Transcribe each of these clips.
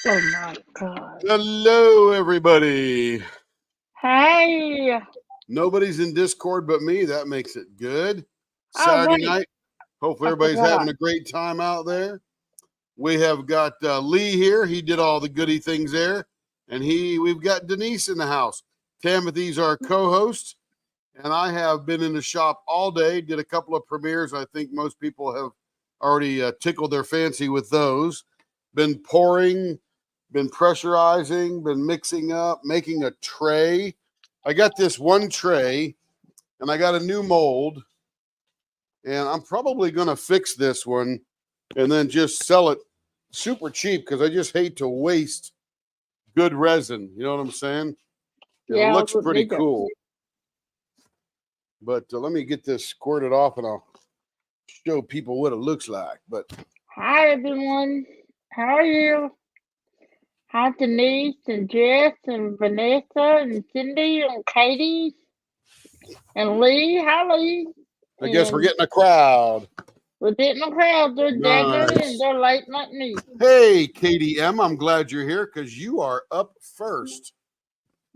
Oh my God. Hello, everybody. Hey. Nobody's in Discord but me. That makes it good. Oh, Saturday wait. night. Hopefully, I everybody's having forgot. a great time out there. We have got Lee here. He did all the goody things there, and we've got Denise in the house. Timothy's our co-host, and I have been in the shop all day. Did a couple of premieres. I think most people have already tickled their fancy with those. Been pouring, been pressurizing, been mixing up, making a tray. I got this one tray and I got a new mold, and I'm probably going to fix this one and then just sell it super cheap because I just hate to waste good resin. You know what I'm saying? It Yeah, I looks would pretty need it. cool. But let me get this squirted off and I'll show people what it looks like. But Hi, everyone. How are you? Hi, Denise and Jess and Vanessa and Cindy and Katie and Lee. Hi, Lee. I guess we're And getting a crowd. we're getting a crowd. They're gathering and Nice. they're late like me. Hey, KDM, I'm glad you're here because you are up first.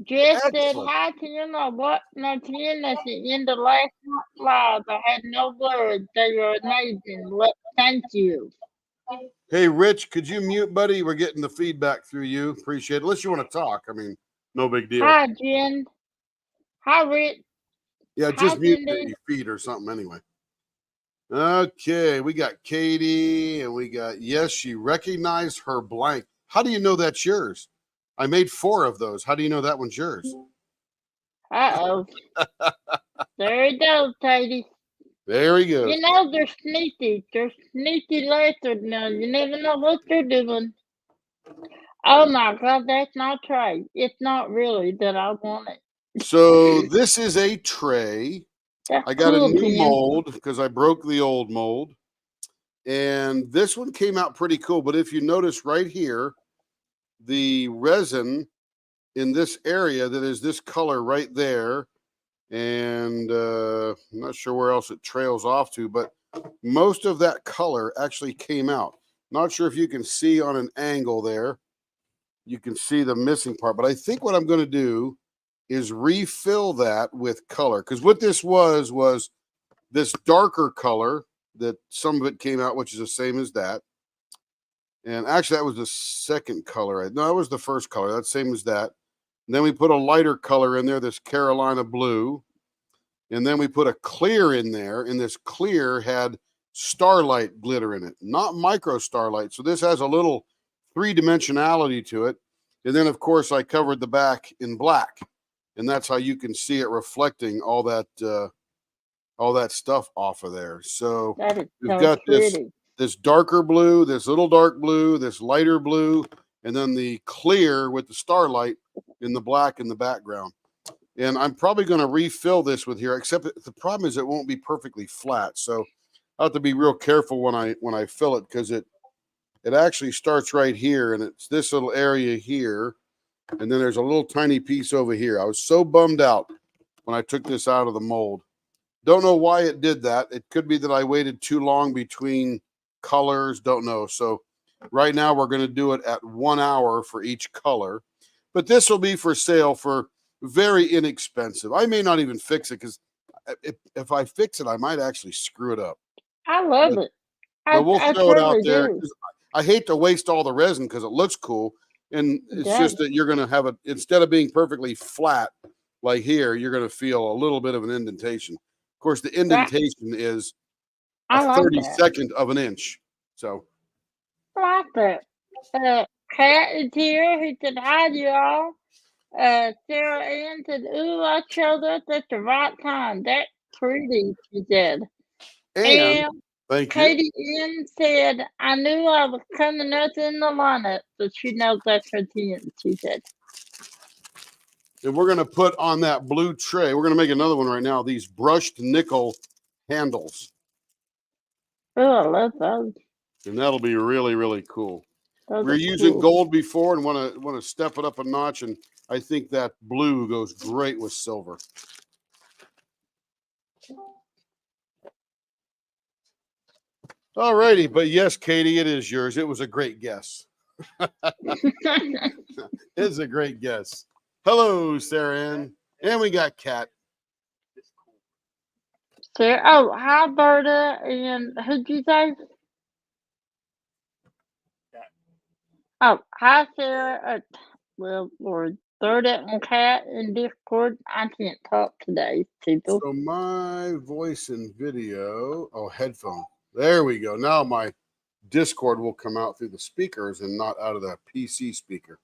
Jess said Excellent. hi to you. I what not in at the end of last night's live. I had no words. They were amazing. Thank you. Hey, Rich, could you mute, buddy? We're getting the feedback through you. Appreciate it. Unless you want to talk. I mean, no big deal. Hi, Jen. Hi, Rick. Yeah, Hi, just mute Cindy. your feed or something anyway. Okay, we got Katie and we got, yes, she recognized her blank. How do you know that's yours? I made 4 of those. How do you know that one's yours? Uh-oh. There he goes, Katie. There he goes. You know they're sneaky. They're sneaky lizards now. You never know what they're doing. Oh my God, that's not right. It's not really that I want it. So this is a tray. That's I got a cool, new Jen. mold because I broke the old mold. And this one came out pretty cool. But if you notice right here, the resin in this area that is this color right there, and I'm not sure where else it trails off to, but most of that color actually came out. Not sure if you can see on an angle there. You can see the missing part, but I think what I'm going to do is refill that with color, because what this was this darker color that some of it came out, which is the same as that. And actually, that was the second color. No, that was the first color. That's same as that. And then we put a lighter color in there, this Carolina blue. And then we put a clear in there, and this clear had starlight glitter in it, not micro starlight. So this has a little 3-dimensionality to it. And then, of course, I covered the back in black, and that's how you can see it reflecting all that stuff off of there. So That is we've so got pretty. this darker blue, this little dark blue, this lighter blue, and then the clear with the starlight in the black in the background. And I'm probably going to refill this with here, except the problem is it won't be perfectly flat. So I have to be real careful when I fill it, because it actually starts right here, and it's this little area here, and then there's a little tiny piece over here. I was so bummed out when I took this out of the mold. Don't know why it did that. It could be that I waited too long between colors. Don't know. So right now we're going to do it at 1 hour for each color. But this will be for sale for very inexpensive. I may not even fix it, because if I fix it, I might actually screw it up. I love But, it. but we'll I throw it out totally there. do. I hate to waste all the resin because it looks cool. And It it's does. just that you're going to have it, instead of being perfectly flat like here, you're going to feel a little bit of an indentation. Of course, the That indentation is a I like that. 32nd of an inch. So, I like that. Kat is here. He said hi to y'all. Sarah Ann said, "Ooh, I showed up at the right time. That's pretty," she said. and And thank you. Katie N said, "I knew I was coming up in the lineup, but she knows that's her 10," she said. And we're going to put on that blue tray, we're going to make another one right now, these brushed nickel handles. Oh, I love those. And that'll be really, really cool. Those We were are using cool. gold before and want to step it up a notch, and I think that blue goes great with silver. All righty, but yes, Katie, it is yours. It was a great guess. It's a great guess. Hello, Sarah Ann. And we got Kat. Sarah, oh, hi, Berta, and who'd you say? Oh, hi, Sarah. Well, Lord, Berta and Kat in Discord. I can't talk today, people. So my voice and video. Oh, headphone. There we go. Now my Discord will come out through the speakers and not out of the PC speaker.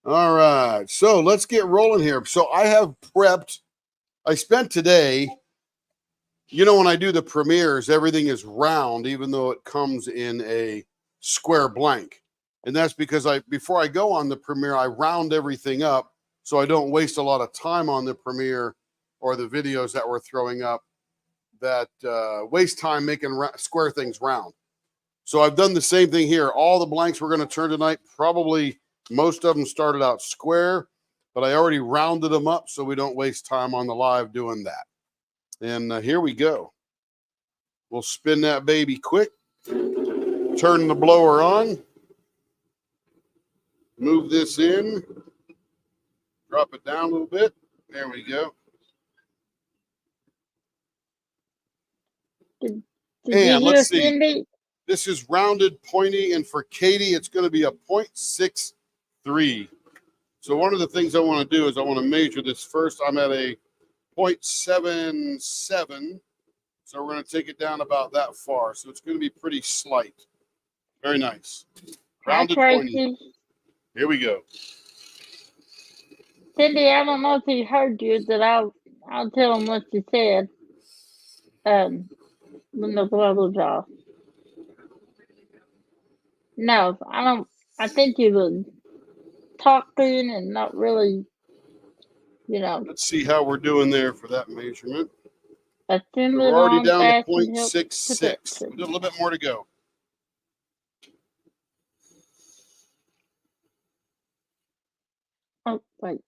All right. So let's get rolling here. So I have prepped. I spent today, you know, when I do the premieres, everything is round, even though it comes in a square blank. And that's because before I go on the premiere, I round everything up so I don't waste a lot of time on the premiere or the videos that we're throwing up that waste time making square things round. So I've done the same thing here. All the blanks we're going to turn tonight, probably most of them started out square, but I already rounded them up so we don't waste time on the live doing that. And here we go. We'll spin that baby quick. Turn the blower on. Move this in. Drop it down a little bit. There we go. Did And you let's hear see. Cindy? This is rounded, pointy, and for Katie, it's going to be a 0.63. So one of the things I want to do is I want to measure this first. I'm at a 0.77. So we're going to take it down about that far. So it's going to be pretty slight. Very nice. Rounded, Hi, pointy. Tracy. Here we go. Cindy, I don't know if he heard you, that I'll tell him what you said. When the blood was off. No, I don't. I think you was talking and not really, you know. Let's see how we're doing there for that measurement. Assume We're it already on down to fast and help 0.66. protection. We got a little bit more to go. Oh, wait.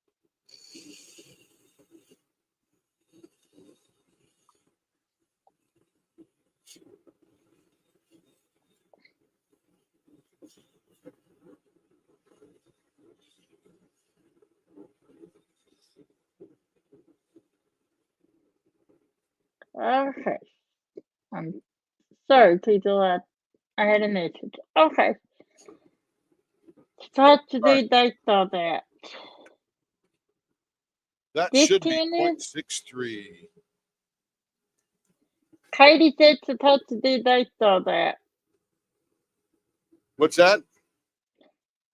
Okay. I'm sorry, people. I had a message. Okay. Supposed to All right. do they saw that. That This should be 10 is 0.63. Katie said supposed to do they saw that. What's that?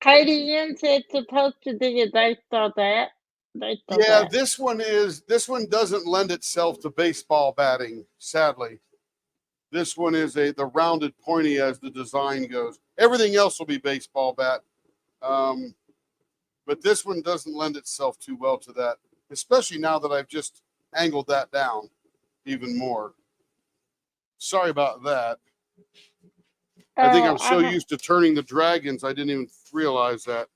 Katie N said supposed to do they saw that. They saw Yeah, that. this one doesn't lend itself to baseball batting, sadly. This one is the rounded pointy as the design goes. Everything else will be baseball bat. But this one doesn't lend itself too well to that, especially now that I've just angled that down even more. Sorry about that. I think I'm so used to turning the dragons, I didn't even realize that.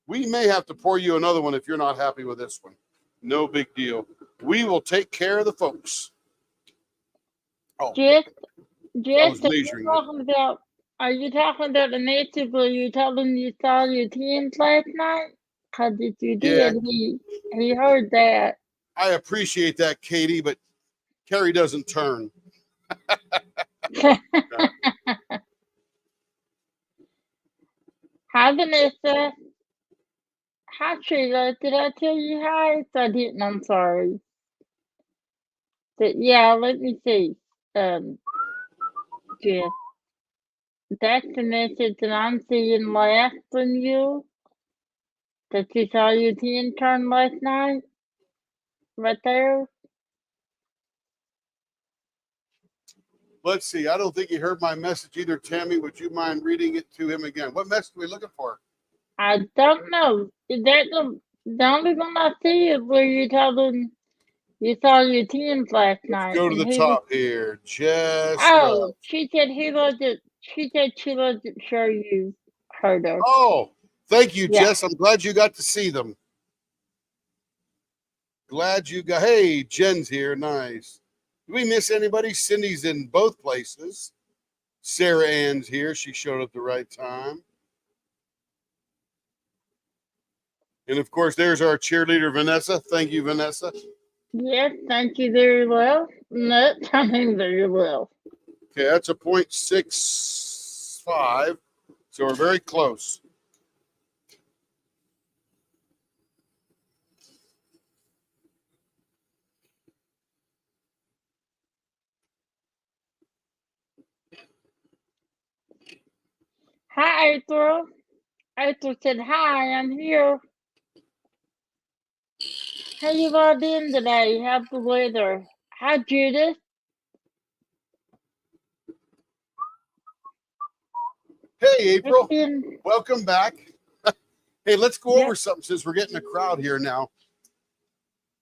We may have to pour you another one if you're not happy with this one. No big deal. We will take care of the folks. Oh, Just I was measuring are you talking about the message where you told him you saw your tens last night? Because if you did, he heard that. I appreciate that, Katie, but Carrie doesn't turn. Hi, Vanessa. Hi, Sheila. Did I tell you hi? If I didn't, I'm sorry. But yeah, let me see. Jeff. That's the message that I'm seeing last from you. That you saw your 10 turn last night. Right there. Let's see. I don't think he heard my message either, Tammy. Would you mind reading it to him again? What message are we looking for? I don't know. Is that the only one I see is where you told him you saw your tens last night? Go to the top here. Jess. Oh, she said he wasn't. She said she wasn't sure you heard her. Oh, thank you, Yeah. Jess. I'm glad you got to see them. Glad you got. Hey, Jen's here. Nice. Did we miss anybody? Cindy's in both places. Sarah Ann's here. She showed up the right time. And of course, there's our cheerleader, Vanessa. Thank you, Vanessa. Yes, thank you very well. Not coming very well. Okay, that's a 0.65. So we're very close. Hi, April. April said, hi, I'm here. How you all doing today? How's the weather? Hi, Judith. Hey, April. Been... Welcome back. Hey, let's go over something since we're getting a crowd here now.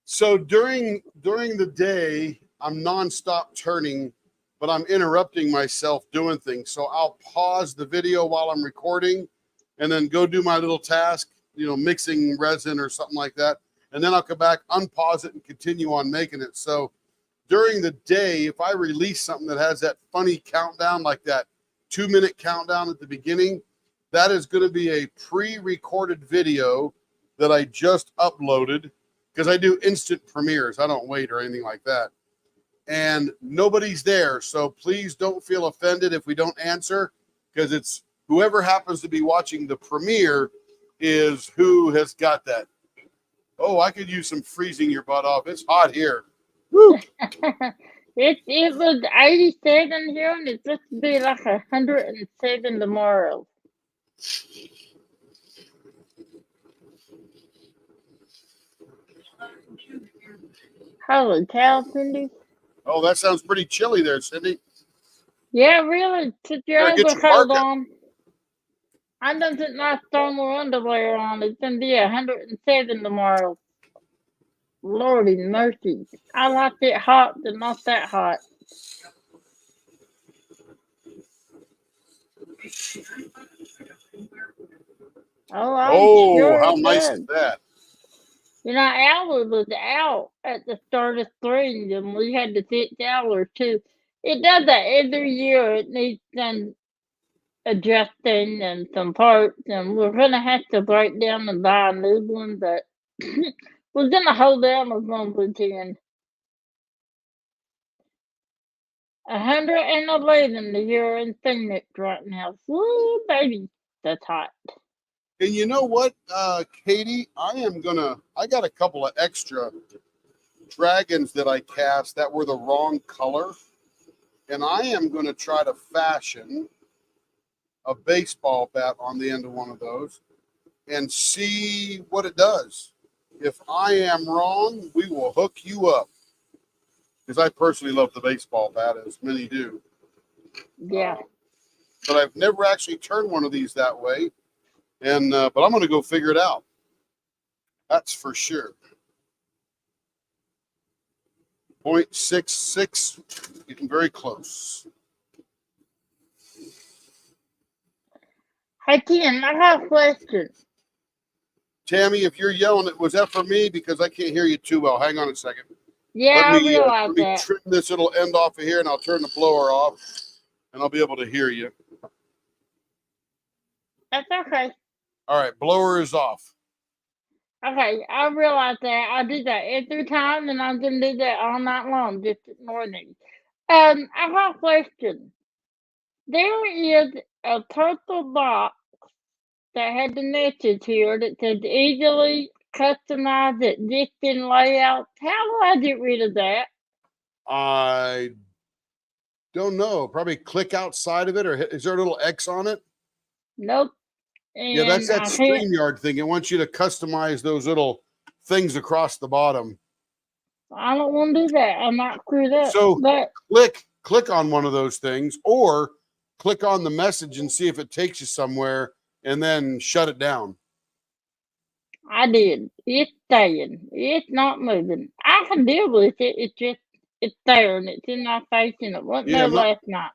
So during the day, I'm nonstop turning, but I'm interrupting myself doing things. So I'll pause the video while I'm recording and then go do my little task, mixing resin or something like that. And then I'll come back, unpause it, and continue on making it. So during the day, if I release something that has that funny countdown, like that 2-minute countdown at the beginning, that is going to be a pre-recorded video that I just uploaded, because I do instant premieres. I don't wait or anything like that. And nobody's there. So please don't feel offended if we don't answer, because it's whoever happens to be watching the premiere is who has got that. Oh, I could use some freezing your butt off. It's hot here. Woo. It was 87 here, and it's supposed to be like 107 tomorrow. Holy cow, Cindy. Oh, that sounds pretty chilly there, Cindy. Yeah, really. Put your overcoat on. I done put my thermal underwear on. It's going to be 107 tomorrow. Lordy mercy. I like it hot, but not that hot. Oh, sure how nice is that? Allie was out at the start of spring, and we had to fix Aller too. It does that every year. It needs some adjusting and some parts, and we're going to have to break down and buy a new one, but we're going to hold down as long as we can. 111 here in Phoenix right now. Woo, baby, that's hot. And you know what, Katie? I got a couple of extra dragons that I cast that were the wrong color. And I am going to try to fashion a baseball bat on the end of one of those and see what it does. If I am wrong, we will hook you up. Because I personally love the baseball bat, as many do. Yeah. But I've never actually turned one of these that way. And but I'm going to go figure it out. That's for sure. 0.66, getting very close. Hey, Ken, I have a question. Tammy, if you're yelling, was that for me? Because I can't hear you too well. Hang on a second. Yeah, I realize let me trim this little end off of here, and I'll turn the blower off, and I'll be able to hear you. That's okay. All right, blower is off. Okay, I realize that. I do that every time, and I'm going to do that all night long. Just ignore me. I have a question. There is a purple box that had the message here that said easily customize existing layouts. How do I get rid of that? I don't know. Probably click outside of it, or is there a little X on it? Nope. Yeah, that's that StreamYard thing. It wants you to customize those little things across the bottom. I don't want to do that. I might screw that. So click on one of those things, or click on the message and see if it takes you somewhere, and then shut it down. I did. It's staying. It's not moving. I can deal with it. It's there and it's in my face, and it wasn't there last night.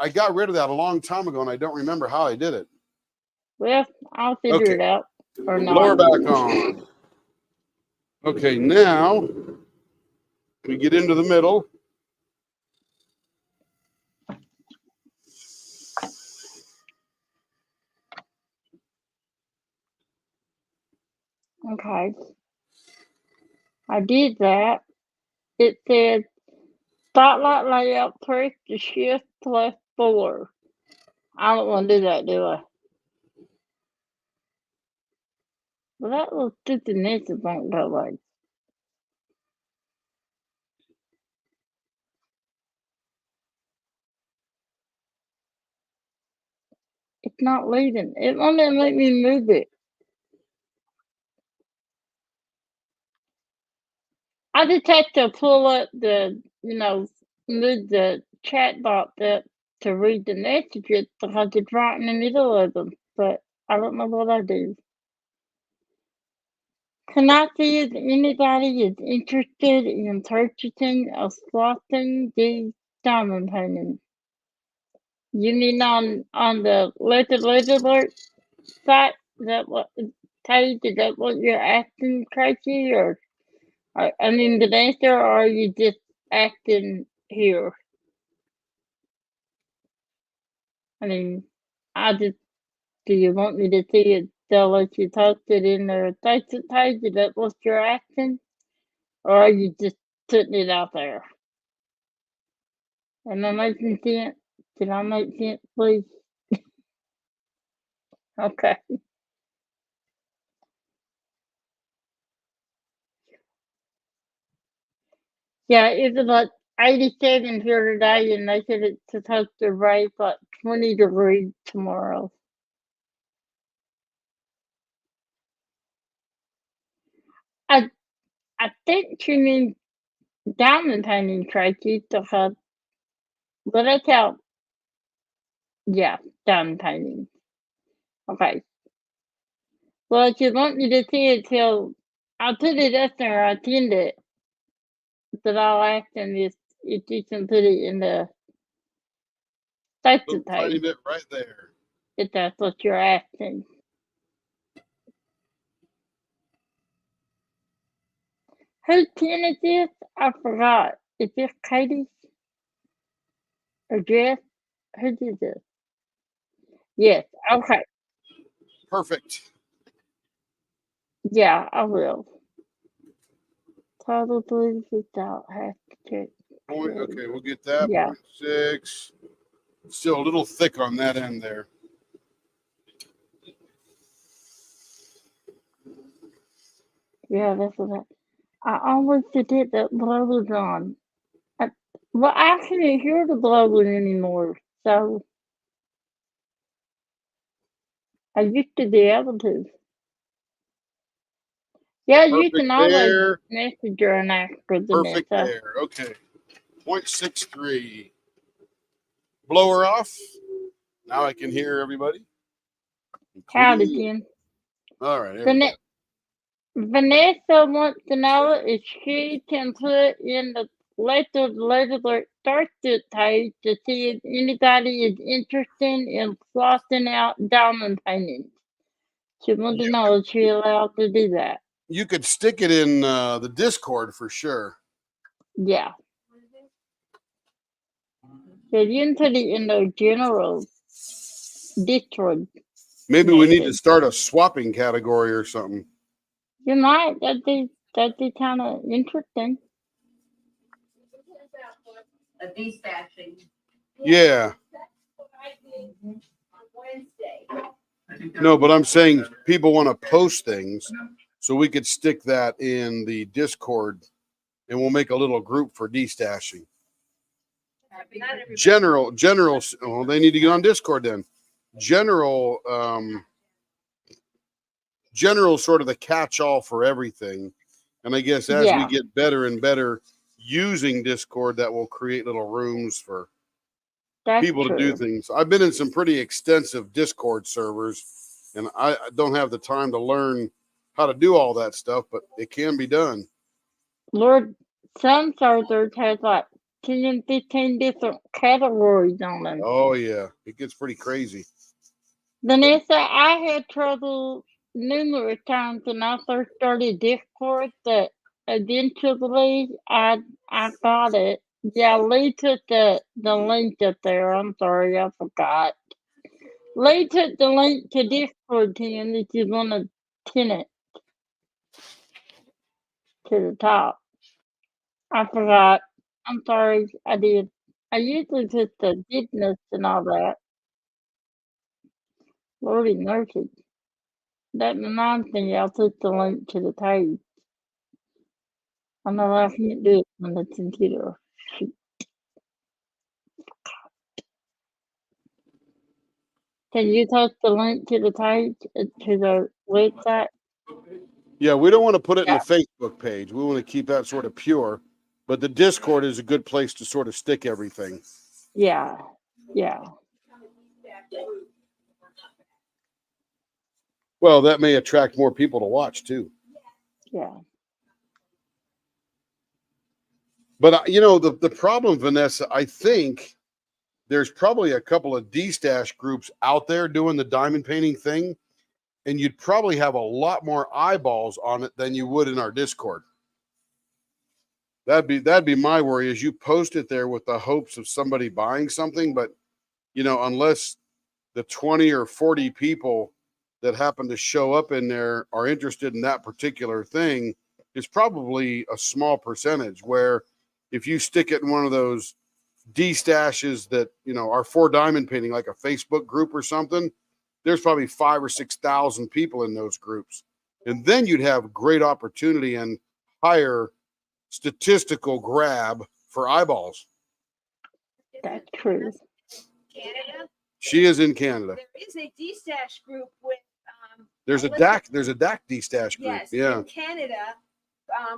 I got rid of that a long time ago, and I don't remember how I did it. Well, I'll figure it out. Or not. Blower back on. Okay, now we get into the middle. Okay. I did that. It said spotlight layout, press the shift plus 4. I don't want to do that, do I? Well, that little stupid message won't go away. It's not leaving. It won't even let me move it. I just have to pull up the, move the chat box up to read the messages because it's right in the middle of them. But I don't know what I do. Can I see if anybody is interested in purchasing or swapping these diamond paintings? You mean on the Alert site? Is that what page? Is that what you're asking, Tracy? Or I mean the answer, or are you just asking here? I mean, do you want me to see it? They'll let you post it in their Facebook page. Is that what you're asking, or are you just putting it out there? Am I making sense? Did I make sense, please? Okay. Yeah, it was like 87 here today, and they said it's supposed to raise like 20 degrees tomorrow. I I think she means diamond painting, Tracy, because well, that's how. Yeah, diamond painting. Okay. Well, if you want me to see it till I'll put it up there. I pinned it, but I'll ask them if you can put it in the Facebook Little tiny page bit right there. if that's what you're asking. Whose pen is this? I forgot. Is this Katie's or Jess? Who did this? Yes. Okay. Perfect. Yeah, I will. Total 36 out. Have to check. Point. Okay, we'll get that. Yeah. 0.6. Still a little thick on that end there. Yeah, that's what I always forget that blower's on. Well, I can't hear the blower anymore, so I used to be able to. Yeah, you Perfect can always there. message her and ask her the Perfect next. there. Okay. 0.63. Blower off. Now I can hear everybody. Howdy, including you. Jen. All right. There we go. Vanessa wants to know if she can put in the letter started page to see if anybody is interested in flossing out diamond paintings. She wants to know if she's allowed to do that. You could stick it in the Discord for sure. Yeah. So you can put it in the general Discord. Maybe we need to start a swapping category or something. You might. That'd be kind of interesting. A destashing. Yeah. No, but I'm saying people want to post things, so we could stick that in the Discord, and we'll make a little group for destashing. General. Well, they need to get on Discord then. General sort of the catch-all for everything, and I guess as we get better and better using Discord, that will create little rooms for people to do things. I've been in some pretty extensive Discord servers, and I don't have the time to learn how to do all that stuff, but it can be done. Lord, some servers has like 10 and 15 different categories on them. Oh yeah, it gets pretty crazy. Vanessa, I had trouble numerous times when I first started Discord, but eventually I got it. Yeah, Lee took the link up there. I'm sorry, I forgot. Lee took the link to Discord, Tim, if you want to pin it. to the top. I forgot. I'm sorry, I did. I usually put the deepness and all that. Lordy mercy. That reminds me, I'll put the link to the page. I know I can't do it on the computer. Shoot. Can you post the link to the page, to the website? Yeah, we don't want to put it in Yeah. the Facebook page. We want to keep that sort of pure. But the Discord is a good place to sort of stick everything. Yeah, yeah. Well, that may attract more people to watch too. Yeah. But you know, the problem, Vanessa, I think there's probably a couple of D-Stash groups out there doing the diamond painting thing, and you'd probably have a lot more eyeballs on it than you would in our Discord. That'd be my worry, is you post it there with the hopes of somebody buying something, but you know, unless the 20 or 40 people that happen to show up in there are interested in that particular thing, it's probably a small percentage. Where if you stick it in one of those D-stashes that, you know, are for diamond painting, like a Facebook group or something, there's probably 5,000 or 6,000 people in those groups. And then you'd have great opportunity and higher statistical grab for eyeballs. That's true. Canada. She is in Canada. There is a D-Stash group with There's a Alyssa- DAC D-Stash group. Yes, Yeah. in Canada,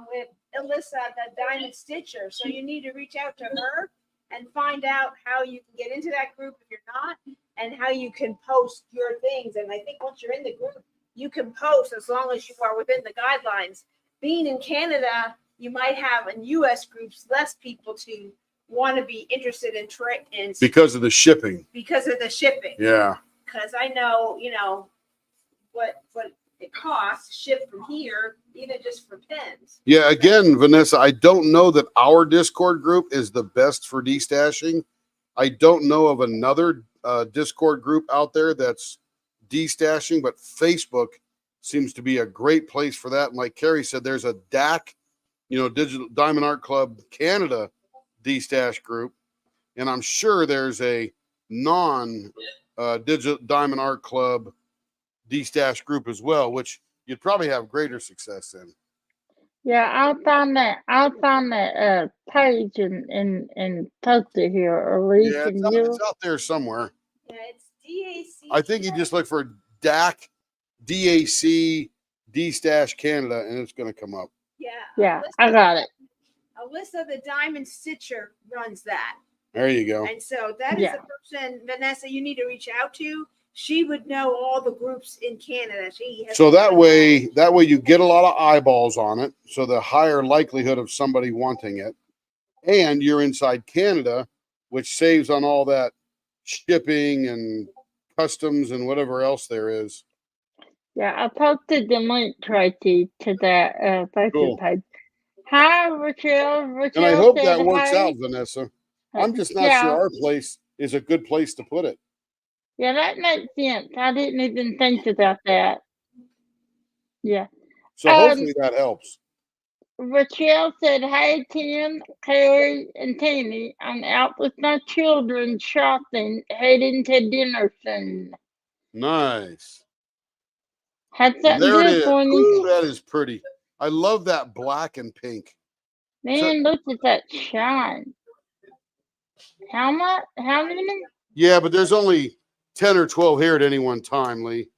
with Alyssa, the Diamond Stitcher. So you need to reach out to her and find out how you can get into that group if you're not, and how you can post your things. And I think once you're in the group, you can post as long as you are within the guidelines. Being in Canada, you might have in U.S. groups less people to want to be interested in Because of the shipping. because of the shipping. Yeah. Because I know, you know, what it costs to ship from here, even just for pens. Yeah. Again, Vanessa, I don't know that our Discord group is the best for destashing. I don't know of another Discord group out there that's destashing, but Facebook seems to be a great place for that. And like Carrie said, there's a DAC, you know, Digital Diamond Art Club Canada destash group. And I'm sure there's a Digital Diamond Art Club destash group as well, which you'd probably have greater success in. Yeah, I'll find that page and post it here, or Lee, Yeah, can it's you? out there somewhere. Yeah, it's DAC. I think you just look for DAC destash Canada, and it's going to come up. Yeah. Yeah, I got it. Alyssa, the Diamond Stitcher, runs that. There you go. And so that is Yeah. the person, Vanessa, you need to reach out to. She would know all the groups in Canada. She has So that way you get a lot of eyeballs on it, so the higher likelihood of somebody wanting it, and you're inside Canada, which saves on all that shipping and customs and whatever else there is. Yeah, I posted the link, Tracy, to that Facebook Cool. page. Hi, Rachel. And I Rachel hope said that works hi. out, Vanessa. I'm just not Yeah. sure our place is a good place to put it. Yeah, that makes sense. I didn't even think about that. Yeah. So hopefully that helps. Rachel said, "Hey, Tim, Carrie, and Tammy, I'm out with my children shopping, heading to dinner soon. Nice. Had something There it good is. for me. Ooh, that is pretty. I love that black and pink. Man, look at that shine. How much? How many? Yeah, but there's only 10 or 12 here at any one time, Lee.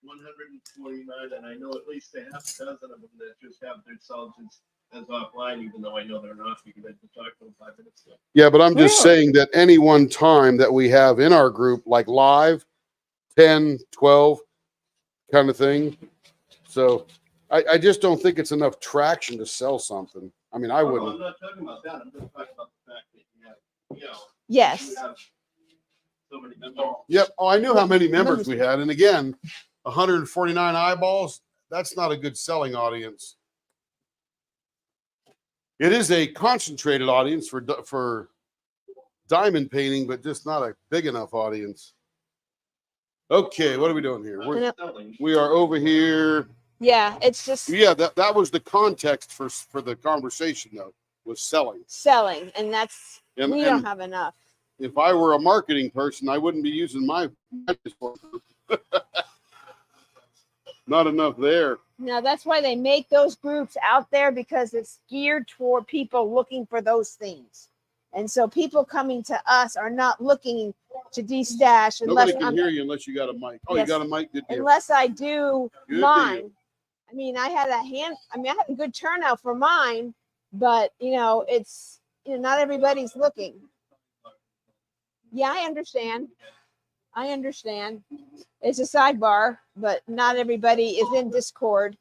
129, and I know at least a half a dozen of them that just have themselves as offline, even though I know they're not, because I just talked to them 5 minutes ago. Yeah, but I'm just Really? saying that any one time that we have in our group, like live, 10, 12 kind of thing. So I just don't think it's enough traction to sell something. I mean, I No, wouldn't. I'm not talking about that. I'm just talking about the fact that you have, you know, Yes. you have so many members. Yep. Oh, I knew how many members we had. And again, 149 eyeballs, that's not a good selling audience. It is a concentrated audience for diamond painting, but just not a big enough audience. Okay, what are we doing here? We are over here Yeah, it's just Yeah, that was the context for the conversation though, was selling. selling, and that's And, we don't have enough. if I were a marketing person, I wouldn't be using my Discord group. Not enough there. Now that's why they make those groups out there, because it's geared toward people looking for those things. And so people coming to us are not looking to destash unless Nobody can hear you unless you got a mic. Oh, Yes. you got a mic? Good deal. unless I do Good mine. deal. I mean, I had a good turnout for mine, but it's not everybody's looking. Yeah, I understand. It's a sidebar, but not everybody is in Discord.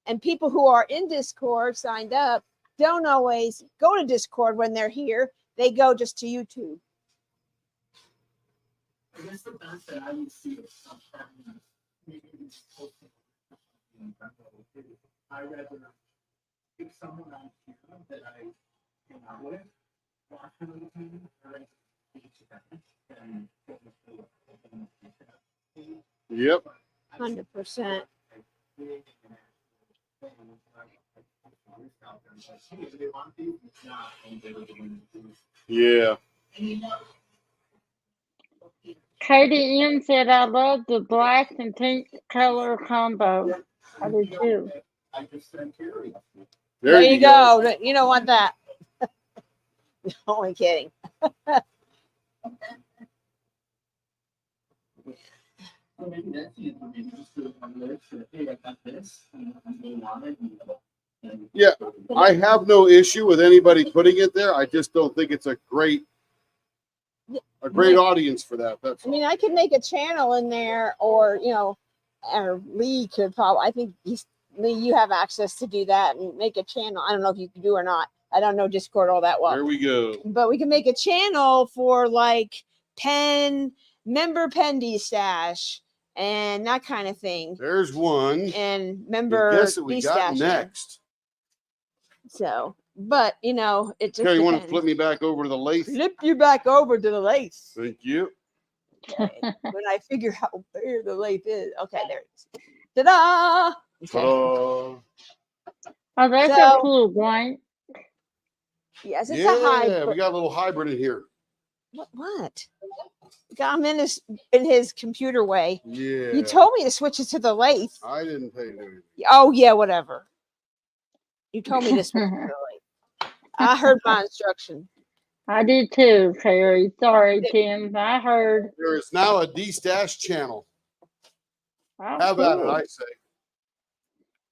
And people who are in Discord signed up don't always go to Discord when they're here. They go just to YouTube. I guess the best that I would see is sometimes maybe it's posting. I rather pick someone on camera that I hang out with, watch another time, or I speak to them and get the feel. Yep. 100%. Yeah. Katie N said, I love the black and pink color combo. I do too. I just sent Terry. There you go. You don't want that. Only kidding. Well, maybe that's the information. Just do it on this. Hey, I got this. And they want it. And Yeah, I have no issue with anybody putting it there. I just don't think it's a great audience for that. That's I mean, I could make a channel in there, or or Lee could probably. I think Lee, you have access to do that and make a channel. I don't know if you can do or not. I don't know Discord all that well. There we go. But we can make a channel for like member Pendy Stash and that kind of thing. There's one. And member Guess what we got Destash. next? So, but it just Okay, you want to depends. flip me back over to the lathe? Flip you back over to the lace. Thank you. Okay. When I figure out where the lathe is. Okay, there it is. Ta-da! Okay. Ta-da. Oh, that's So- a cool blank. Yes, it's a Yeah, hybrid. we got a little hybrid in here. What? I'm in his computer way. Yeah. You told me to switch it to the lathe. I didn't tell you anything. Oh yeah, whatever. You told me to switch it to the lathe. I heard my instruction. I did too, Carrie. Sorry, Tim. I heard. There is now a D-Stash channel. Oh, How about it, cool. I say?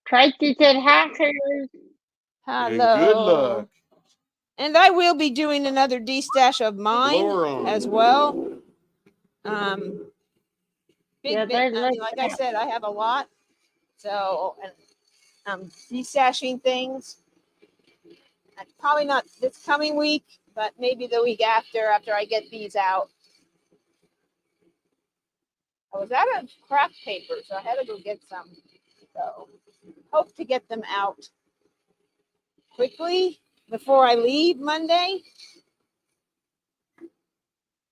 Tracy said, hi, Carrie. And Hello. good luck. And I will be doing another D-stash of mine Blower on. as well. Big Yeah, bit. they I mean, like like I said, I have a lot. So, and I'm de-stashing things. And probably not this coming week, but maybe the week after I get these out. I was out of craft paper, so I had to go get some. So, hope to get them out quickly before I leave Monday.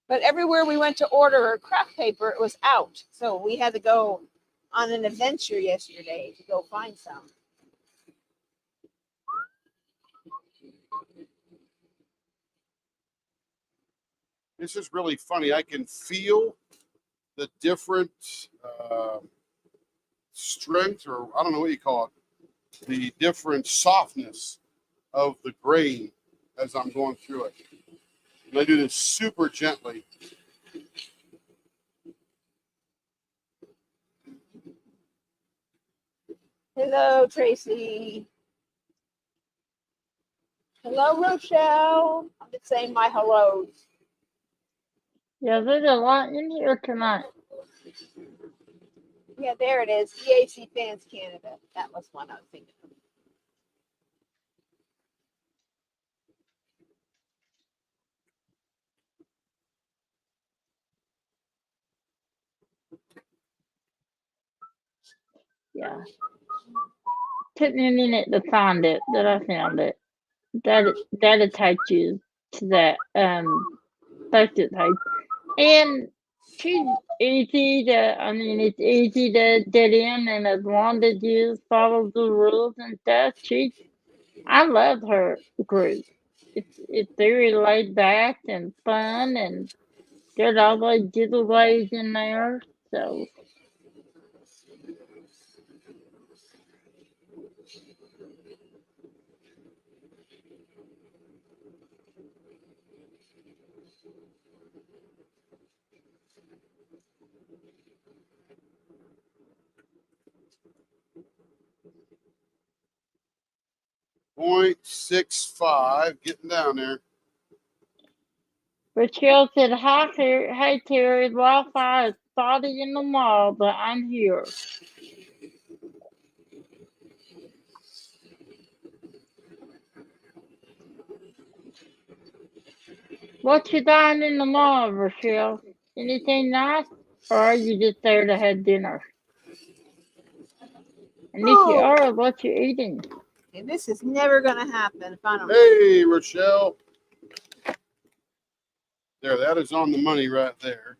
But everywhere we went to order craft paper, it was out. So we had to go on an adventure yesterday to go find some. This is really funny. I can feel the different strength, or I don't know what you call it, the different softness of the grain as I'm going through it. And I do this super gently. Hello, Tracy. Hello, Rochelle. I'm just saying my hellos. Yeah, there's a lot in here tonight. Yeah, there it is. EAC Fans Canada. That was one I was thinking of. Yeah. Took me a minute to find it, but I found it. That'll take you to that Facebook page. And she's easy to, I mean, it's easy to get in, and as long as you follow the rules and stuff, I love her group. It's very laid back and fun, and there's always giveaways in there. So 0.65, getting down there. Rochelle said, hey Terry, Wi-Fi is spotty in the mall, but I'm here. What you buying in the mall, Rochelle? Anything nice? Or are you just there to have dinner? And if you are, what you eating? And this is never gonna happen if I don't. Hey, Rochelle. There, that is on the money right there.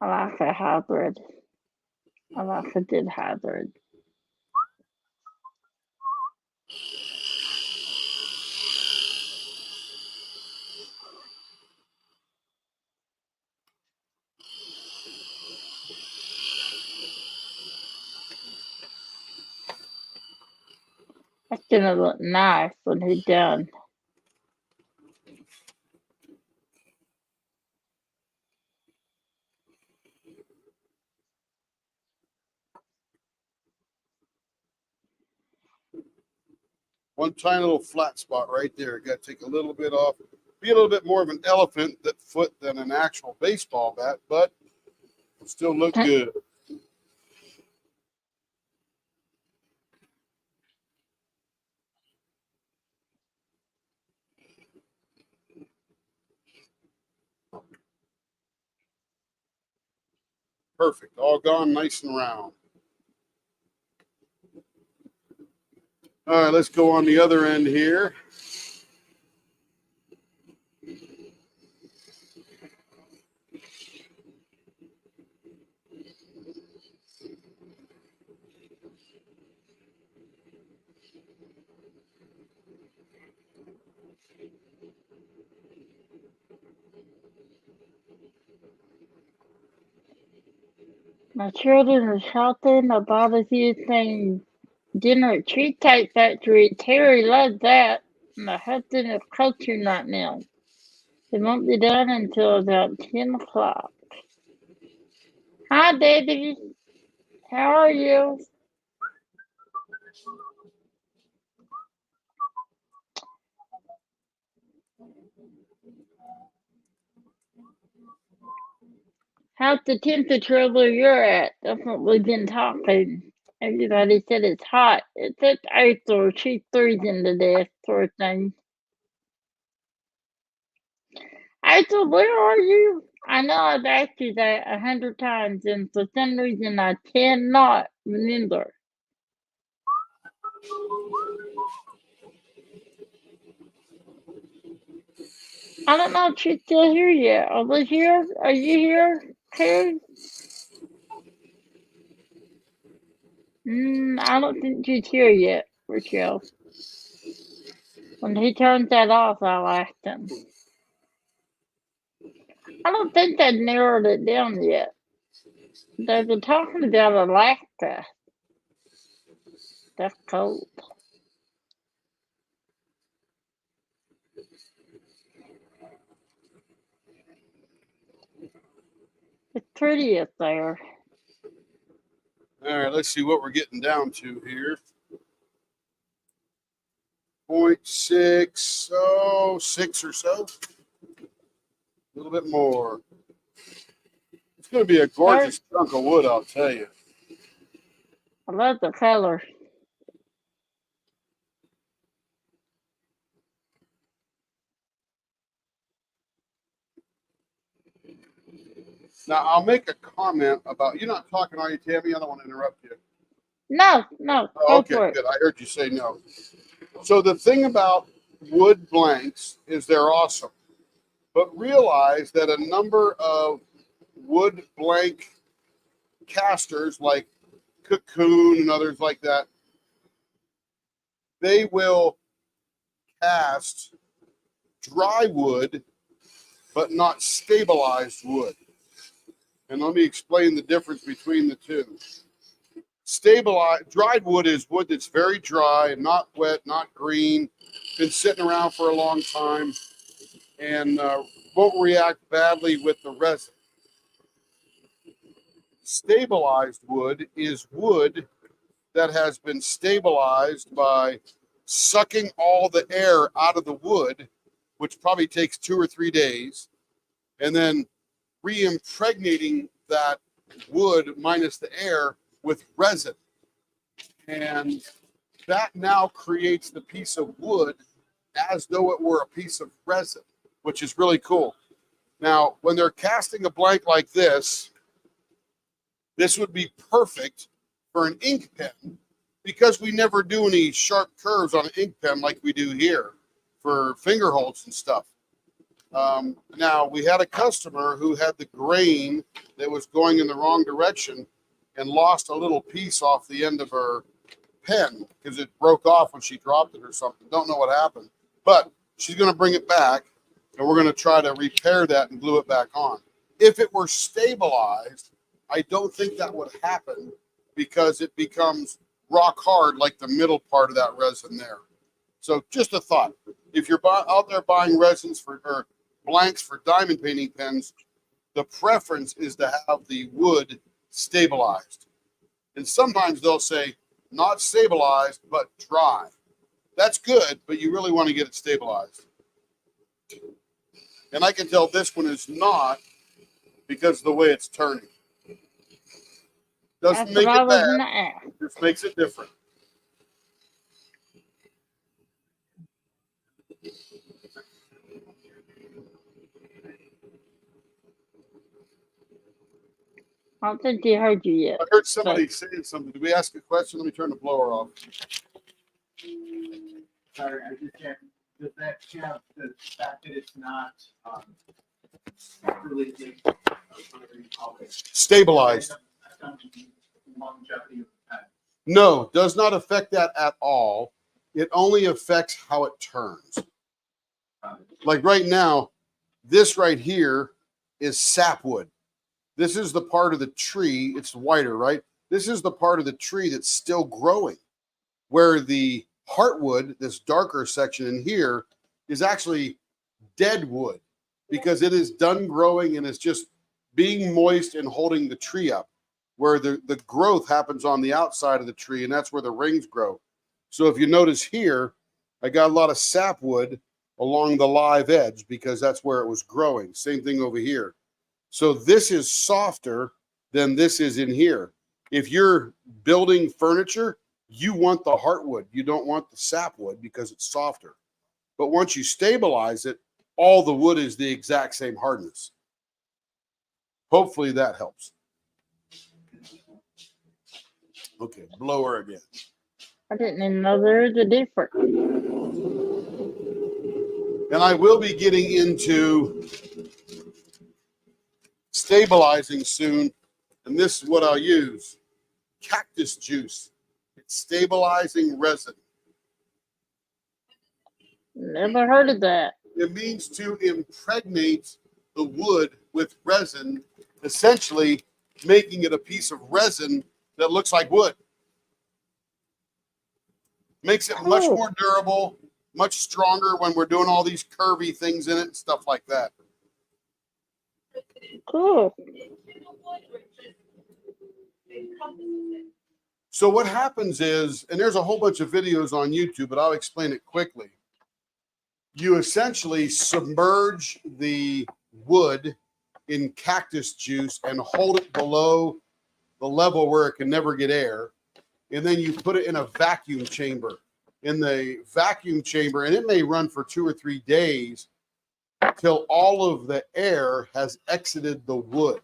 I like a hybrid. I like a good hybrid. That's gonna look nice when he's done. One tiny little flat spot right there. Got to take a little bit off. Be a little bit more of an elephant foot than an actual baseball bat, but it'll still look good. Perfect. All gone nice and round. All right, let's go on the other end here. My children are shouting about a few things. Dinner at Cheesecake Factory. Terry loves that. My husband is coaching right now. It won't be done until about 10 o'clock. Hi, Debbie. How are you? How's the temperature where you're at? That's what we've been talking. Everybody said it's hot. It's at April. She's freezing to death, poor thing. April, where are you? I know I've asked you that 100 times, and for some reason I cannot remember. I don't know if she's still here yet. Are we here? Are you here, Terry? I don't think she's here yet, Rochelle. When he turns that off, I'll ask him. I don't think they've narrowed it down yet. They've been talking about Alaska. That's cold. It's pretty up there. All right, let's see what we're getting down to here. 0.606 or so. A little bit more. It's going to be a gorgeous chunk of wood, I'll tell you. I love the color. Now, I'll make a comment about, you're not talking, are you, Tammy? I don't want to interrupt you. No, Oh, go okay, for it. good. I heard you say no. So the thing about wood blanks is they're awesome, but realize that a number of wood blank casters like Cocoon and others like that, they will cast dry wood, but not stabilized wood. And let me explain the difference between the two. Stabilized dried wood is wood that's very dry, not wet, not green, been sitting around for a long time, and won't react badly with the resin. Stabilized wood is wood that has been stabilized by sucking all the air out of the wood, which probably takes 2 or 3 days, and then re-impregnating that wood minus the air with resin. And that now creates the piece of wood as though it were a piece of resin, which is really cool. Now, when they're casting a blank like this would be perfect for an ink pen because we never do any sharp curves on an ink pen like we do here for finger holds and stuff. Now, we had a customer who had the grain that was going in the wrong direction and lost a little piece off the end of her pen because it broke off when she dropped it or something. Don't know what happened, but she's going to bring it back and we're going to try to repair that and glue it back on. If it were stabilized, I don't think that would happen because it becomes rock hard like the middle part of that resin there. So just a thought. If you're out there buying resins or blanks for diamond painting pens, the preference is to have the wood stabilized. And sometimes they'll say not stabilized, but dry. That's good, but you really want to get it stabilized. And I can tell this one is not because of the way it's turning. Doesn't That's make what I it was bad, gonna ask. just makes it different. I don't think he heard you yet. I heard somebody saying something. Did we ask a question? Let me turn the blower off. Sorry, I just can't, does that count the fact that it's not, really big? Okay. Stabilized. Longevity of the pen. No, does not affect that at all. It only affects how it turns. Like right now, this right here is sapwood. This is the part of the tree, it's whiter, right? This is the part of the tree that's still growing, where the heartwood, this darker section in here, is actually dead wood because it is done growing and it's just being moist and holding the tree up, where the growth happens on the outside of the tree, and that's where the rings grow. So if you notice here, I got a lot of sapwood along the live edge because that's where it was growing. Same thing over here. So this is softer than this is in here. If you're building furniture, you want the heartwood. You don't want the sapwood because it's softer. But once you stabilize it, all the wood is the exact same hardness. Hopefully that helps. Okay, blower again. I didn't even know there was a difference. And I will be getting into stabilizing soon. And this is what I'll use. Cactus juice. It's stabilizing resin. Never heard of that. It means to impregnate the wood with resin, essentially making it a piece of resin that looks like wood. Makes it much Cool. more durable, much stronger when we're doing all these curvy things in it and stuff like that. Cool. So what happens is, and there's a whole bunch of videos on YouTube, but I'll explain it quickly. You essentially submerge the wood in cactus juice and hold it below the level where it can never get air. And then you put it in a vacuum chamber. In the vacuum chamber, and it may run for 2 or 3 days till all of the air has exited the wood.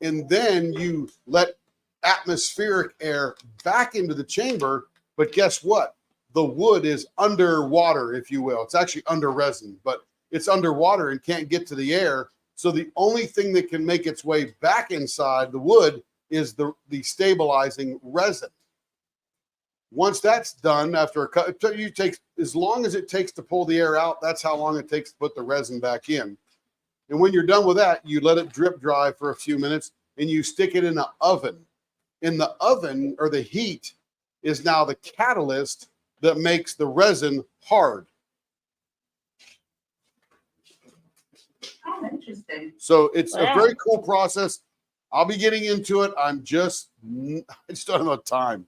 and then you let atmospheric air back into the chamber. But guess what? The wood is underwater, if you will. It's actually under resin, but it's underwater and can't get to the air. So the only thing that can make its way back inside the wood is the stabilizing resin. Once that's done, after you take as long as it takes to pull the air out, that's how long it takes to put the resin back in. And when you're done with that, you let it drip dry for a few minutes and you stick it in an oven. In the oven, or the heat, is now the catalyst that makes the resin hard. Oh, interesting. So it's a Wow. very cool process. I'll be getting into it. I just don't have enough time.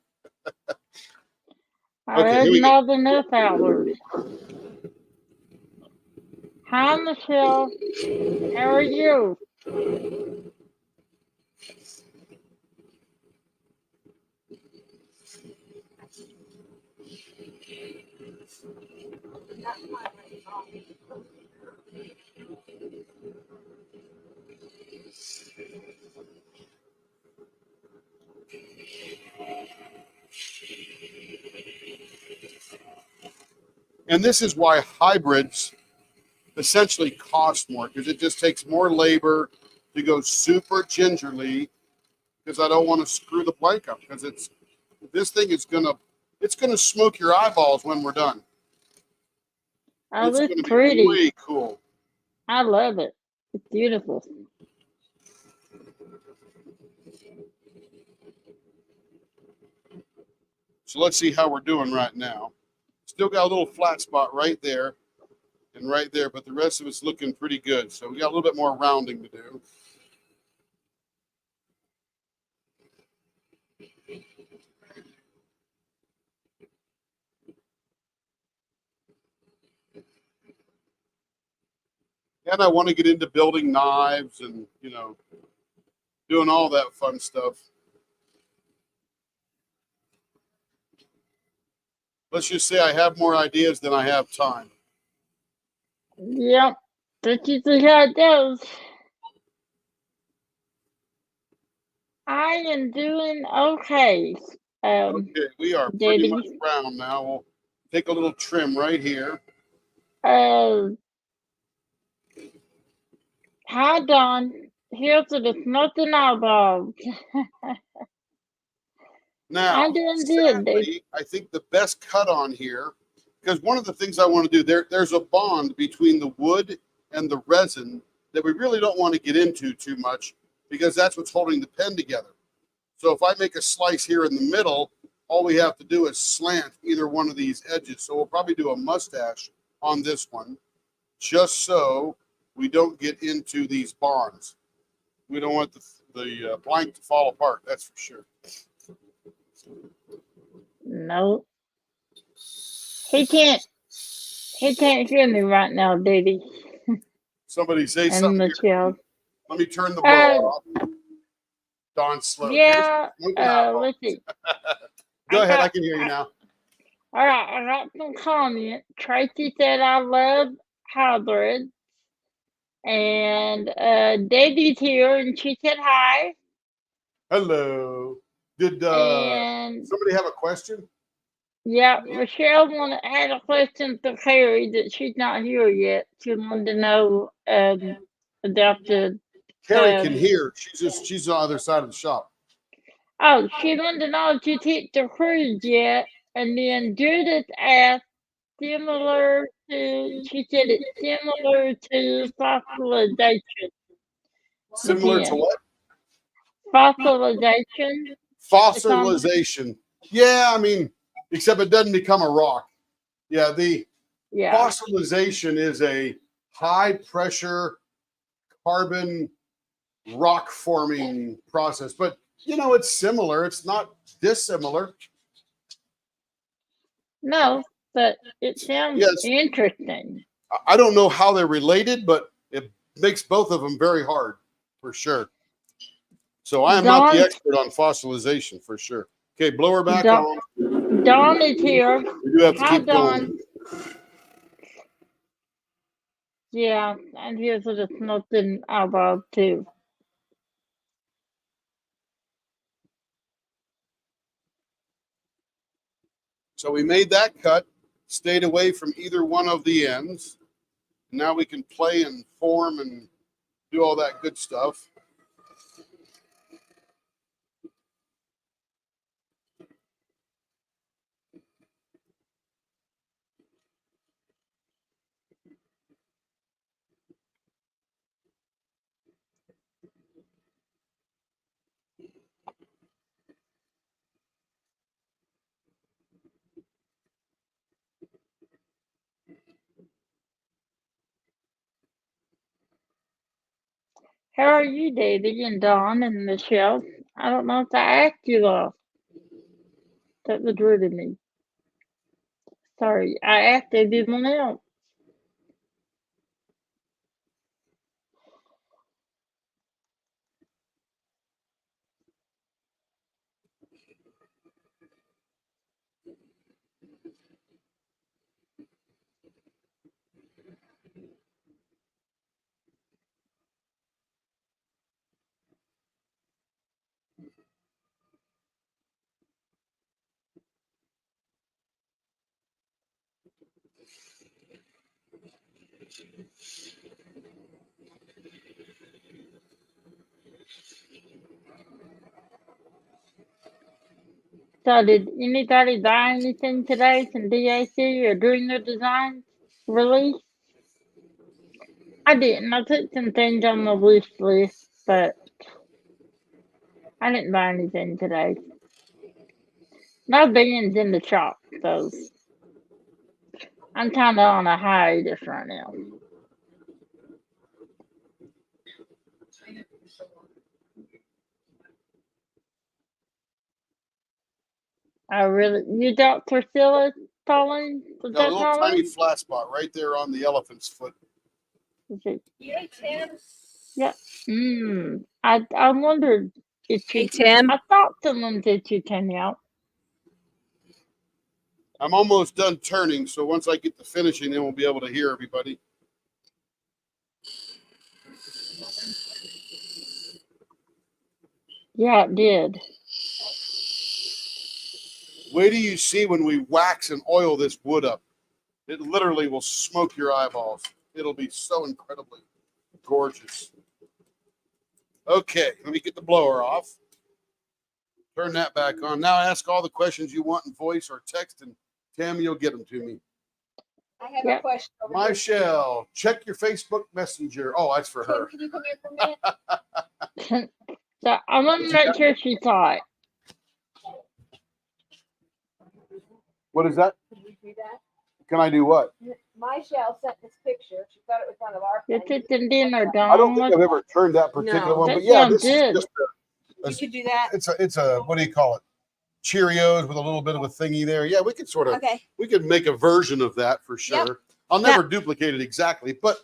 Okay, here we go. Not enough hours. Hi, Michelle. How are you? And this is why hybrids essentially cost more, because it just takes more labor to go super gingerly, because I don't want to screw the blank up, because this thing is gonna smoke your eyeballs when we're done. Oh, It's it's gonna be pretty. way cool. I love it. It's beautiful. So let's see how we're doing right now. Still got a little flat spot right there and right there, but the rest of it's looking pretty good. So we got a little bit more rounding to do. And I want to get into building knives and, doing all that fun stuff. Let's just say I have more ideas than I have time. Yep. That's usually how it goes. I am doing okay. Okay, we are pretty Diddy. much round now. We'll take a little trim right here. Hi, Don. Here's the nothing about. Now, I'm doing good, Dave. sadly, I think the best cut on here, because one of the things I want to do, there's a bond between the wood and the resin that we really don't want to get into too much, because that's what's holding the pen together. So if I make a slice here in the middle, all we have to do is slant either one of these edges. So we'll probably do a mustache on this one, just so we don't get into these bonds. We don't want the blank to fall apart, that's for sure. No. He can't hear me right now, Diddy. Somebody say And something. Here. Michelle. Let me turn the blow off. Don slow. Yeah, let's see. Go ahead, I can hear you now. All right, I got some comments. Tracy said I love hybrids. And Debbie's here and she said hi. Hello. Did And somebody have a question? yeah, Michelle had a question for Carrie that she's not here yet. She wanted to know about the Carrie can hear. She's on the other side of the shop. oh, she wanted to know if you hit the cruise yet. And then Judith asked, she said it's similar to fossilization. Similar to what? Fossilization. Fossilization. Yeah, I mean, except it doesn't become a rock. Yeah, the fossilization is a high pressure carbon rock forming process, but it's similar. It's not dissimilar. No, but it sounds interesting. I don't know how they're related, but it makes both of them very hard, for sure. So I am not the expert on fossilization, for sure. Okay, blow her back on. Dawn is here. We do have to keep going. Yeah, and here's the nothing about too. So we made that cut, stayed away from either one of the ends. Now we can play and form and do all that good stuff. How are you, Davy and Dawn and Michelle? I don't know if I asked you all. That was rude of me. Sorry, I asked everyone else. So did anybody buy anything today from DAC or during the design release? I didn't. I put some things on the wish list, but I didn't buy anything today. No bands in the shop, so I'm kind of on a hiatus right now. I really, you got Priscilla, Pauline? Was Got a that little tiny Pauline? flat spot right there on the elephant's foot. Is it? Hey, Tim. Yeah. I wondered if Hey, you. Tim. I thought someone said you came out. I'm almost done turning, so once I get to finishing, then we'll be able to hear everybody. Yeah, it did. Wait till you see when we wax and oil this wood up. It literally will smoke your eyeballs. It'll be so incredibly gorgeous. Okay, let me get the blower off. Turn that back on. Now ask all the questions you want in voice or text, and Tammy, you'll get them to me. I have Yeah. a question. over here. Michelle, check your Facebook Messenger. Oh, that's for Tim, her. can you come here for a minute? So I want to make sure she saw it. What is that? Can you do that? Can I do what? Michelle sent this picture. She thought it was one of our. It's at the dinner, I don't Dawn. think I've ever turned that particular No. one, That but yeah, sounds this is good. just You could do that. it's a what do you call it? Cheerios with a little bit of a thingy there. Yeah, we could sort of Okay. we could make a version of that for sure. Yep. I'll never duplicate it exactly, but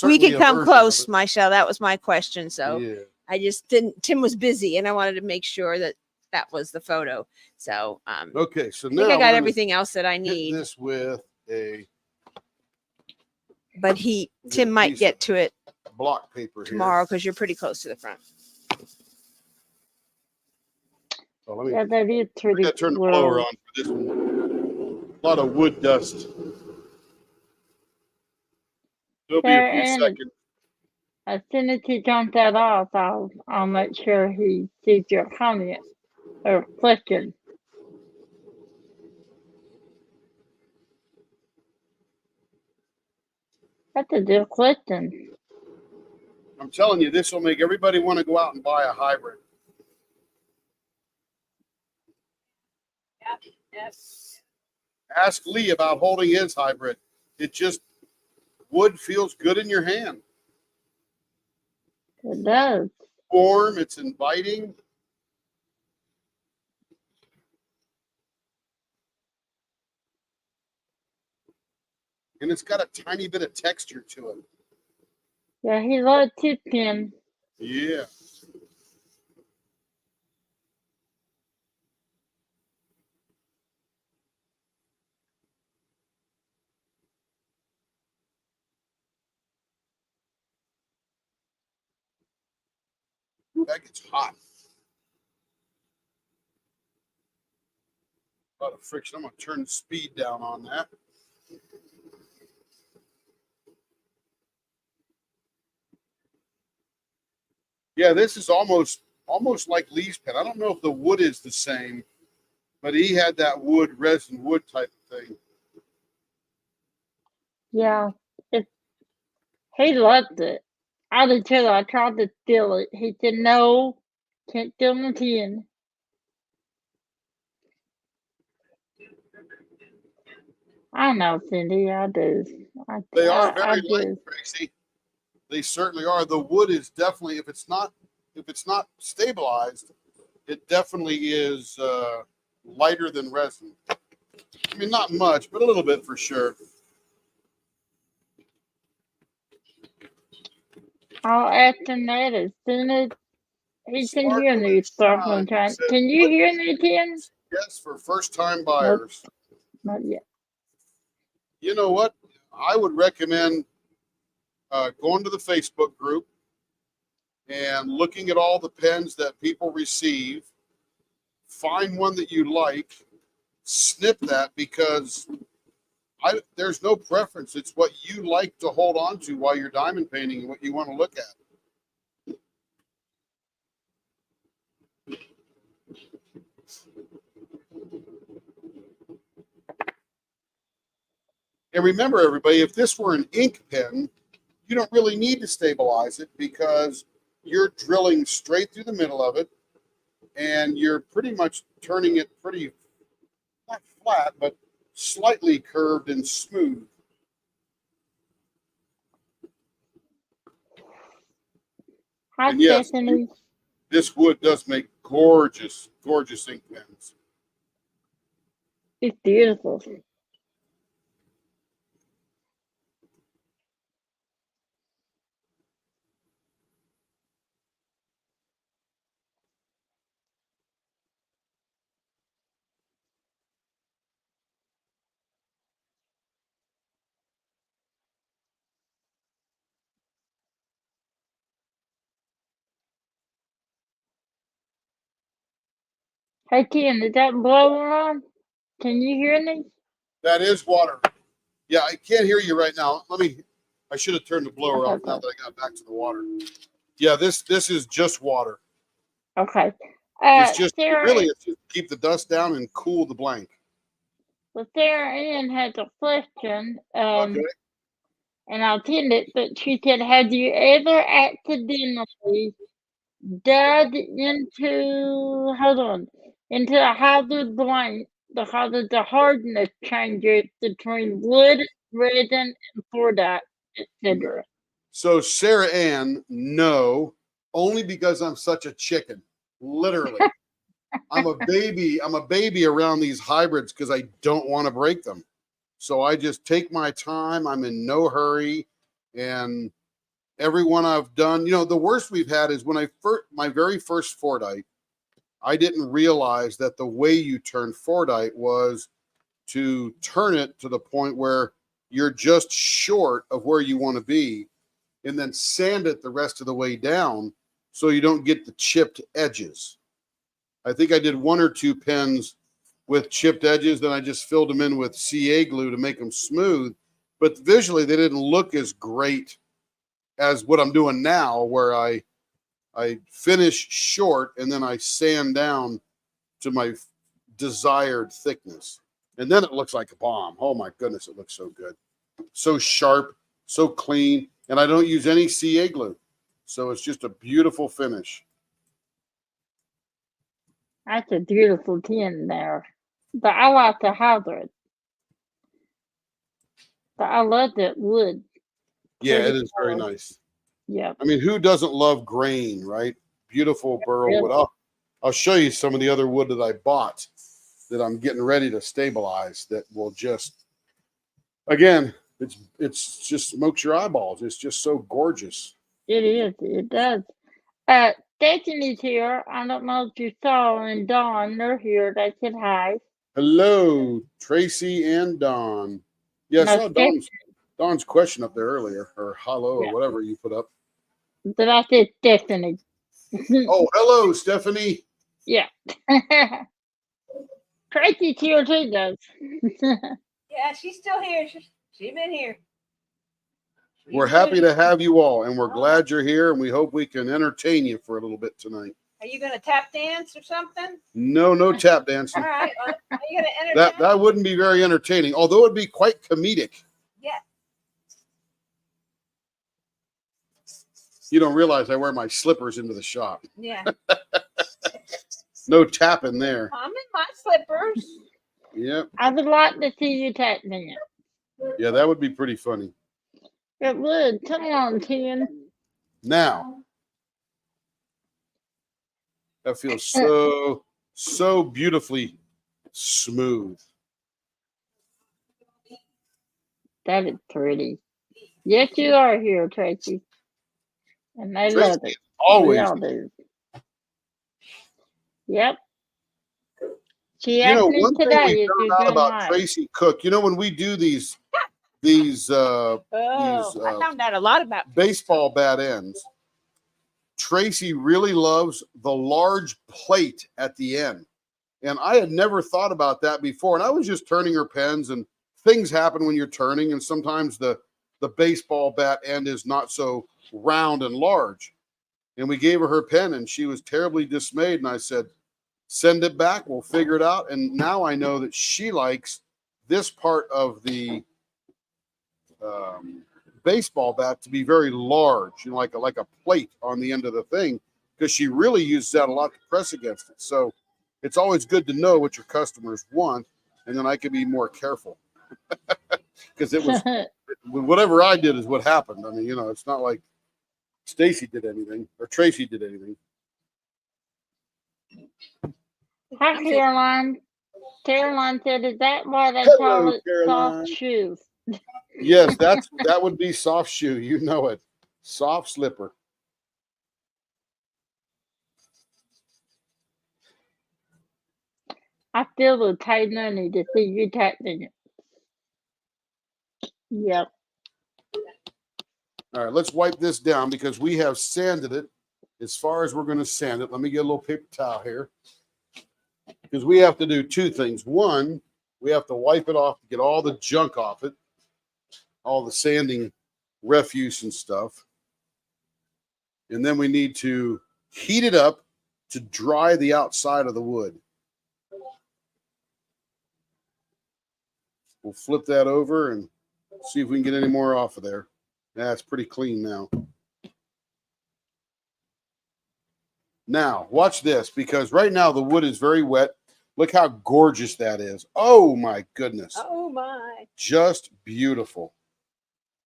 We certainly could a come version of close, it. Michelle. That was my question. So Yeah. I just didn't. Tim was busy, and I wanted to make sure that that was the photo. So Okay, so I now think I we're got gonna everything else that I hit need. this with a But Get a Tim might piece get to it block paper here. tomorrow because you're pretty close to the front. So let me Yeah, that is I pretty gotta turn the blower cool. on for this one. A lot of wood dust. It'll be a There, few and seconds. as soon as he turns that off, I'll make sure he sees your comment or question. That's a good question. I'm telling you, this will make everybody want to go out and buy a hybrid. Yes. Ask Lee about holding his hybrid. It just wood feels good in your hand. It does. Warm, it's inviting. And it's got a tiny bit of texture to it. Yeah, he loves his pen. Yeah. Ooh, that gets hot. A lot of friction. I'm going to turn the speed down on that. Yeah, this is almost like Lee's pen. I don't know if the wood is the same, but he had that wood, resin wood type of thing. Yeah, he loved it. I did too. I tried to steal it. He said, no, can't steal my tin. I know, Cindy, I do. They are I very light, do. Tracy. They certainly are. The wood is definitely, if it's not stabilized, it definitely is lighter than resin. I mean, not much, but a little bit for sure. I'll ask him that as soon as he can hear Sparkling new stuff shine, one time. said, Can you "What hear me, Tim? Yes, for first-time buyers. Not yet. You know what? I would recommend going to the Facebook group and looking at all the pens that people receive. Find one that you like, snip that, because there's no preference. It's what you like to hold on to while you're diamond painting and what you want to look at. And remember, everybody, if this were an ink pen, you don't really need to stabilize it because you're drilling straight through the middle of it and you're pretty much turning it pretty, not flat, but slightly curved and smooth. Hi, And yes, Stephanie. this wood does make gorgeous, gorgeous ink pens. It's beautiful. Hey, Tim, is that blowing on? Can you hear me? That is water. Yeah, I can't hear you right now. I should have turned the blower off now that I got back to the water. Yeah, this is just water. Okay. It's just Sarah, really it's just keep the dust down and cool the blank. well, Sarah Ann has a question, Okay. and I'll attend it, but she said, have you ever accidentally dug into a hazard blank because of the hardness changes between wood, resin, and Fordite, etc.? So Sarah Ann, no, only because I'm such a chicken. Literally. I'm a baby around these hybrids because I don't want to break them. So I just take my time. I'm in no hurry. And everyone I've done, the worst we've had is when my very first Fordite, I didn't realize that the way you turn Fordite was to turn it to the point where you're just short of where you want to be, and then sand it the rest of the way down so you don't get the chipped edges. I think I did one or two pens with chipped edges, then I just filled them in with CA glue to make them smooth. But visually, they didn't look as great as what I'm doing now, where I finish short and then I sand down to my desired thickness. And then it looks like a bomb. Oh my goodness, it looks so good. So sharp, so clean. And I don't use any CA glue. So it's just a beautiful finish. That's a beautiful tin there. But I like the hazard. But I love that wood. Yeah, Pretty it is very color. nice. Yep. I mean, who doesn't love grain, right? Beautiful burl wood. Really. I'll show you some of the other wood that I bought that I'm getting ready to stabilize that will just, again, it's just smokes your eyeballs. It's just so gorgeous. It is. It does. Stephanie's here. I don't know if you saw, and Dawn, they're here. They said hi. Hello, Tracy and Don. Yeah, I No, saw Don's question up there earlier, or hello, Yeah. or whatever you put up. But I said Stephanie. Oh, hello, Stephanie. Yeah. Tracy's here too, does. Yeah, she's still here. She's been here. We're happy to have you all, and we're glad you're here, and we hope we can entertain you for a little bit tonight. Are you gonna tap dance or something? No tap dancing. All right. Are you gonna entertain? That wouldn't be very entertaining, although it'd be quite comedic. Yeah. You don't realize I wear my slippers into the shop. Yeah. No tapping there. I'm in my slippers. Yep. I would like to see you tap dance. Yeah, that would be pretty funny. It would. Come on, Tim. Now, that feels so beautifully smooth. That is pretty. Yes, you are here, Tracy. And they love it. Always. We all do. Yep. She You asked know, me one thing today we if found you're out doing about live. Tracy Cook, you know, when we do these Oh, I uh, found out a lot about baseball bat ends, Tracy really loves the large plate at the end. And I had never thought about that before. And I was just turning her pens, and things happen when you're turning. And sometimes the baseball bat end is not so round and large. And we gave her pen, and she was terribly dismayed. And I said, send it back. We'll figure it out. And now I know that she likes this part of the baseball bat to be very large, you know, like a plate on the end of the thing, because she really uses that a lot to press against it. So it's always good to know what your customers want, and then I can be more careful. Because it was whatever I did is what happened. I mean, you know, it's not like Stacy did anything or Tracy did anything. Hi, Caroline. Caroline said, is that why they Hello, call it Caroline. soft shoes? Yes, that would be soft shoe. You know it. Soft slipper. I feel the tight money to see you tapping it. Yep. All right, let's wipe this down because we have sanded it as far as we're going to sand it. Let me get a little paper towel here, because we have to do two things. One, we have to wipe it off to get all the junk off it, all the sanding refuse and stuff. And then we need to heat it up to dry the outside of the wood. We'll flip that over and see if we can get any more off of there. That's pretty clean now. Now, watch this, because right now the wood is very wet. Look how gorgeous that is. Oh, my goodness. Oh my. Just beautiful.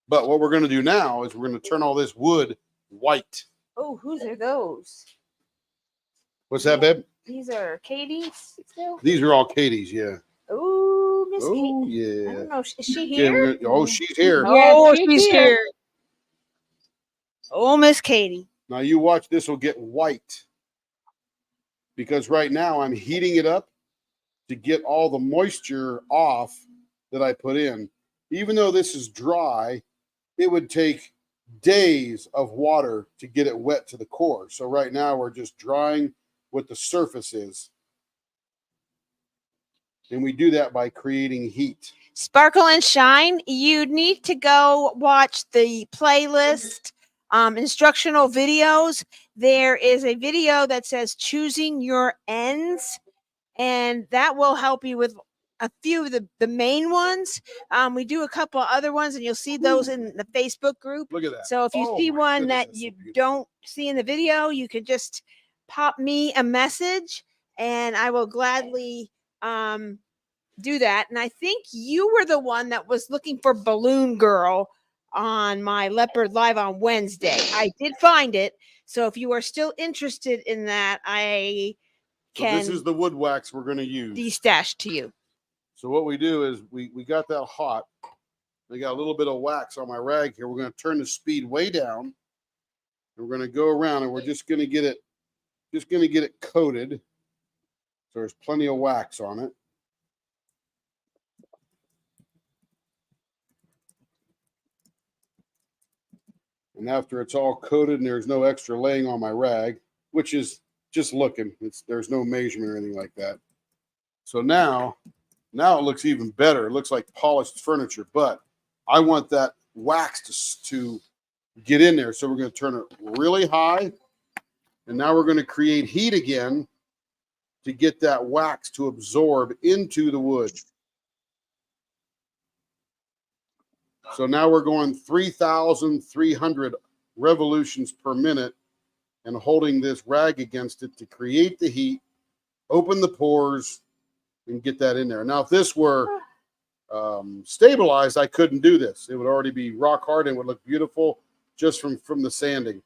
But what we're going to do now is we're going to turn all this wood white. Oh, whose are those? What's that, babe? These are Katie's still? These are all Katie's, yeah. Oh, Miss Oh, Katie. I yeah. don't know. Is she Yeah, here? oh, she's here. Oh, Yeah, she's she's here. Oh, Miss Katie. Now you watch, this will get white. Because right now I'm heating it up to get all the moisture off that I put in. Even though this is dry, it would take days of water to get it wet to the core. So right now we're just drying what the surface is. And we do that by creating heat. Sparkle and Shine, you need to go watch the playlist, instructional videos. There is a video that says choosing your ends, and that will help you with a few of the main ones. We do a couple other ones, and you'll see those in the Facebook group. Look at that. So if you Oh see my one goodness, that that's so you beautiful. don't see in the video, you can just pop me a message, and I will gladly do that. And I think you were the one that was looking for Balloon Girl on my Leopard Live on Wednesday. I did find it. So if you are still interested in that, I So can this is the wood wax we're going to use. destash to you. So what we do is we got that hot. I got a little bit of wax on my rag here. We're going to turn the speed way down. And we're going to go around, and we're just going to get it coated. So there's plenty of wax on it. And after it's all coated and there's no extra laying on my rag, which is just looking, there's no measurement or anything like that. So now it looks even better. It looks like polished furniture, but I want that wax to get in there. So we're going to turn it really high. And now we're going to create heat again to get that wax to absorb into the wood. So now we're going 3,300 revolutions per minute and holding this rag against it to create the heat, open the pores, and get that in there. Now, if this were stabilized, I couldn't do this. It would already be rock hard and would look beautiful just from the sanding.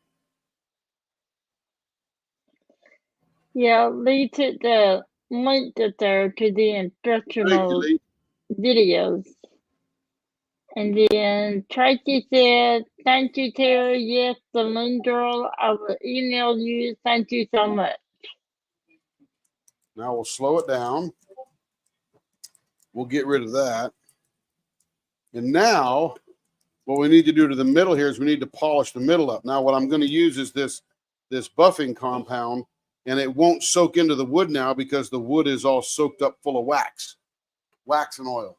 Yeah, Lee took the link there to the Thank you, instructional Lee. videos. And then Tracy said, "Thank you, Terry. Yes, the moon girl. I will email you. Thank you so much." Now we'll slow it down. We'll get rid of that. And now what we need to do to the middle here is we need to polish the middle up. Now what I'm going to use is this buffing compound, and it won't soak into the wood now because the wood is all soaked up full of wax and oil.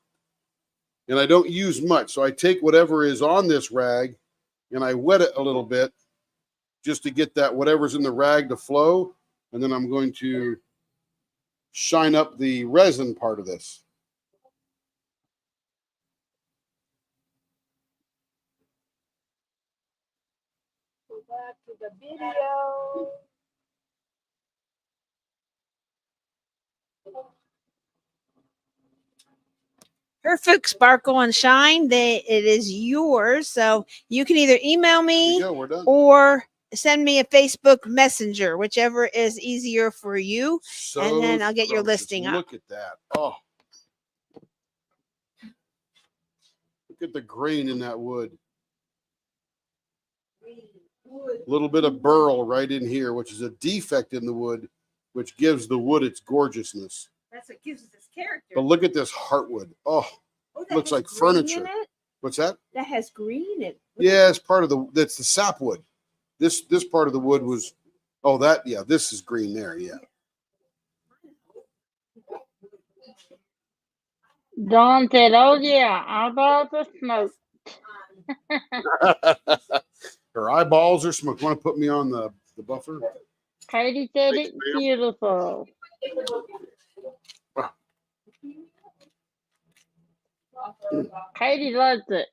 And I don't use much. So I take whatever is on this rag and I wet it a little bit just to get that whatever's in the rag to flow. And then I'm going to shine up the resin part of this. Go back to the video. Perfect Sparkle and Shine. It is yours. So you can either email There you me go, we're done. or send me a Facebook Messenger, whichever is easier for you. So and then I'll get your scrumptious. listing up. Look at that. Oh. Look at the grain in that wood. A little bit of burl right in here, which is a defect in the wood, which gives the wood its gorgeousness. That's what gives it this character. But look at this heartwood. Oh, Oh, that looks has like green furniture. in it? what's that? That has green in it. Yeah, it's part of that's the sapwood. This part of the wood was, this is green there, yeah. Dawn said, "Oh yeah, eyeballs are smoke." Her eyeballs are smoke. Want to put me on the buffer? Katie said Thanks, it's ma'am. beautiful. Katie loves it.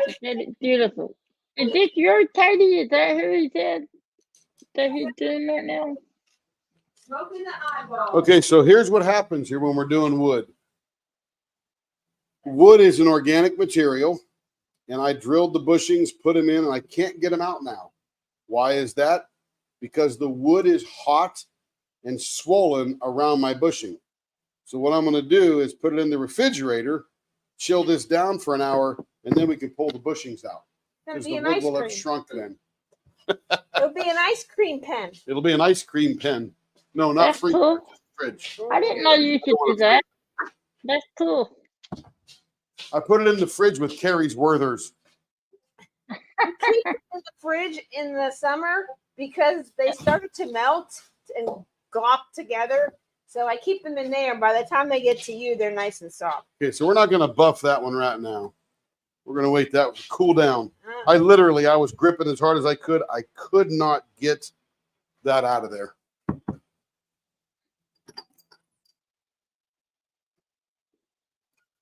She said it's beautiful. Is this your Katie? Is that who he said that he's doing right now? Smoking the eyeball. Okay, so here's what happens here when we're doing wood. Wood is an organic material, and I drilled the bushings, put them in, and I can't get them out now. Why is that? Because the wood is hot and swollen around my bushing. So what I'm going to do is put it in the refrigerator, chill this down for an hour, and then we can pull the bushings out. That'd Because be the an wood ice will have cream. shrunk then. It'll be an ice cream pen. It'll be an ice cream pen. No, not That's free cool. fridge. I didn't know you could do that. That's cool. I put it in the fridge with Carrie's Werthers. You keep it in the fridge in the summer because they started to melt and glop together. So I keep them in there. By the time they get to you, they're nice and soft. Okay, so we're not going to buff that one right now. We're going to wait that to cool down. I was gripping as hard as I could. I could not get that out of there.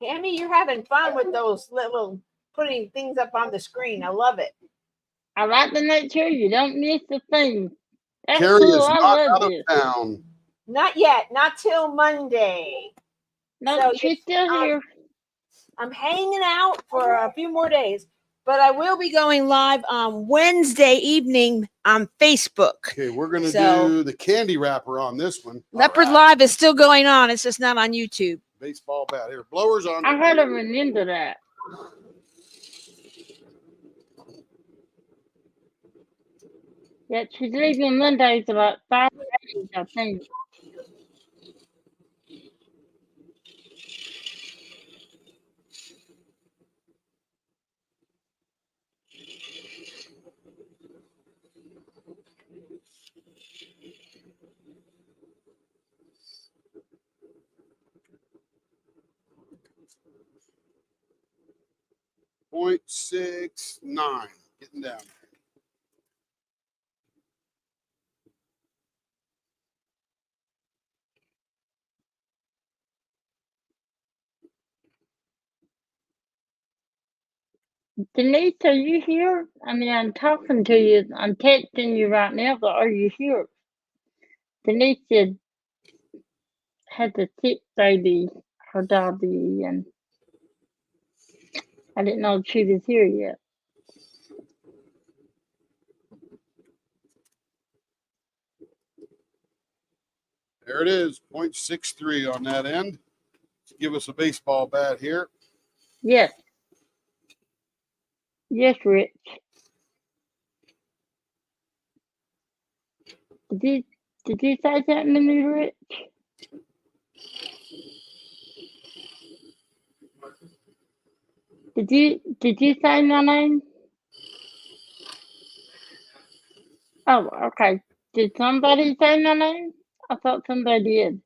Tammy, you're having fun with those little putting things up on the screen. I love it. I like to make sure you don't miss a thing. That's Carrie cool. is I not love out of this. town. Not yet. Not till Monday. No, So she's still here. I'm hanging out for a few more days, but I will be going live on Wednesday evening on Facebook. Okay, we're going to So- do the candy wrapper on this one. Leopard All right. Live is still going on. It's just not on YouTube. Baseball bat. Here, blowers on. I heard him into that. Yeah, she's leaving Mondays about 5 days, I think. .69. Getting down. Denise, are you here? I mean, I'm talking to you. I'm texting you right now, but are you here? Denise had a sick baby, her daddy, and I didn't know she was here yet. There it is, .63 on that end. Give us a baseball bat here. Yes. Yes, Rich. Did you say something to me, Rich? Did you say my name? Oh, okay. Did somebody say my name? I thought somebody did.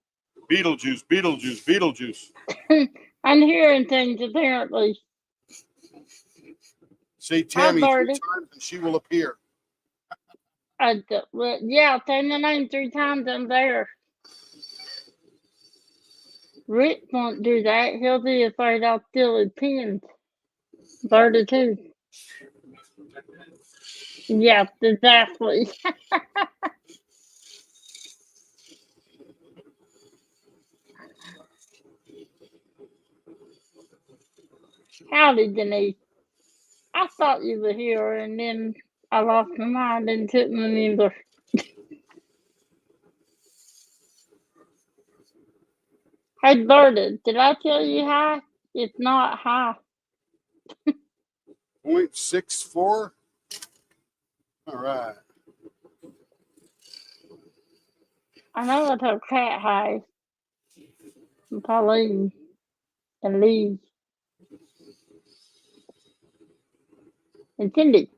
Beetlejuice, Beetlejuice, Beetlejuice. I'm hearing things apparently. Say Tammy 3 Birdie. times and she will appear. Well, yeah, say my name 3 times. I'm there. Rick won't do that. He'll be afraid I'll steal his pins. Birdie too. Yeah, exactly. Howdy, Denise. I thought you were here, and then I lost my mind and couldn't remember. Hey, Birdie, did I tell you hi? If not, hi. .64. All right. I know I told Cat hi. And Pauline and Lee and Cindy.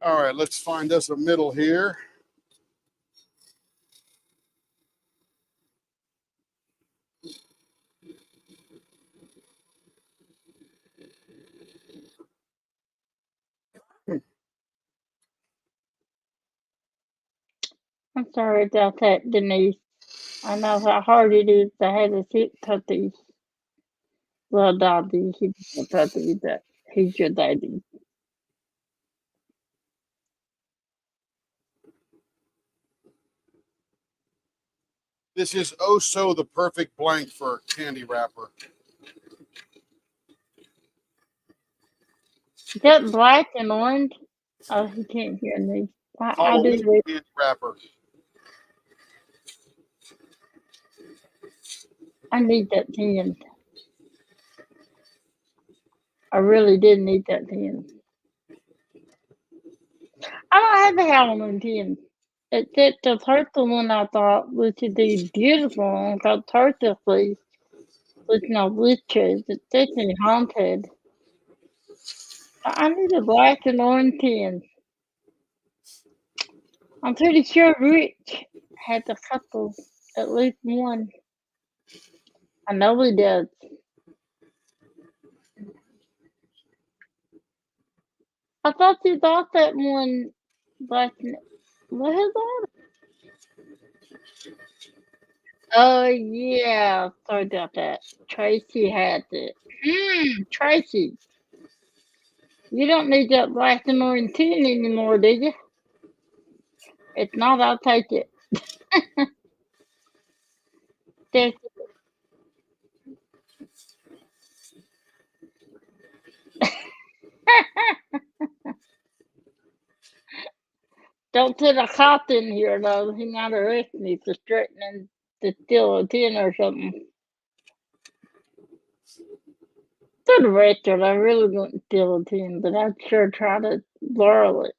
All right, let's find us a middle here. I'm sorry about that, Denise. I know how hard it is to have a sick puppy. Well, Daddy, he's a puppy, but he's your daddy. This is oh so the perfect blank for a candy wrapper. Is that black and orange? Oh, he can't hear me. I Halloween do read. candy wrapper. I need that pen. I really did need that pen. I don't have a Halloween pen. Except the purple one I thought would be beautiful called Turtle Fleece with no witches. It's definitely haunted. I need a black and orange pen. I'm pretty sure Rich had a couple, at least one. I know he does. I thought you bought that one black and what is that? Oh yeah, sorry about that. Tracy had it. Tracy. You don't need that black and orange tin anymore, do you? If not, I'll take it. There's- Don't put a cop in here though. He might arrest me for threatening to steal a tin or something. For the record, I really wouldn't steal a tin, but I'd sure try to borrow it.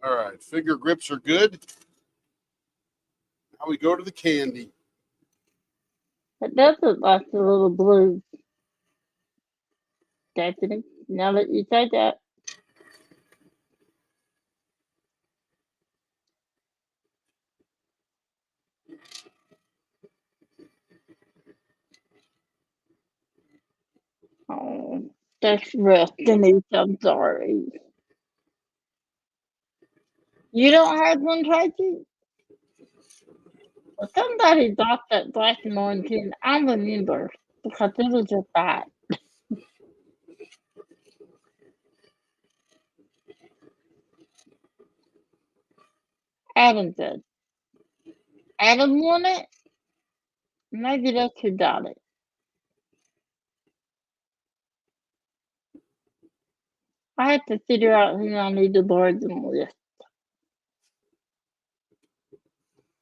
All right, finger grips are good. Now we go to the candy. It does look like a little blue. Stephanie, now that you say that. Oh, that's rough, Denise. I'm sorry. You don't have one, Tracy? Well, somebody bought that black and orange, and I remember because it was just bad. Adam did. Adam won it? Maybe that's who got it. I have to figure out who I need to board them with.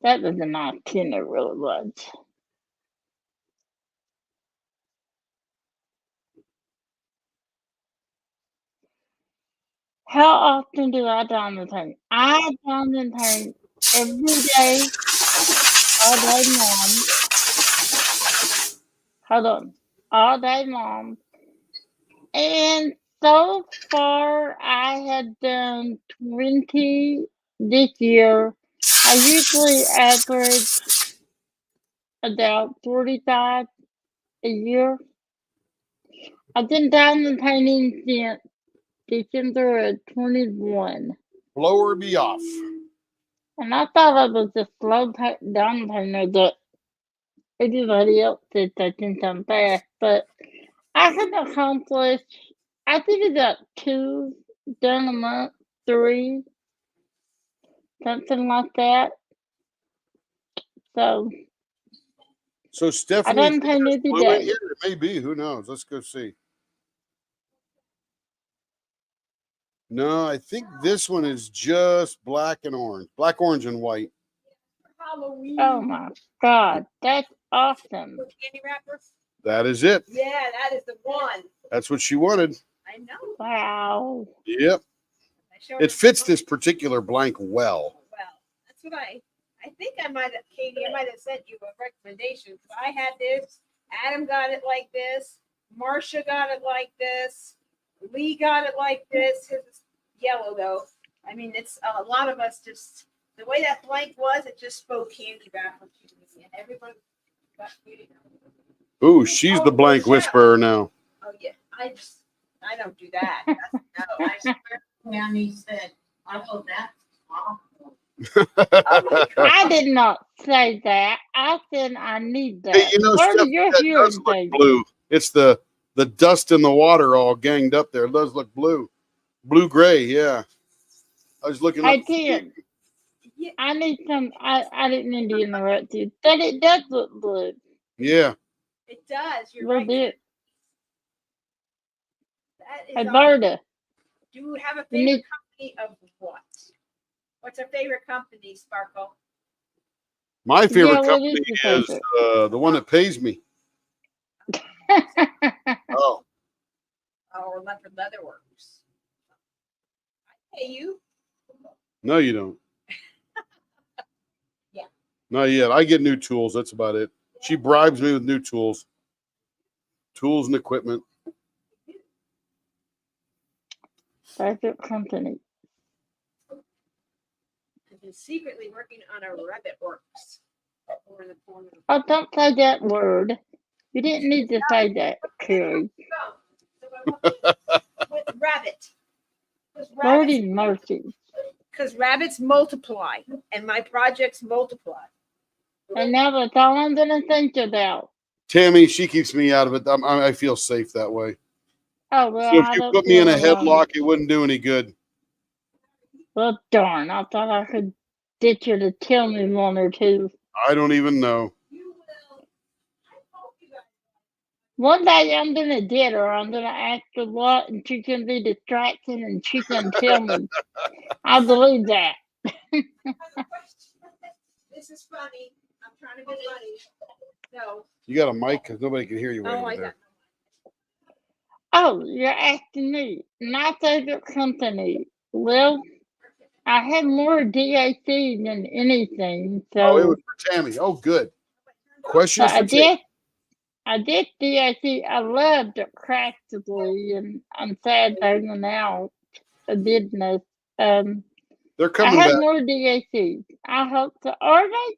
That was a nice tin, it really was. How often do I diamond paint? I diamond paint every day, all day long. Hold on. All day long. And so far, I have done 20 this year. I usually average about 45 a year. I've been diamond painting since December of 21. Blower me off. And I thought I was a slow diamond painter, but everybody else is taking some fast. But I can accomplish, I think about 2 done a month, 3, something like that. So I Stephanie, done paint every blue in day. here? It may be. Who knows? Let's go see. No, I think this one is just black and orange. Black, orange, and white. Halloween. Oh my God, that's awesome. Candy wrapper. That is it. Yeah, that is the one. That's what she wanted. I know. Wow. Yep. I showed It her fits the this particular blank well. Well, that's what I think I might have, Katie, I might have sent you a recommendation. I had this, Adam got it like this, Marcia got it like this, Lee got it like this. His is yellow though. I mean, it's a lot of us just, the way that blank was, it just spoke candy wrapper to me. And everybody got beauty. Ooh, she's the blank whisperer now. Oh yeah, I don't do that. No, I swear, Tammy said, I go that. I did not say that. I said I need that. Hey, you know, Where Steph, do your that hearing does look baby? blue. It's the dust in the water all ganged up there. It does look blue. Blue-gray, yeah. I was looking I up. did. Yeah. I need some. I didn't mean to interrupt you, but it does look blue. Yeah. it does. You're A little right. bit. That is Hey, awesome. Berta, Do you have a you favorite need. company of what? What's our favorite company, Sparkle? My favorite Yeah, what company is your is favorite? the one that pays me. Oh, Or Leopard Leatherworks? I pay you. no, you don't. Yeah. Not yet. I get new tools. That's about it. She bribes me with new tools. Tools and equipment. Favorite company. I've been secretly working on a Rabbit Works. Over in the corner. Oh, don't say that word. You didn't need to say that, Carrie. With rabbit. Lordy mercy. Because rabbits multiply and my projects multiply. And now that's all I'm gonna think about. Tammy, she keeps me out of it. I feel safe that way. Oh well, So if I you don't put me in a feel alone. headlock, it wouldn't do any good. Well, darn! I thought I could get you to tell me one or two. I don't even know. You will. I hope you guys. One day I'm gonna get her. I'm gonna ask her what, and she's gonna be distracted, and she can tell me. I believe that. This is funny. I'm trying to be funny. No. You got a mic because nobody can hear you right Oh, over I there. got. Oh, you're asking me. My favorite company. Well, I have more DAC than anything, Oh, it so was for Tammy. Oh, good. Question but I for Tammy. did. I did DAC. I loved it practically and I'm sad hanging out a business. They're I coming have back. more DACs. I hope so. Are they?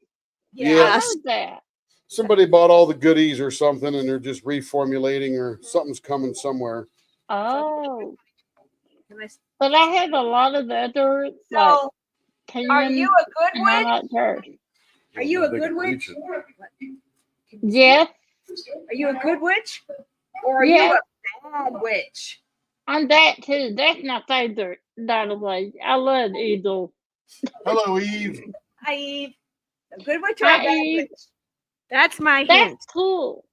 Yeah. I heard that. Somebody bought all the goodies or something, and they're just reformulating, or something's coming somewhere. Oh, Can I s- but I have a lot of other like So, are tan, you a good and I witch? like hers. Are you a They good can witch? reach it. Yes, Are you a good witch? Or are yes, you a bad witch? I'm that too. That's my favorite, by the way. I love Eagle. Hello, Eve. Hi, Eve. A good witch or a Hi, bad Eve. witch? That's my That's hint. cool.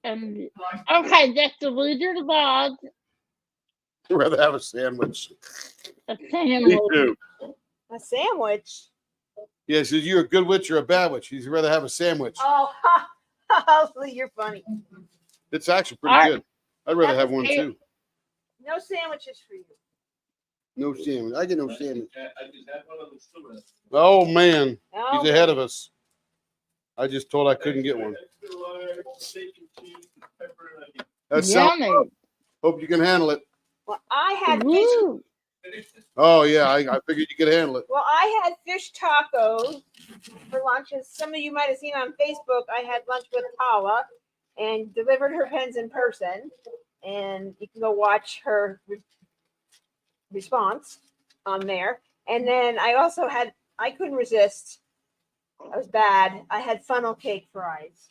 And okay, that's the Wizard of Oz. I'd rather have a sandwich. A Me sandwich. too. A sandwich. Yes, is you a good witch or a bad witch? You'd rather have a sandwich. Oh, ha, ha, you're funny. It's actually pretty Alright. good. I'd rather That have was one great. too. No sandwiches for you. No sandwich. I get no sandwich. I just had one on the sewer. Oh man, Oh, he's ahead of us. I just told I couldn't get one. Extra large, bacon, cheese, pepper, and onion. That sounds. Yummy. Hope you can handle it. well, I had fish. Woo. Oh yeah, I figured you could handle it. Well, I had fish tacos for lunch. As some of you might have seen on Facebook, I had lunch with Paula and delivered her pens in person. And you can go watch her response on there. And then I also had, I couldn't resist. I was bad. I had funnel cake fries.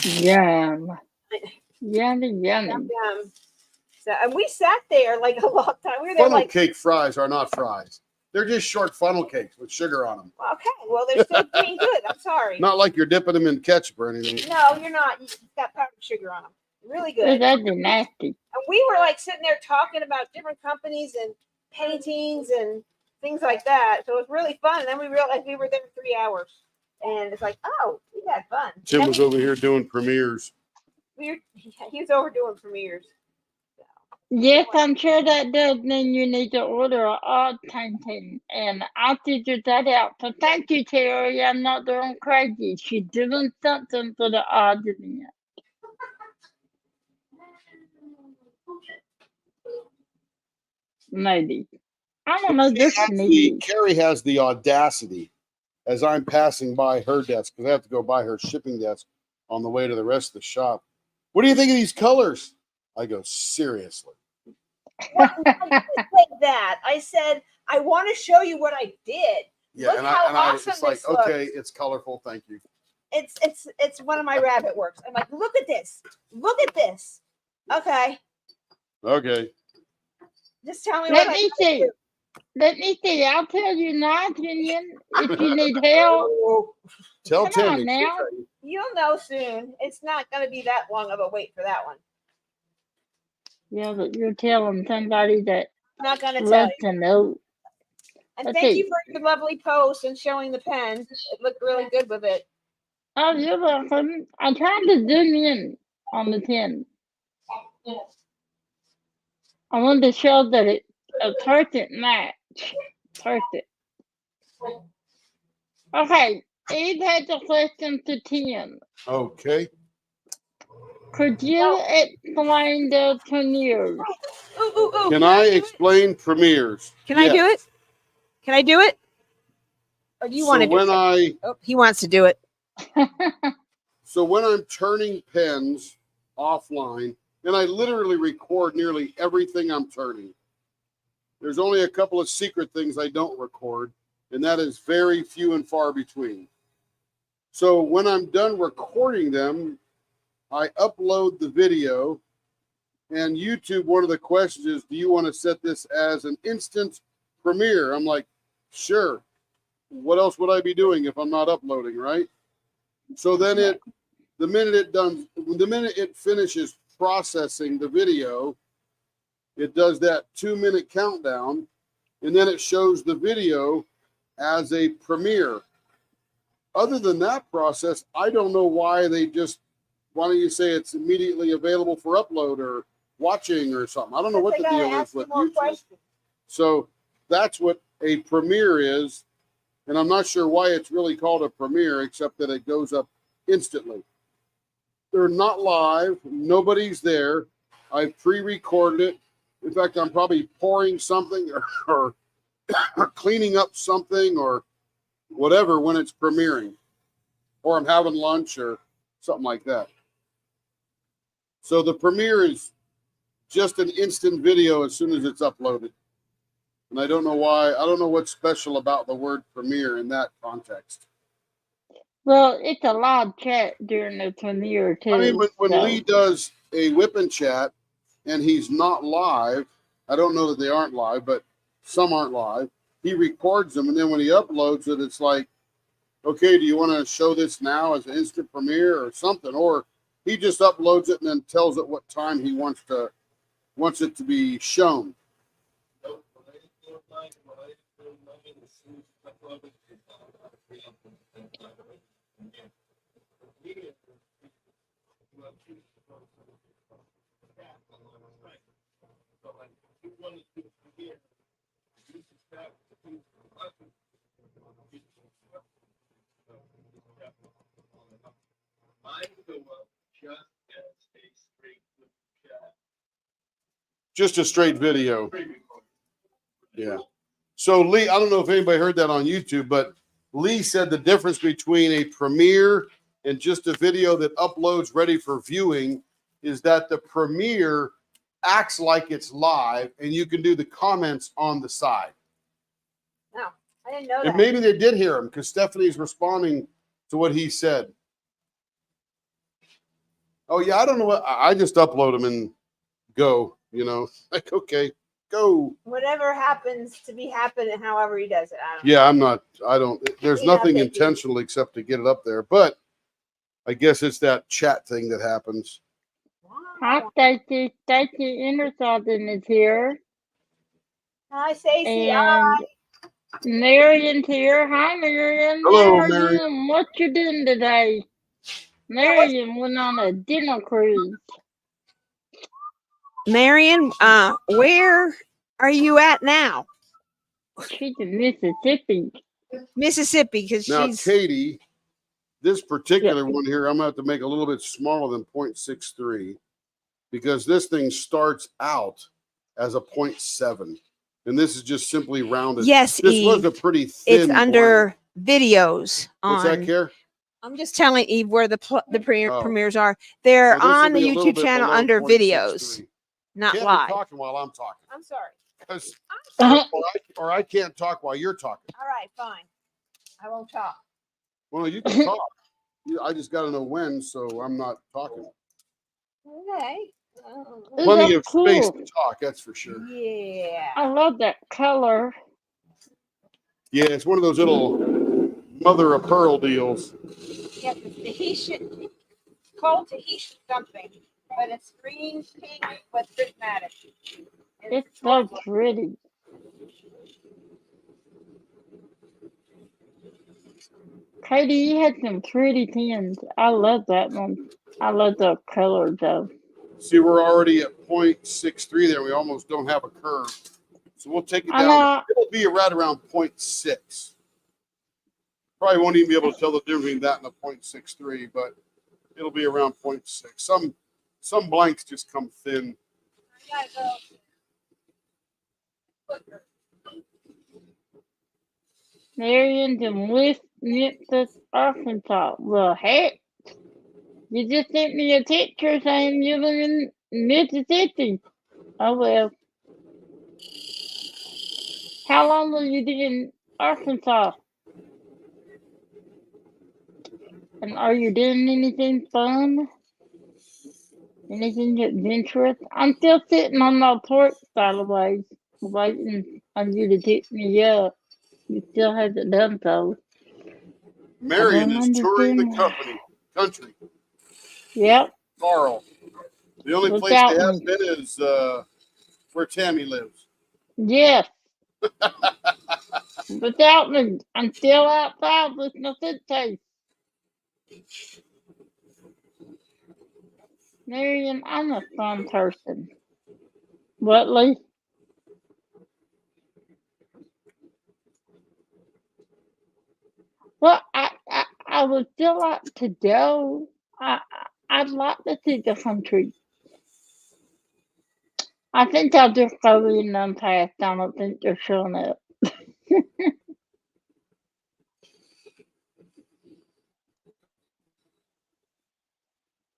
Yum. Yummy, yummy. Yum, yum. So, and we sat there like a long time. We were there Funnel like, cake fries are not fries. They're just short funnel cakes with sugar on them. okay, well, they're still being good. I'm sorry. Not like you're dipping them in ketchup or anything. No, you're not. You got powdered sugar on them. Really good. That's nasty. And we were like sitting there talking about different companies and paintings and things like that. So it was really fun. And then we realized we were there 3 hours. And it's like, oh, we had fun. Tim Then was over here doing premieres. he was overdoing premieres. Yes, I'm sure that does mean you need to order an odd painting, and I figured that out. So thank you, Terry. I'm not doing crazy. She's doing something for the audience. Maybe. I don't know. Just maybe. Carrie has the audacity as I'm passing by her desk because I have to go by her shipping desk on the way to the rest of the shop. What do you think of these colors? I go, seriously. I didn't say that. I said, I want to show you what I did. Yeah, Look and how I was awesome just like, this looks. okay, it's colorful. Thank you. It's one of my rabbit works. I'm like, look at this. Look at this. Okay. Okay. Just tell me Let what me I see. Let me see. I'll tell you my opinion if you need help. Tell Come on Tammy. now. You'll know soon. It's not going to be that long of a wait for that one. Yeah, but you're telling somebody that Not going to tell loves you. to know. And Let's thank see. you for your lovely post and showing the pen. It looked really good with it. Oh, you're welcome. I'm trying to zoom in on the pen. I wanted to show that it's a perfect match. Perfect. Okay, Eve has a question to Tim. Okay. Could you explain the premiere? Ooh, ooh, ooh. Can I explain premieres? Can I do it? Can I do it? Or do you want to do it? Oh, he wants to do it. So when I'm turning pens offline, and I literally record nearly everything I'm turning. There's only a couple of secret things I don't record, and that is very few and far between. So when I'm done recording them, I upload the video, and YouTube, one of the questions is, do you want to set this as an instant premiere? I'm like, sure. What else would I be doing if I'm not uploading, right? So then the minute it finishes processing the video, it does that 2-minute countdown, and then it shows the video as a premiere. Other than that process, I don't know why why don't you say it's immediately available for upload or watching or something? I don't know what the deal is with YouTube. So that's what a premiere is, and I'm not sure why it's really called a premiere, except that it goes up instantly. They're not live. Nobody's there. I've pre-recorded it. In fact, I'm probably pouring something or cleaning up something or whatever when it's premiering, or I'm having lunch or something like that. So the premiere is just an instant video as soon as it's uploaded. And I don't know why. I don't know what's special about the word premiere in that context. Well, it's a live chat during the premiere too. I mean, when so. Lee does a whip and chat and he's not live, I don't know that they aren't live, but some aren't live. He records them, and then when he uploads it, it's like, okay, do you want to show this now as an instant premiere or something? Or he just uploads it and then tells it what time he wants it to be shown. Just a straight video. Yeah. So Lee, I don't know if anybody heard that on YouTube, but Lee said the difference between a premiere and just a video that uploads ready for viewing is that the premiere acts like it's live and you can do the comments on the side. No, I didn't know And that. maybe they did hear him because Stephanie's responding to what he said. Oh, yeah, I don't know what. I just upload them and go, like, okay, go. Whatever happens to be happening, however he does it. I don't know. Yeah, there's Yeah, nothing thank you. intentional except to get it up there. But I guess it's that chat thing that happens. Hi, Stacy. Stacy Ingersollin is here. Hi, Stacey. And Marion's here. Hi, Marion. Hello, How are Marion. you? And what you doing today? Marion went on a dinner cruise. Marion, where are you at now? She's in Mississippi. Mississippi, because Now, she's Katie, this particular one here, I'm going to have to make a little bit smaller than 0.63 because this thing starts out as a 0.7. And this is just simply rounded. yes, This Eve. was a pretty thin It's under videos. What's that, Care? I'm just telling Eve where the Oh. premieres are. They're So this will on the be a little YouTube bit channel below under 0.63. videos, not Can't live. be talking while I'm talking. I'm sorry. 'Cause- Uh-huh. or I can't talk while you're talking. All right, fine. I won't talk. Well, you can talk. I just got to know when, so I'm not talking. Okay. Plenty of cool? space to talk, that's for sure. Yeah. I love that color. Yeah, it's one of those little mother of pearl deals. Yeah, the Tahitian, called Tahitian something, but it's green, pink, with prismatic. It's so pretty. Katie, you had some pretty pins. I love that one. I love the color though. See, we're already at 0.63 there. We almost don't have a curve. So we'll take it I down. know. It'll be right around 0.6. Probably won't even be able to tell the difference between that and the 0.63, but it'll be around 0.6. Some blanks just come thin. I gotta go. Marion's in West Memphis, Arkansas. Well, heck, you just sent me a picture saying you live in Mississippi. Oh well. How long will you be in Arkansas? And are you doing anything fun? Anything adventurous? I'm still sitting on the porch sideways, waiting on you to pick me up. You still haven't done so. Marion I is don't touring the understand. country. Yep. Carl. The only place Without they have me. been is where Tammy lives. Yes. Without me, I'm still outside with my suitcase. Marion, I'm a fun person. What, Lee? Well, I would still like to go. I I'd like to see the country. I think I'll just go in unpacked. I don't think they're showing up.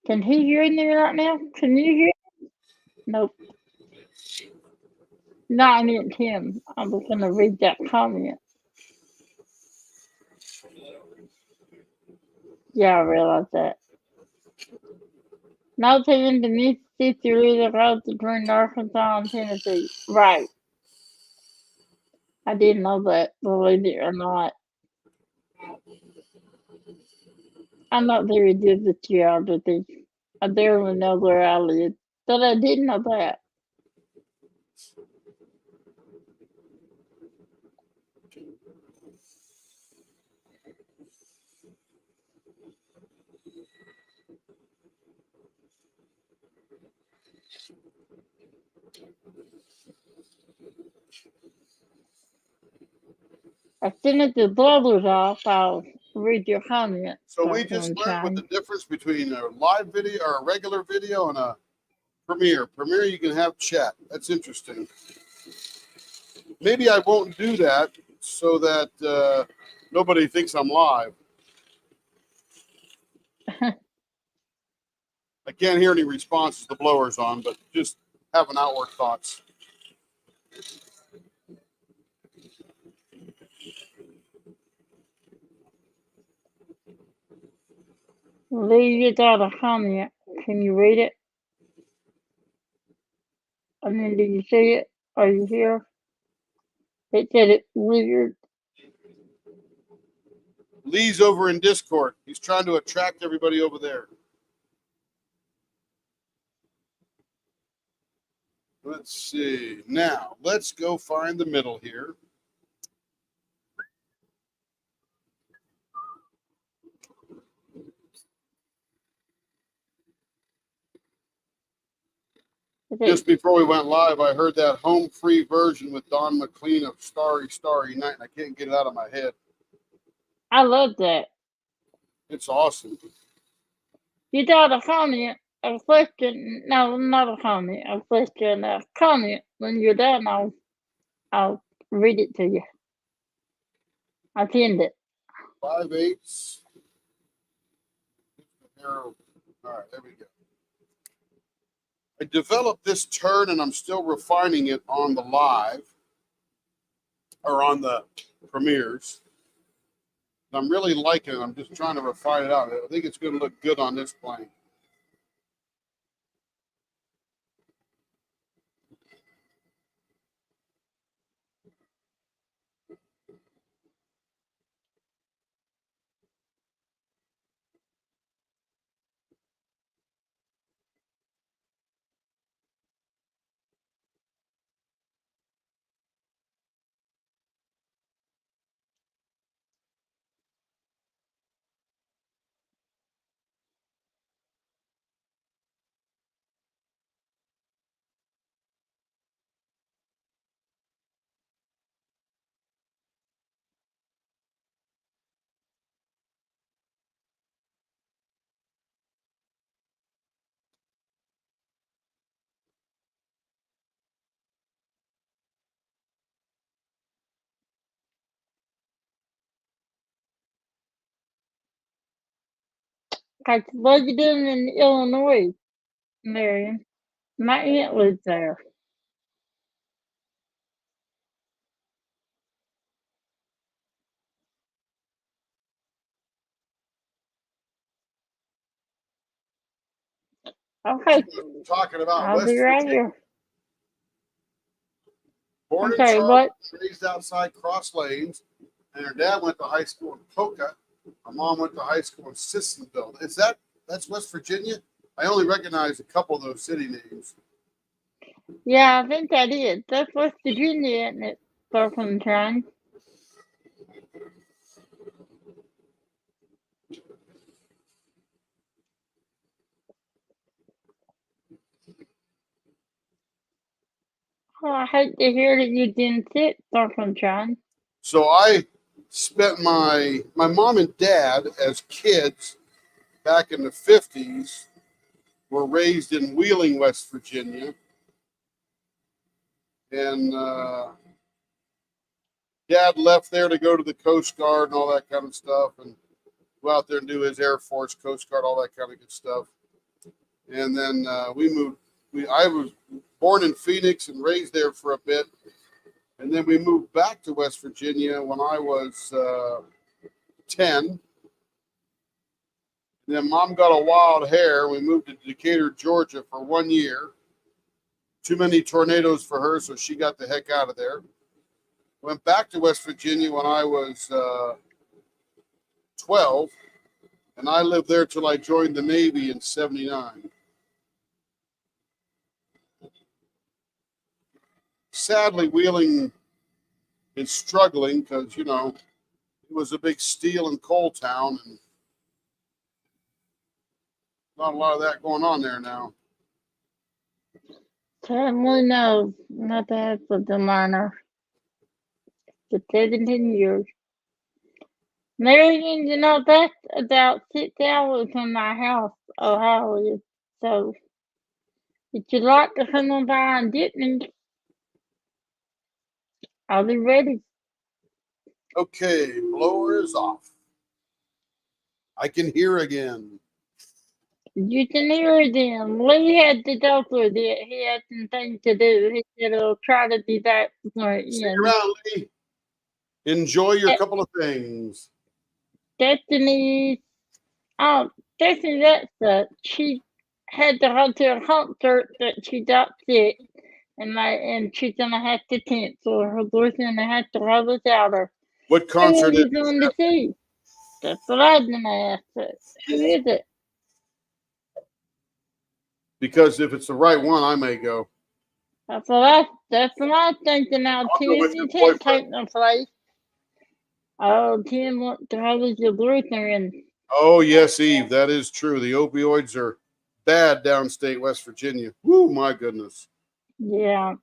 Can he hear me right now? Can you hear me? Nope. No, I meant him. I was gonna read that comment. Yeah, I realize that. No taking the Mississippi through the road between Arkansas and Tennessee. Right. I didn't know that, believe it or not. I'm not very good with geography. I barely know where I live, but I did know that. As soon as the bubbles off, I'll read your comment. So we just learned what the difference between a live video or a regular video and a Premiere. Premiere, you can have chat. That's interesting. Maybe I won't do that so that nobody thinks I'm live. I can't hear any responses. The blower's on, but just having outward thoughts. Lee, you got a comment. Can you read it? I mean, do you see it? Are you here? It said it weird. Lee's over in Discord. He's trying to attract everybody over there. Let's see. Now, let's go find the middle here. Just before we went live, I heard that home free version with Don McLean of Starry, Starry Night, and I can't get it out of my head. I love that. It's awesome. You got a comment, a question. No, not a comment. A question, a comment. When you're done, I'll read it to you. I pinned it. 5/8. All right, there we go. I developed this turn and I'm still refining it on the live or on the premieres. I'm really liking it. I'm just trying to refine it out. I think it's going to look good on this plane. Like, what are you doing in Illinois, Marion? My aunt lives there. Okay, Talking about I'll West be right Virginia. here. Born in Okay, Charlotte, what? raised outside Cross Lanes, and her dad went to high school in Poca. My mom went to high school in Sissonville. That's West Virginia? I only recognize a couple of those city names. Yeah, I think that is. That's West Virginia, isn't it? Brooklyn Train. Oh, I hate to hear that you didn't sit Brooklyn Train. So I spent my mom and dad as kids back in the 50s were raised in Wheeling, West Virginia. And Dad left there to go to the Coast Guard and all that kind of stuff, and go out there and do his Air Force, Coast Guard, all that kind of good stuff. And then we moved. I was born in Phoenix and raised there for a bit. And then we moved back to West Virginia when I was 10. And then Mom got a wild hair. We moved to Decatur, Georgia for 1 year. Too many tornadoes for her, so she got the heck out of there. Went back to West Virginia when I was 12. And I lived there till I joined the Navy in 79. Sadly, Wheeling is struggling because, you know, it was a big steel and coal town, and not a lot of that going on there now. Certainly no, not that for the minor. For 17 years. Marion, you know, that's about 6 hours from my house, Ohio is. So, if you'd like to come on by and get me, I'll be ready. Okay, blower is off. I can hear again. You can hear them. Lee had to go for it. He had some things to do. He said he'll try to be back before it See you ends. around, Lee. Enjoy your couple of things. Destiny, Destiny, she had to go to a concert that she got sick, and she's gonna have to cancel. Her boyfriend have to go without her. What Who are concert you is going to see? That's what I was gonna ask. Who is it? Because if it's the right one, I may go. That's what I'm thinking now. I'll go Tim, with you your can't boyfriend. take no place. Oh, Tim wants to go with your boyfriend. Oh, yes, Eve. That is true. The opioids are bad downstate West Virginia. Woo, my goodness. Yeah,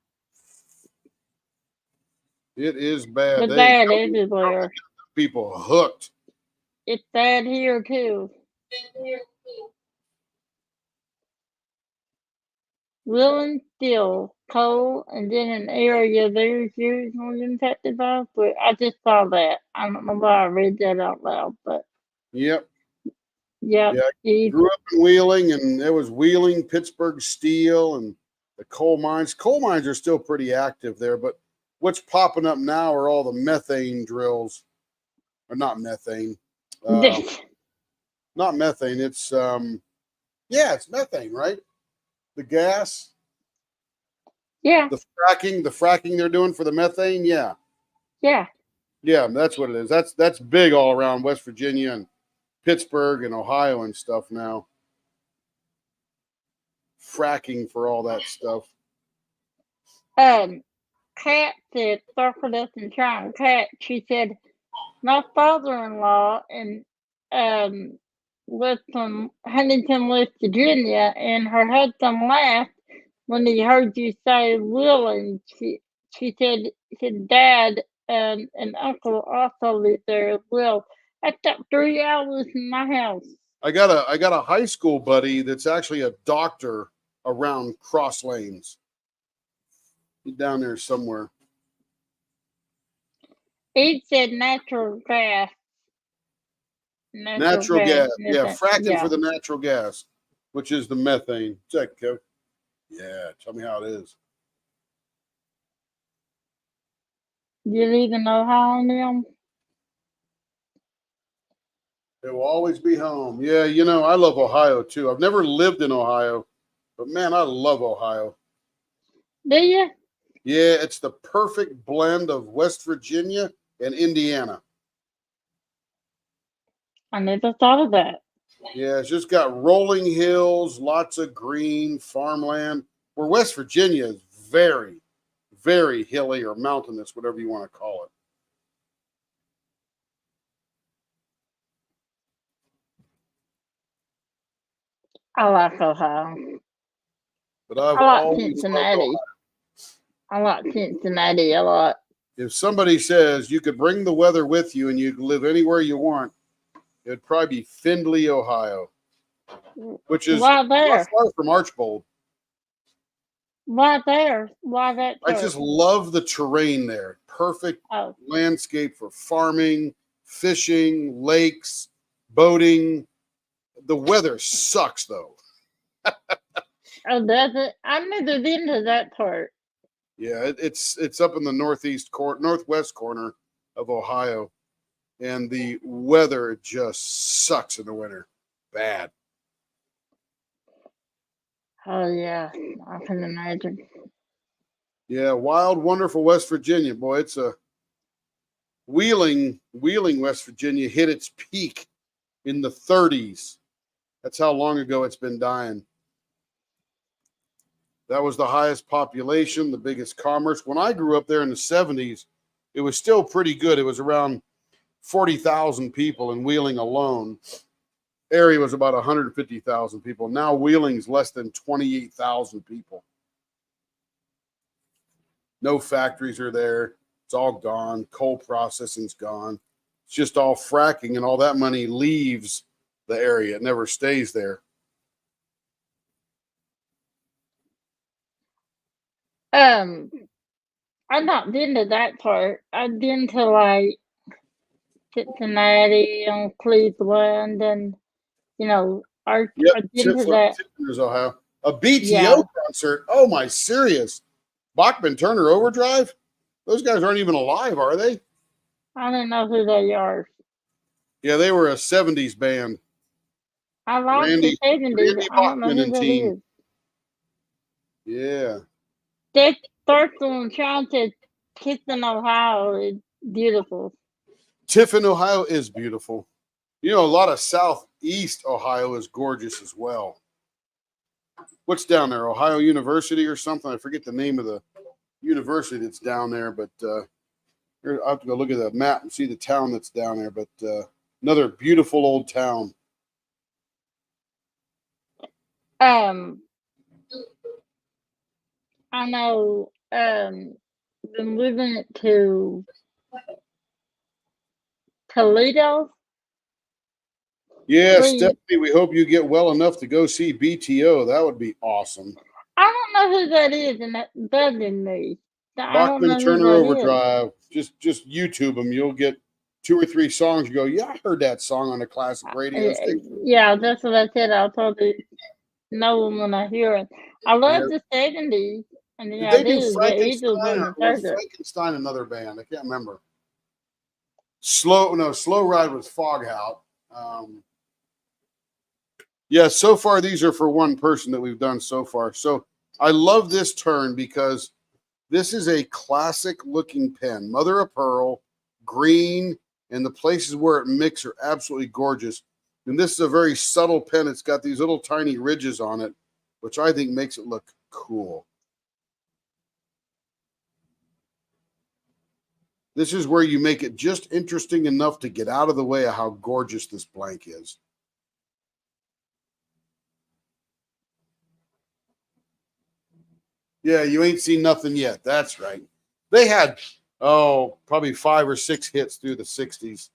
It is bad. it's bad everywhere. People hooked. It's bad here too. Willing still coal, and then an area very seriously impacted by. But I just saw that. I don't know why I read that out loud, but Yep. yeah, Yeah, grew up in Wheeling, and there was Wheeling, Pittsburgh Steel, and the coal mines. Coal mines are still pretty active there, but what's popping up now are all the methane drills, or not methane, not methane. It's it's methane, right? The gas, yeah, the fracking they're doing for the methane. Yeah, that's what it is. That's big all around West Virginia and Pittsburgh and Ohio and stuff now. Fracking for all that stuff. Kat said, circled us and trying. Kat, she said, my father-in-law lived from Huntington, West Virginia, and her husband laughed when he heard you say Wheeling. She said his dad and uncle also lived there as well. That's up 3 hours from my house. I got a high school buddy that's actually a doctor around Cross Lanes. He's down there somewhere. He said natural gas. Natural gas. Yeah, fracking yeah. for the natural gas, which is the methane. Check, Kev. Yeah, tell me how it is. You live in Ohio now? It will always be home. Yeah, you know, I love Ohio too. I've never lived in Ohio, but man, I love Ohio. Do you? Yeah, it's the perfect blend of West Virginia and Indiana. I never thought of that. Yeah, it's just got rolling hills, lots of green farmland. Where West Virginia is very, very hilly or mountainous, whatever you want to call it. I like Ohio. But I've I like always Cincinnati. loved Ohio. I like Cincinnati a lot. If somebody says you could bring the weather with you and you can live anywhere you want, it'd probably be Findlay, Ohio. which is Why not there? far from Archbold. Why there? Why that I church? just love the terrain there. Perfect Oh, landscape for farming, fishing, lakes, boating. The weather sucks though. oh, does it? I never been to that part. Yeah, it's up in the northwest corner of Ohio, and the weather just sucks in the winter. Bad. Oh yeah, I can imagine. Yeah, wild, wonderful West Virginia. Boy, it's a Wheeling, West Virginia hit its peak in the 30s. That's how long ago it's been dying. That was the highest population, the biggest commerce. When I grew up there in the 70s, it was still pretty good. It was around 40,000 people in Wheeling alone. Area was about 150,000 people. Now Wheeling's less than 28,000 people. No factories are there. It's all gone. Coal processing's gone. It's just all fracking, and all that money leaves the area. It never stays there. I've not been to that part. I've been to like Cincinnati and Cleveland, and I've been to that. Tiffiners, Ohio. A BTO Yeah. concert. Oh my, serious. Bachman Turner Overdrive? Those guys aren't even alive, are they? I don't know who they are. Yeah, they were a 70s band. I like Randy- the 70s. Randy I don't know Bachman who and that team. is. Yeah. That first one trying to Tiffin, Ohio is beautiful. Tiffin, Ohio is beautiful. You know, a lot of southeast Ohio is gorgeous as well. What's down there? Ohio University or something? I forget the name of the university that's down there, but I have to go look at the map and see the town that's down there. But another beautiful old town. I know been moving to Toledo. Yeah, Please. Stephanie, we hope you get well enough to go see BTO. That would be awesome. I don't know who that is, and that's bugging me. I don't know Bachman who Turner that is. Overdrive. Just YouTube them. You'll get 2 or 3 songs. You go, yeah, I heard that song on a classic radio station. Yeah, that's what I said. I'll probably know them when I hear it. I love Yeah. the 70s. And Did yeah, they do the Frankenstein Eagles or and was the Frankenstein another band? I can't remember. Slow Ride was Foghout. Yeah, so far these are for one person that we've done so far. So I love this turn because this is a classic looking pen, mother of pearl, green, and the places where it mixes are absolutely gorgeous. And this is a very subtle pen. It's got these little tiny ridges on it, which I think makes it look cool. This is where you make it just interesting enough to get out of the way of how gorgeous this blank is. Yeah, you ain't seen nothing yet. That's right. They had, probably 5 or 6 hits through the 60s.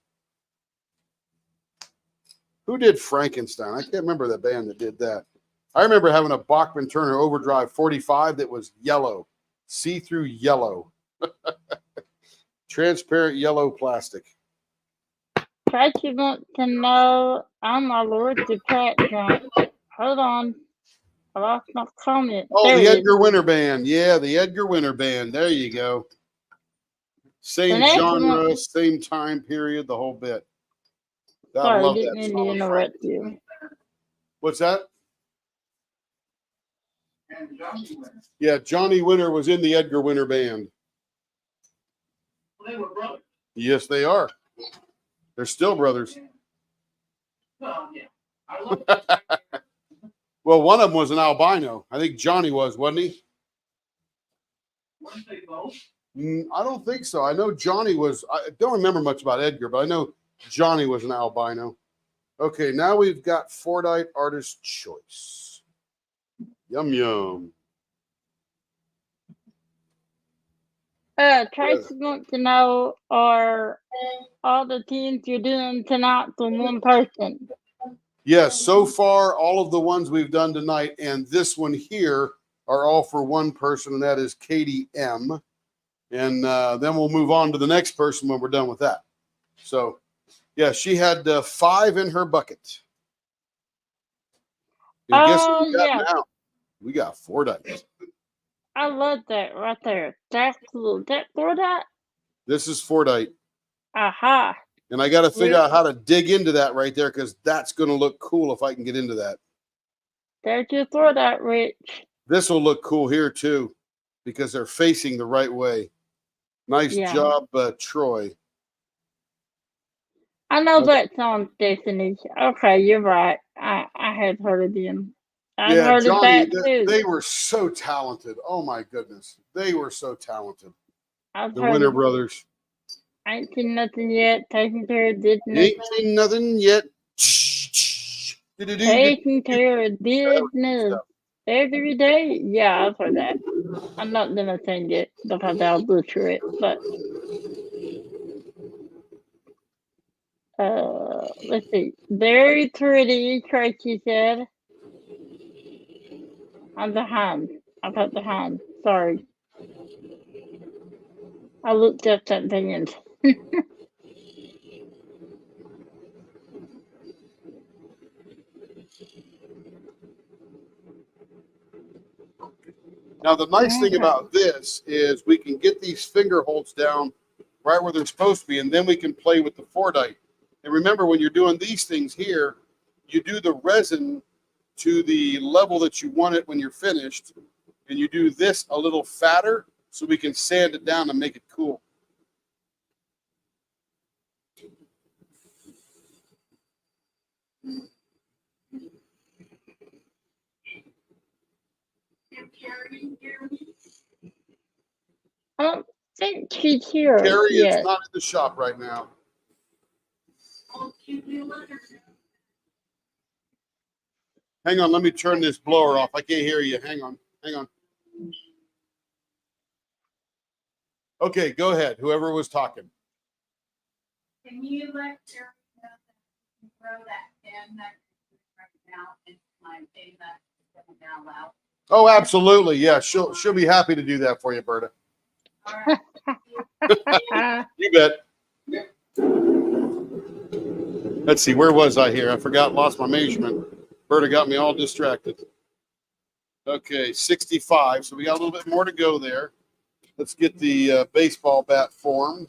Who did Frankenstein? I can't remember the band that did that. I remember having a Bachman Turner Overdrive 45 that was yellow, see-through yellow. Transparent yellow plastic. Tracy wants to know, I'm allergic to cat junk. Hold on. I lost my comment. Oh, There the it is. Edgar Winter Band. Yeah, the Edgar Winter Band. There you go. Same The next genre, one- same time period, the whole bit. I Sorry, love didn't that mean to song. interrupt you. What's that? And Johnny went. Yeah, Johnny Winter was in the Edgar Winter Band. They were brothers. Yes, they are. They're still brothers. Well, yeah. I love Well, one of them was an albino. I think Johnny was, wasn't he? Weren't they both? I don't think so. I know Johnny was. I don't remember much about Edgar, but I know Johnny was an albino. Okay, now we've got Fordite Artist Choice. Yum, yum. Tracy wants to know, are all the teams you're doing tonight from one person? Yes, so far, all of the ones we've done tonight and this one here are all for one person, and that is Katie M. And then we'll move on to the next person when we're done with that. So, yeah, she had 5 in her bucket. And guess what Oh, we got yeah. now? We got 4 dice. I love that right there. That's cool. That for that? This is 4 dice. Aha. And I got to figure Yep. out how to dig into that right there because that's going to look cool if I can get into that. There's your for that, Rich. This will look cool here too because they're facing the right way. Nice Yeah. job, Troy. I know Okay. that song, Destiny. Okay, you're right. I had heard of them. I've Yeah, heard of Johnny, that too. they were so talented. Oh my goodness. They were so talented. I've The heard Winter of Brothers. Ain't Seen Nothing Yet, Taking Care of You Business. ain't seen nothing yet. Taking Care of Business stuff. every day. Yeah, I've heard that. I'm not gonna sing it because I'll butcher it, but let's see. Very pretty, Tracy said. I'm behind. I got behind. Sorry. I looked up that band. Now, the nice thing Okay. about this is we can get these finger holds down right where they're supposed to be, and then we can play with the 4 dice. And remember, when you're doing these things here, you do the resin to the level that you want it when you're finished, and you do this a little fatter so we can sand it down and make it cool. I don't think she's here Carrie is yet. not in the shop right now. Hang on, let me turn this blower off. I can't hear you. Hang on. Okay, go ahead. Whoever was talking. Can you let Terry know that you throw that in that right now in my thing that's now loud? Oh, absolutely. Yeah, she'll be happy to do that for you, Berta. All right. You bet. Let's see, where was I here? I forgot, lost my measurement. Berta got me all distracted. Okay, 65. So we got a little bit more to go there. Let's get the baseball bat formed.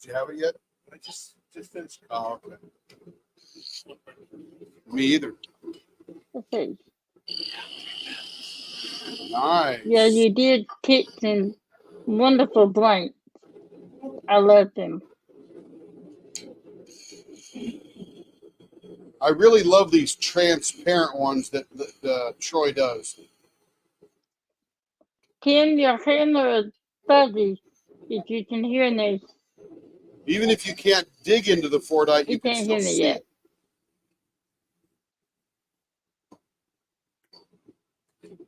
Did you have it yet? I just finished. Oh, okay. Me either. Let's see. Nice. Yeah, you did pick some wonderful blanks. I love them. I really love these transparent ones that Troy does. Tim, your camera is fuzzy. If you can hear me, Even if you can't dig into the 4 dice, you you can can't still hear me see yet. it.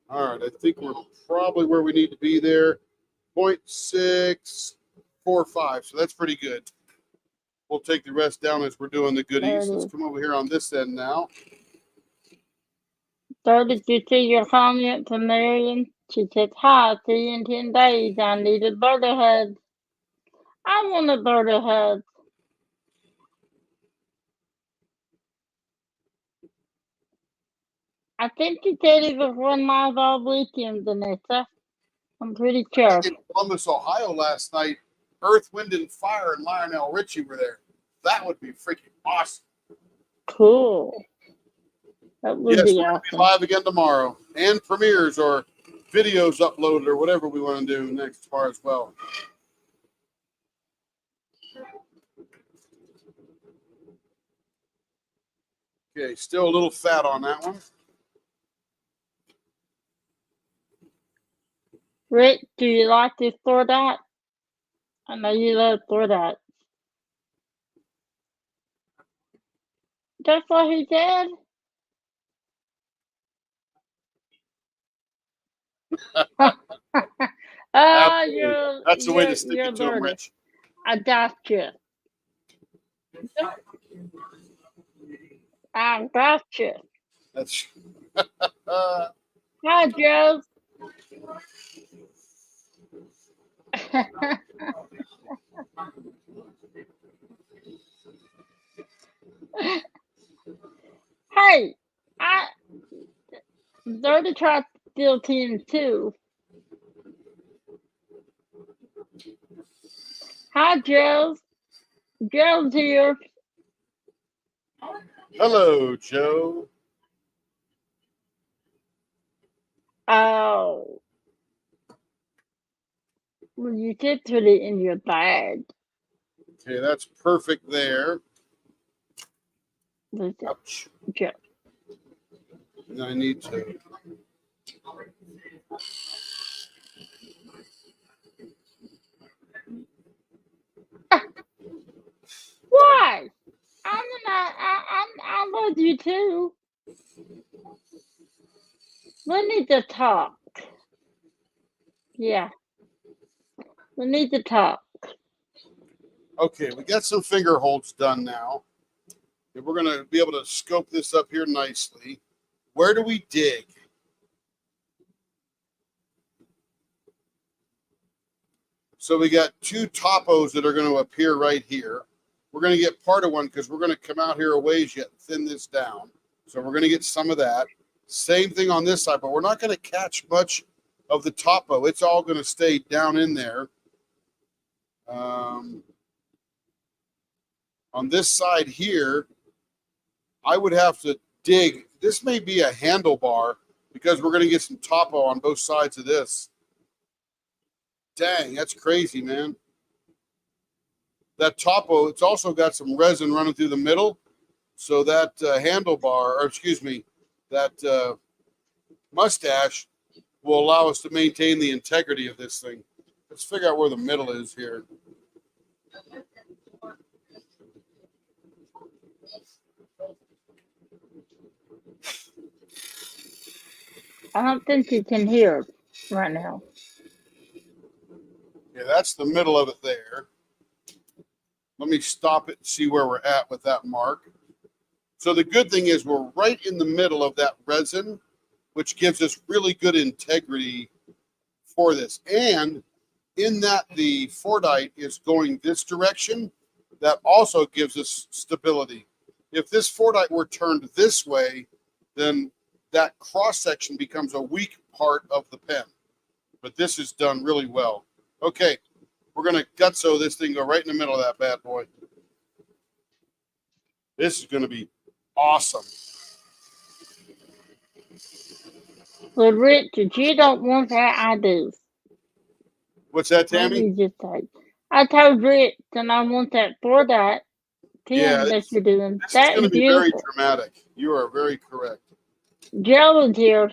All right, I think we're probably where we need to be there. 0.645, so that's pretty good. We'll take the rest down as we're doing the goodies. Let's come over here on this end now. So did you see your comment from Marion? She said, hi, see you in 10 days. I need a birthday hug. I want a birthday hug. I think you said it was 1 mile all weekend, Vanessa. I'm pretty sure. In Columbus, Ohio last night, Earth, Wind, and Fire and Lionel Richie were there. That would be freaking awesome. Cool. That would Yes, be we're going to be awesome. live again tomorrow. And premieres or videos uploaded or whatever we want to do next far as well. Okay, still a little fat on that one. Rick, do you like this Thor dot? I know you love Thor dot. That's what he said? Oh, Absolutely. That's the way to stick you're it to them, learning. Rich. I got you. I got you. That's Hi, Joe. Hey, they're the Trot Steel team too. Hi, Joe. Joe's here. hello, Joe. Oh, well, you did put it in your bag. Okay, that's perfect there. Listen, Ouch. Joe. And I need to. Why? I love you too. We need to talk. Yeah, we need to talk. Okay, we got some finger holds done now. And we're going to be able to scope this up here nicely. Where do we dig? So we got two topos that are going to appear right here. We're going to get part of one because we're going to come out here a ways yet and thin this down. So we're going to get some of that. Same thing on this side, but we're not going to catch much of the topo. It's all going to stay down in there. On this side here, I would have to dig. This may be a handlebar because we're going to get some topo on both sides of this. Dang, that's crazy, man. That topo, it's also got some resin running through the middle. So that handlebar, or excuse me, that mustache will allow us to maintain the integrity of this thing. Let's figure out where the middle is here. I don't think you can hear right now. Yeah, that's the middle of it there. Let me stop it and see where we're at with that mark. So the good thing is we're right in the middle of that resin, which gives us really good integrity for this. And in that the Fordite is going this direction, that also gives us stability. If this Fordite were turned this way, then that cross section becomes a weak part of the pen. But this is done really well. Okay, we're going to gutso this thing, go right in the middle of that bad boy. This is going to be awesome. But Richard, you don't want that I do. What's that, Let Tammy? me just say. I told Rich and I want that for that Yeah, pen that you're doing. This is That going is to be very beautiful. dramatic. You are very correct. Joe is here.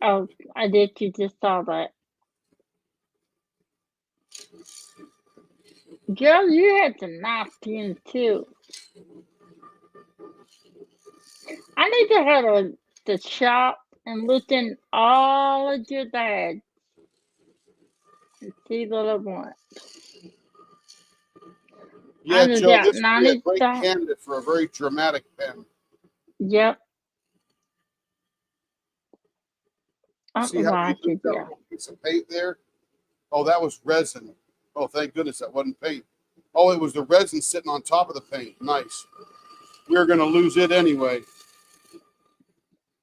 Oh, I did. You just saw that. Joe, you had some nice pens too. I need to have the shop and look in all of your bags and see what I want. Yeah, just Joe, got this would be a great 95. candidate for a very dramatic pen. Yep. I See how like we it. left that Yeah. little piece of paint there? Oh, that was resin. Oh, thank goodness that wasn't paint. Oh, it was the resin sitting on top of the paint. Nice. We were going to lose it anyway.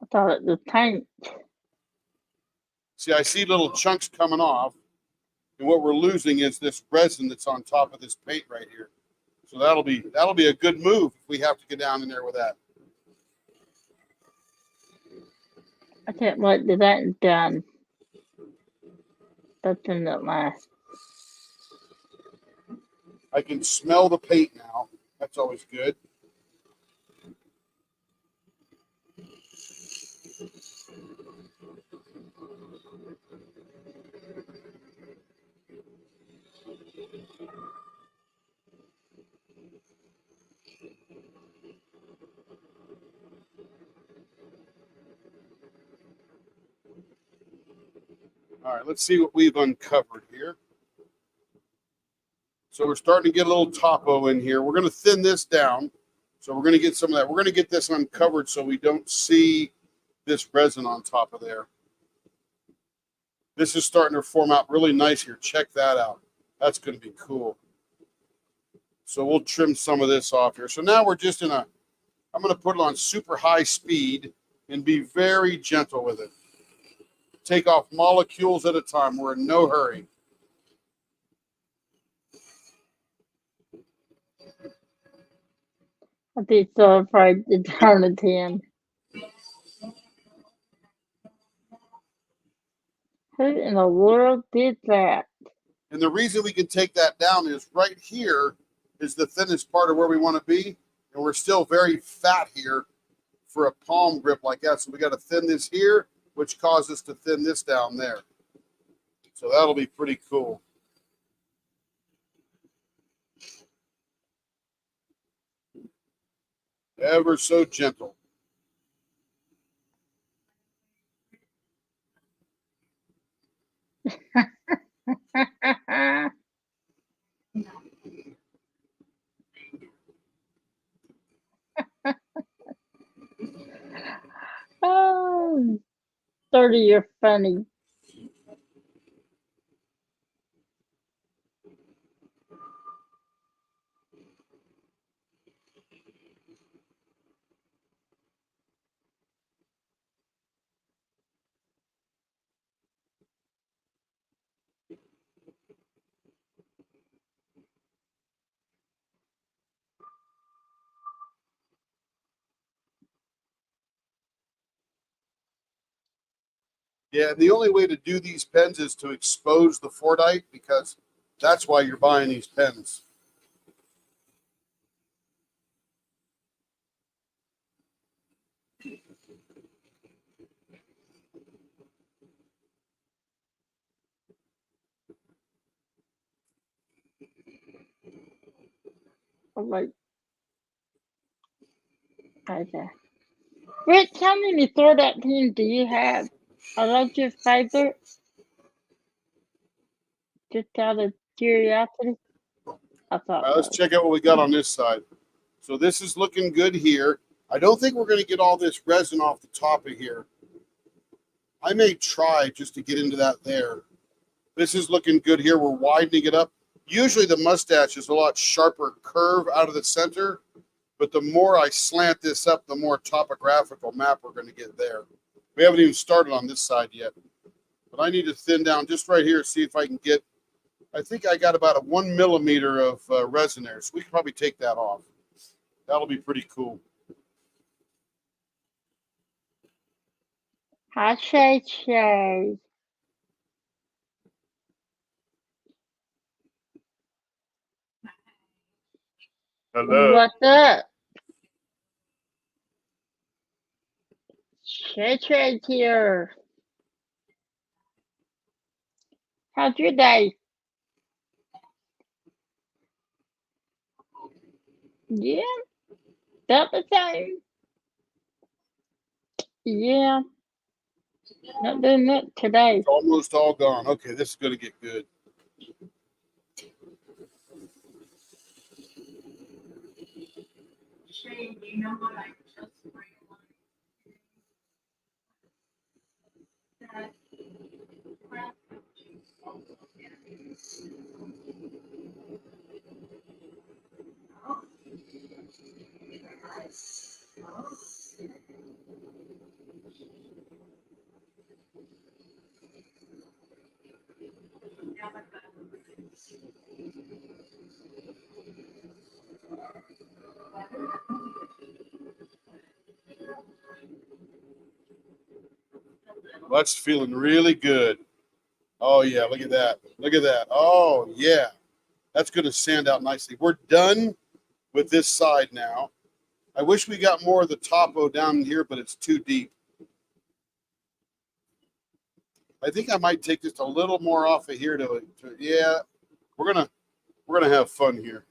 I thought it was paint. See, I see little chunks coming off. And what we're losing is this resin that's on top of this paint right here. So that'll be a good move if we have to get down in there with that. I can't wait till that is done. That's in the last. I can smell the paint now. That's always good. All right, let's see what we've uncovered here. So we're starting to get a little topo in here. We're going to thin this down. So we're going to get some of that. We're going to get this uncovered so we don't see this resin on top of there. This is starting to form out really nice here. Check that out. That's going to be cool. So we'll trim some of this off here. So now we're just I'm going to put it on super high speed and be very gentle with it. Take off molecules at a time. We're in no hurry. I'd be so afraid to turn it in. Who in the world did that? And the reason we can take that down is right here is the thinnest part of where we want to be. And we're still very fat here for a palm grip like that. So we got to thin this here, which causes us to thin this down there. So that'll be pretty cool. Ever so gentle. Oh, 30, you're funny. Yeah, and the only way to do these pens is to expose the Fordite because that's why you're buying these pens. I'm like, okay. Rich, how many Thordite pens do you have? Are those your favorite? Just out of curiosity? I thought All right, let's so. check out what we got on this side. So this is looking good here. I don't think we're going to get all this resin off the top of here. I may try just to get into that there. This is looking good here. We're widening it up. Usually the mustache is a lot sharper curve out of the center, but the more I slant this up, the more topographical map we're going to get there. We haven't even started on this side yet, but I need to thin down just right here, see if I can get, I think I got about a 1 millimeter of resin there, so we can probably take that off. That'll be pretty cool. Hi, Shay Shay. What's up? Shay Shay's here. How's your day? Yeah, about the same. Yeah, not doing that today. It's almost all gone. Okay, this is going to get good. Shane, do you know what I just realized? That crap juice also Well, that's feeling really good. Oh, yeah, look at that. Look at that. Oh, yeah. That's going to sand out nicely. We're done with this side now. I wish we got more of the topo down here, but it's too deep. I think I might take just a little more off of here to yeah, we're gonna have fun here.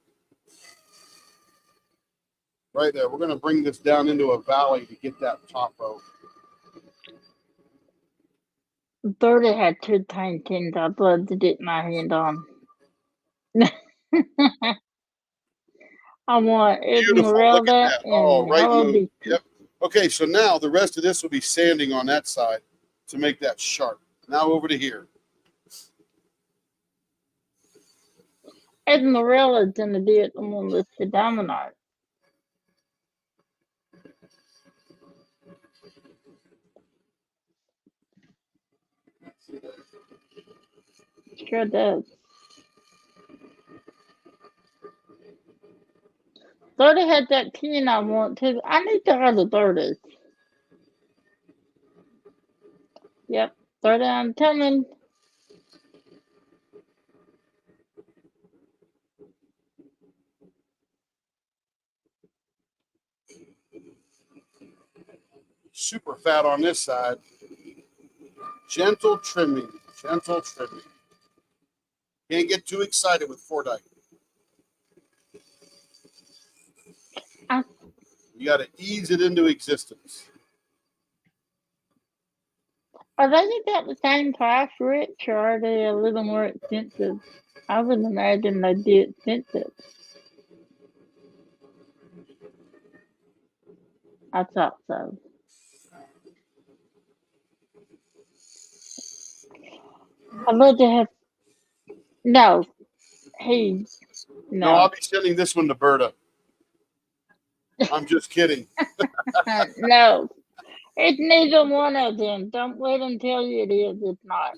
Right there. We're gonna bring this down into a valley to get that topo. 30 had 2 paintings I'd love to get my hand on. I want Beautiful. Look at Esmeralda that. Oh, and right Hello move. Beach. Yep. Okay, so now the rest of this will be sanding on that side to make that sharp. Now over to here. Esmeralda's gonna do it the one with the diamond art. Sure does. 30 had that pin I want to. I need to have the 30s. Yep, 30 I'm coming. Super fat on this side. Gentle trimming. Gentle trimming. Can't get too excited with Fordite. You got to ease it into existence. Are they about the same price, Rich, or are they a little more expensive? I would imagine they'd be expensive. I thought so. I'd love to have. No, he. No, I'll No. be sending this one to Berta. I'm just kidding. No. It's neither one of them. Don't let them tell you it is. It's not.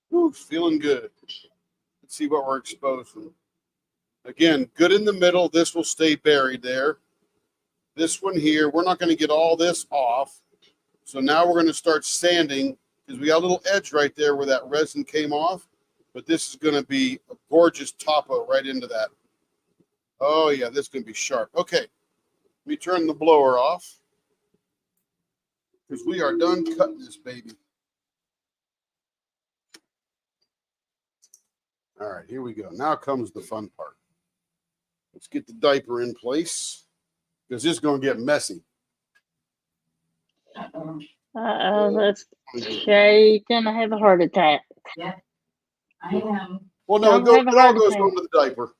Whew, feeling good. Let's see what we're exposing. Again, good in the middle. This will stay buried there. This one here, we're not going to get all this off. So now we're going to start sanding because we got a little edge right there where that resin came off. But this is going to be a gorgeous topo right into that. Oh, yeah, this is going to be sharp. Okay, let me turn the blower off because we are done cutting this baby. All right, here we go. Now comes the fun part. Let's get the diaper in place because this is going to get messy. That's Shay's gonna have a heart attack. I am. Well, no, Don't it have a all heart goes attack. home to the diaper.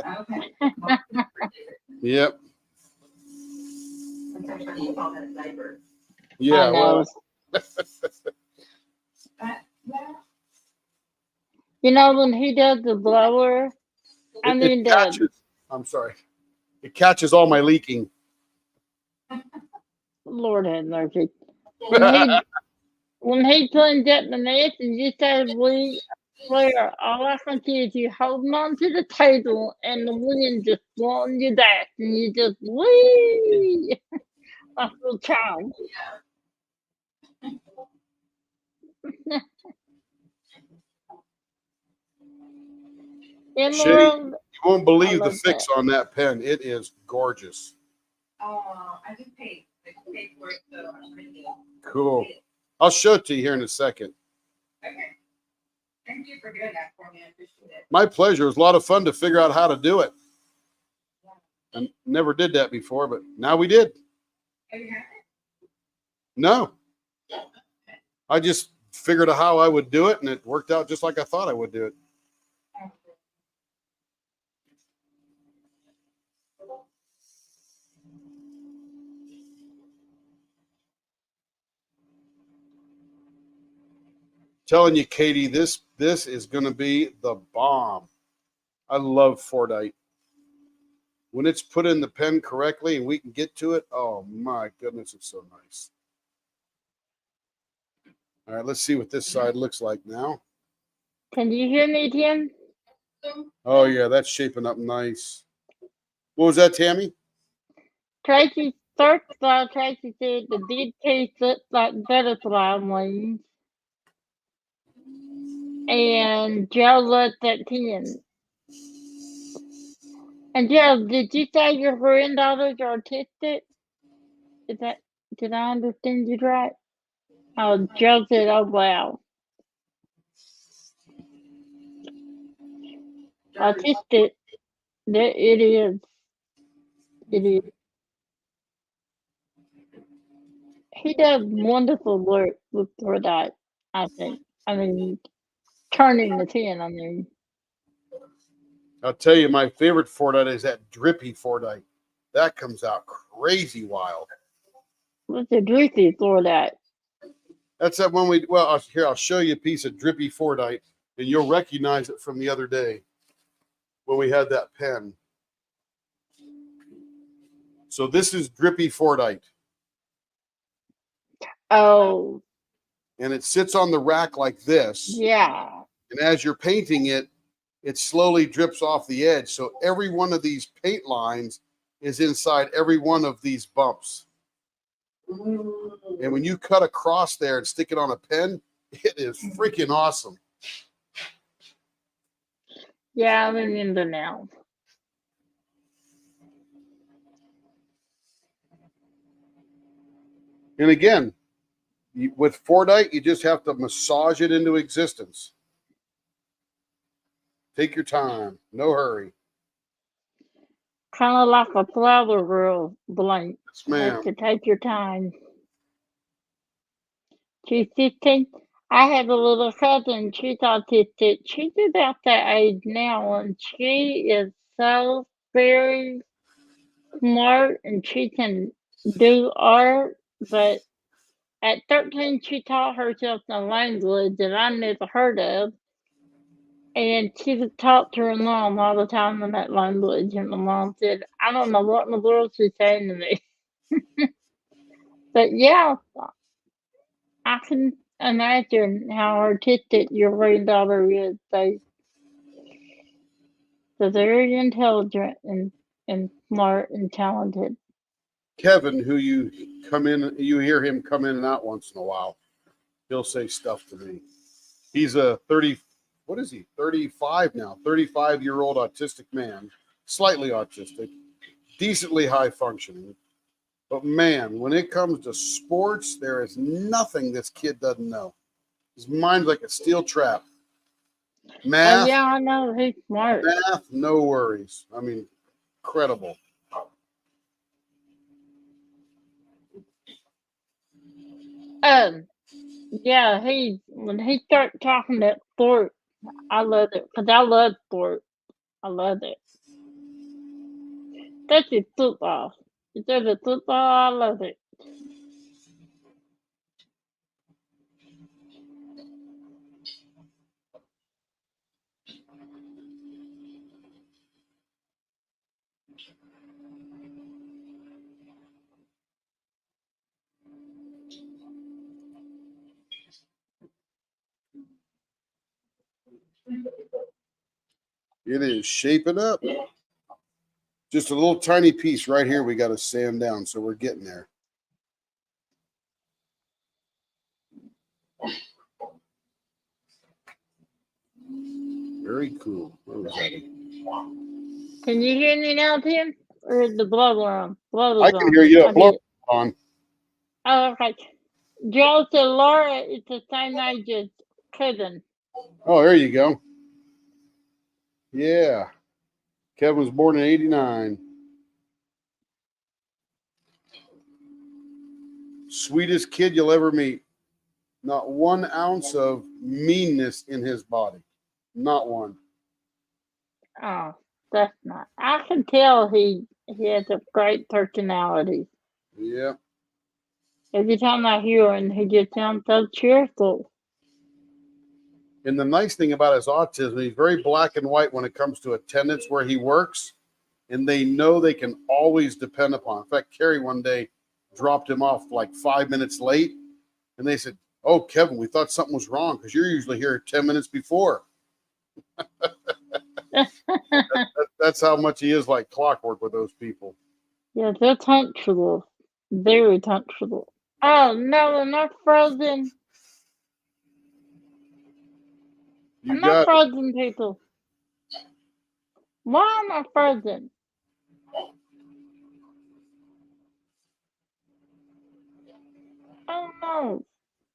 Okay. Yep. That's actually, you call that a diaper. Yeah, I well, know. Yeah. You know, when he does the blower, I mean, it catches. I'm sorry. It catches all my leaking. Lord have mercy. When he cleans up the mess and you say we swear, all I can see is you holding on to the table and the wind just blowing you back and you just wee like a little child. Emerald, You won't believe the love fix on that pen. It is gorgeous. Oh, I didn't pay for it, so I'm ready. Cool. I'll show it to you here in a second. Okay. Thank you for doing that for me. I appreciate it. My pleasure. It was a lot of fun to figure out how to do it. I never did that before, but now we did. Have you had it? No. I just figured out how I would do it, and it worked out just like I thought I would do it. Telling you, Katie, this is going to be the bomb. I love Fordite. When it's put in the pen correctly and we can get to it, oh my goodness, it's so nice. All right, let's see what this side looks like now. Can you hear me, Tim? Oh yeah, that's shaping up nice. What was that, Tammy? Tracy Tracy said the dead case looks like butterfly wings. And Joe looked at 10. And Joe, did you say your granddaughter's autistic? Did I understand you right? Oh, Joe said, oh, wow. Autistic, it is. It is. He does wonderful work with Fordite, I think. I mean, turning the 10, I mean. I'll tell you, my favorite Fordite is that drippy Fordite. That comes out crazy wild. What's a drippy Fordite? That's that one I'll show you a piece of drippy Fordite, and you'll recognize it from the other day when we had that pen. So this is drippy Fordite. Oh. And it sits on the rack like this. Yeah. And as you're painting it, it slowly drips off the edge. So every one of these paint lines is inside every one of these bumps. And when you cut across there and stick it on a pen, it is freaking awesome. Yeah, I remember now. And again, with Fordite, you just have to massage it into existence. Take your time. No hurry. Kind of like a flower girl blank. Yes, You have ma'am. to take your time. She's 15. I have a little cousin. She's autistic. She's about that age now, and she is so very smart, and she can do art. But at 13, she taught herself a language that I never heard of. And she would talk to her mom all the time in that language. And the mom said, I don't know what in the world she's saying to me. But yeah, I can imagine how artistic your granddaughter is. They're very intelligent and smart and talented. Kevin, who you hear him come in and out once in a while. He'll say stuff to me. He's a 35 now, 35-year-old autistic man, slightly autistic, decently high functioning. But man, when it comes to sports, there is nothing this kid doesn't know. His mind's like a steel trap. Math, Yeah, I know he's smart. math, no worries. I mean, incredible. Yeah, when he started talking that sport, I love it because I love sport. I love it. Especially football. Instead of football, I love it. It is shaping up. Just a little tiny piece right here we got to sand down, so we're getting there. Very cool. Where was that? Can you hear me now, Tim? Or is the blower on? I can hear you. Blow on. Oh, okay. Joe said Laura is the same age as Kevin. Oh, there you go. Yeah. Kevin was born in 89. Sweetest kid you'll ever meet. Not 1 ounce of meanness in his body. Not one. Oh, that's not. I can tell he has a great personality. Yeah. Every time I hear him, he just sounds so cheerful. And the nice thing about his autism, he's very black and white when it comes to attendance where he works. And they know they can always depend upon. In fact, Carrie one day dropped him off like 5 minutes late. And they said, oh, Kevin, we thought something was wrong because you're usually here 10 minutes before. That's how much he is like clockwork with those people. Yeah, they're punctual. Very punctual. Oh, no, they're not frozen. You I'm not got it. frozen, people. Why am I frozen? Oh no.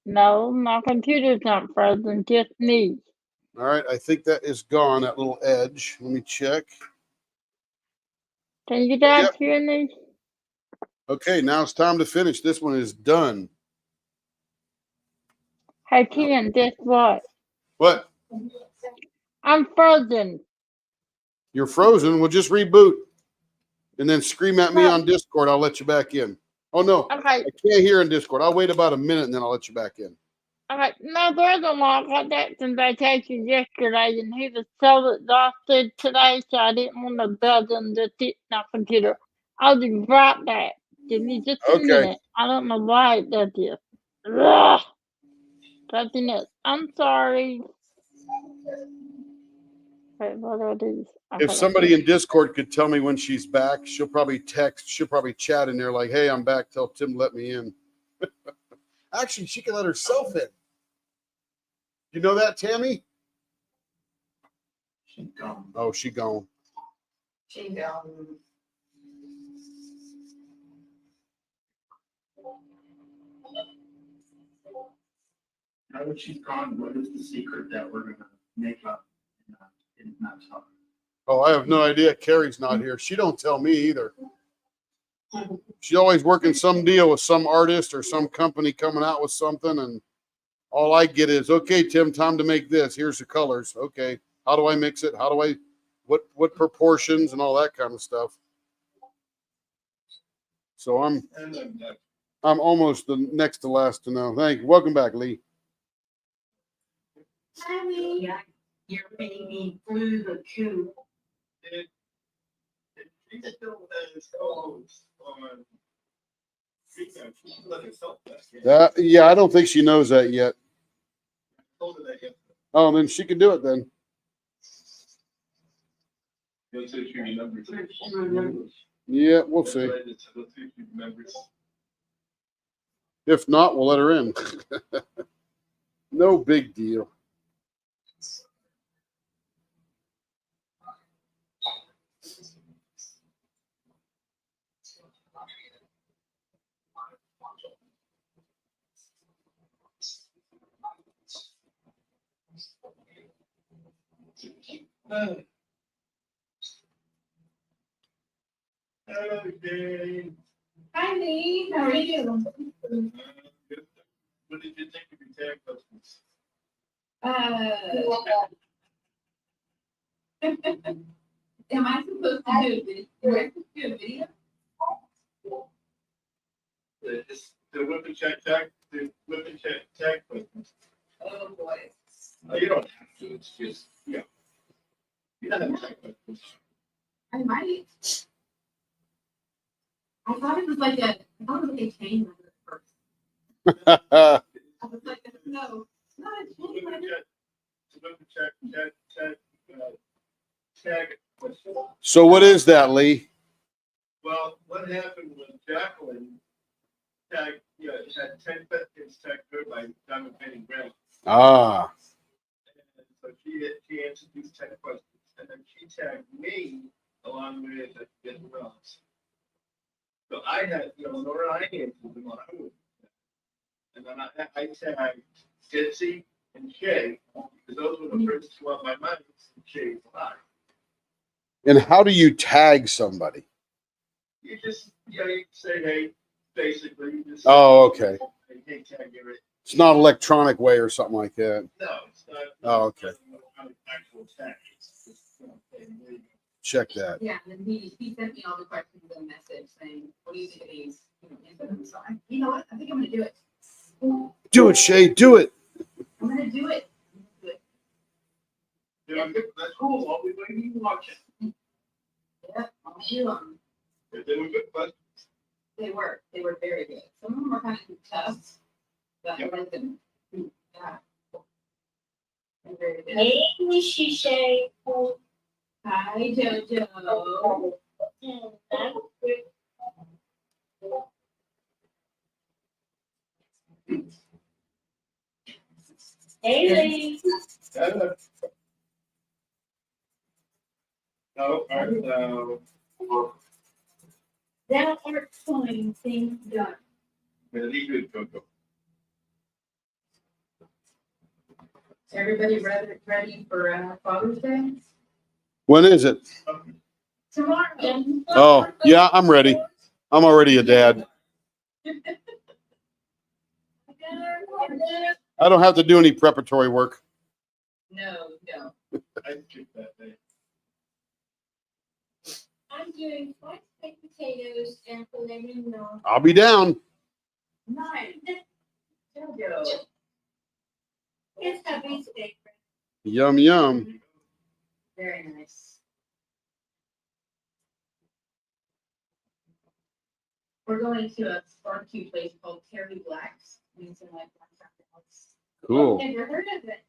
No, my computer's not frozen, just me. All right, I think that is gone, that little edge. Let me check. Can you guys Yep. hear me? Okay, now it's time to finish. This one is done. Hey Ken, guess what? What? I'm frozen. You're frozen? Well, just reboot and then scream at me No. on Discord. I'll let you back in. Oh, no, Okay, I can't hear in Discord. I'll wait about a minute and then I'll let you back in. okay. No, there's a lot got back from vacation yesterday, and he was so exhausted today, so I didn't want to buzz him to sit in my computer. I'll be right back. Give me just a Okay. minute. I don't know why it does this. Ugh. Something else. I'm sorry. Wait, what do I do? If somebody in Discord could tell me when she's back, she'll probably chat in there like, hey, I'm back. Tell Tim to let me in. Actually, she can let herself in. You know that, Tammy? She's gone. Oh, she gone. She goes. Now that she's gone, what is the secret that we're gonna make up in that talk? Oh, I have no idea. Carrie's not here. She don't tell me either. She's always working some deal with some artist or some company coming out with something, and all I get is, okay, Tim, time to make this. Here's the colors. Okay, how do I mix it? How do I, what proportions and all that kind of stuff. So I'm almost the next to last to know. Thank you. Welcome back, Lee. Honey. Yeah, your baby flew the coop. She still has clothes on. She let herself back in. Yeah, I don't think she knows that yet. Told her that yesterday. Oh, then she can do it then. Let's see if she remembers. She remembers. Yeah, we'll That's see. what I did, so let's see if she remembers. If not, we'll let her in. No big deal. Okay. Hi, Lee. How are you? What did you think of your tag customers? Am I supposed to do a video? The whip and check tag customers. Oh, boy. Oh, you don't have to, it's just, yeah. You don't have tag customers. I might. I thought it was like a chain letter at first. I was like, no, it's not a chain letter. Tag question. So what is that, Lee? Well, what happened was Jacqueline had 10 questions tagged her by Diamond Painting Grant. Ah, And so she answered these 10 questions, and then she tagged me along with everyone else. So I had, Nora, I answered them on I would. And then I tagged Ditsy and Shay, because those were the first two on my mind. Shay's alive. and how do you tag somebody? You just, you say, hey, basically, you just. Oh, okay. Hey, tag, you're it. It's not electronic way or something like that. No, it's not. Oh, okay. It's not an actual tag. It's just, hey, there you go. Check that. Yeah, and then he sent me all the questions in a message saying, what do you think of these? Answer them. So you know what? I think I'm gonna do it. Do it, Shay. Do it. I'm gonna do it. Yeah, that's cool. I'll be waiting to watch it. Yeah, I'll do them. If they were good questions. They were very good. Some of them were kind of tough, but I like them. Yeah. They're very good. Hey, Missy Shay. Hi, Jojo. Haley. No, no. That art fine thing done. Very good, Coco. Is everybody ready for Father's Day? When is it? Tomorrow. Oh, yeah, I'm ready. I'm already a dad. I don't have to do any preparatory work. No. I skipped that day. I'm doing fried baked potatoes and filet mignon. I'll be down. Nice. Jojo. It's hubby's favorite. Yum, yum. Very nice. We're going to a barbecue place called Terry Black's. It's in like House. Cool. Never heard of it.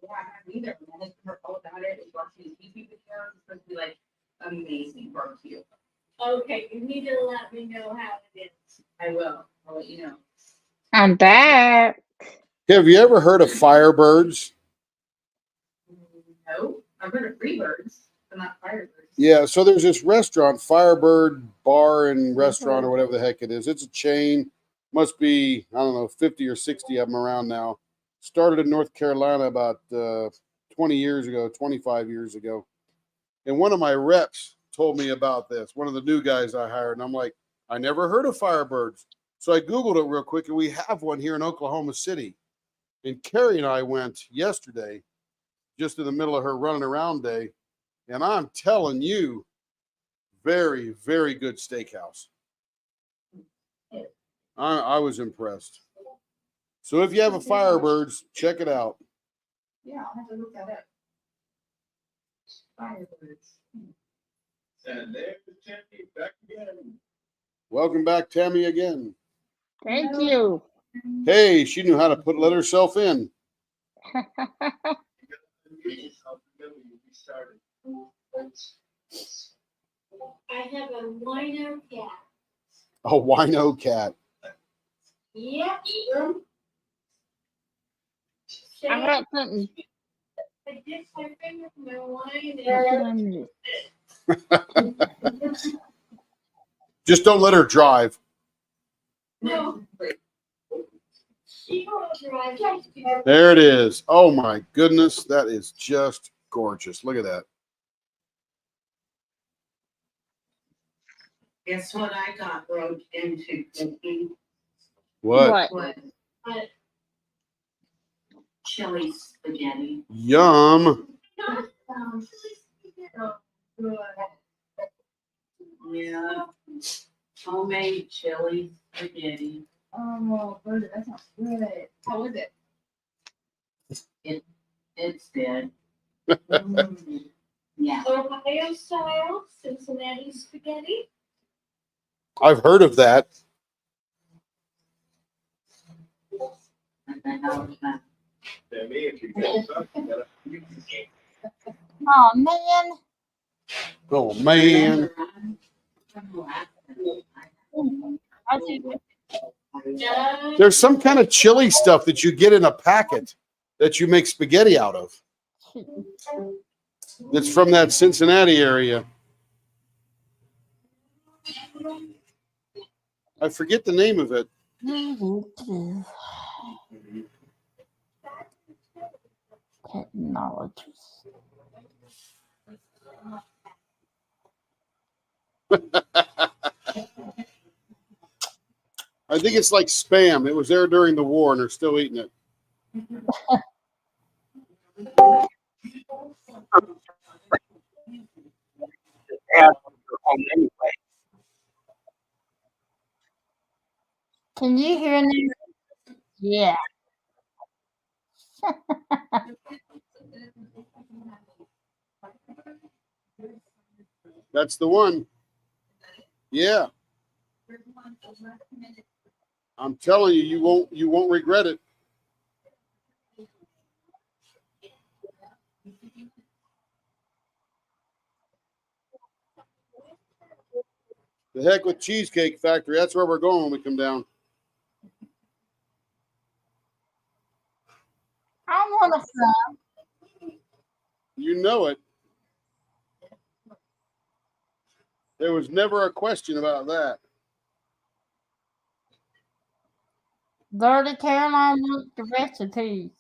Yeah, I haven't either. My husband heard all about it. He's watching his YouTube videos. It's supposed to be like amazing barbecue. Okay, you need to let me know how it is. I will. I'll let you know. I'm back. Have you ever heard of Firebirds? No, I've heard of Freebirds, but not Firebirds. Yeah, so there's this restaurant, Firebird Bar and Restaurant, or whatever the heck it is. It's a chain. Must be, I don't know, 50 or 60 of them around now. Started in North Carolina about 20 years ago, 25 years ago. And one of my reps told me about this, one of the new guys I hired. And I'm like, I never heard of Firebirds. So I Googled it real quick, and we have one here in Oklahoma City. And Carrie and I went yesterday, just in the middle of her running around day. And I'm telling you, very, very good steakhouse. I was impressed. So if you have a Firebirds, check it out. Yeah, I'll have to look that up. Firebirds. And there's Tammy back again. Welcome back, Tammy, again. Thank you. Hey, she knew how to let herself in. I'll remember you restarted. I have a wino cat. A wino cat. Yep. I got something. I did my finger with my wine and Just don't let her drive. no. She will drive. There it is. Oh my goodness, that is just gorgeous. Look at that. Guess what I got roped into cooking? What? What? Chili spaghetti. Yum. Yeah. Homemade chili spaghetti. Oh, good. That sounds good. How was it? It's dead. Yeah. Ohio style Cincinnati spaghetti. I've heard of that. What the hell is that? Tammy, if you get stuck, you gotta. Oh man. Oh man. I see. There's some kind of chili stuff that you get in a packet that you make spaghetti out of. That's from that Cincinnati area. I forget the name of it. Technologies. I think it's like Spam. It was there during the war, and they're still eating it. Can you hear me? Yeah. That's the one. Yeah. I'm telling you, you won't regret it. The heck with Cheesecake Factory. That's where we're going when we come down. want some. You know it. There was never a question about that. Dirty Caroline wants the recipes.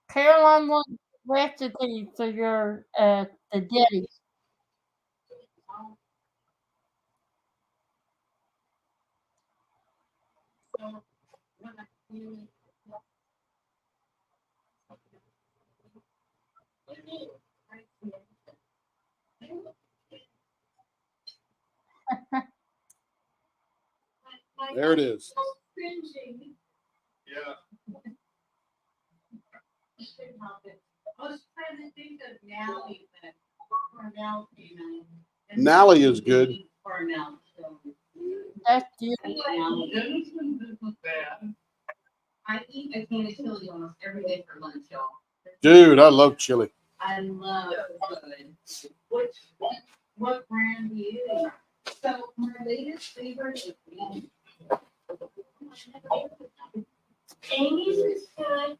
Caroline wants the recipes for your the jelly. There it is. Yeah. I was trying to think of Nally, but Cornell came out. Nally is good. Cornell, so. That's you. Nally. This was bad. I eat a can of chili almost every day for lunch, y'all. Dude, I love chili. I love good. What brand do you use? So my latest favorite is Amy's. Amy's is good.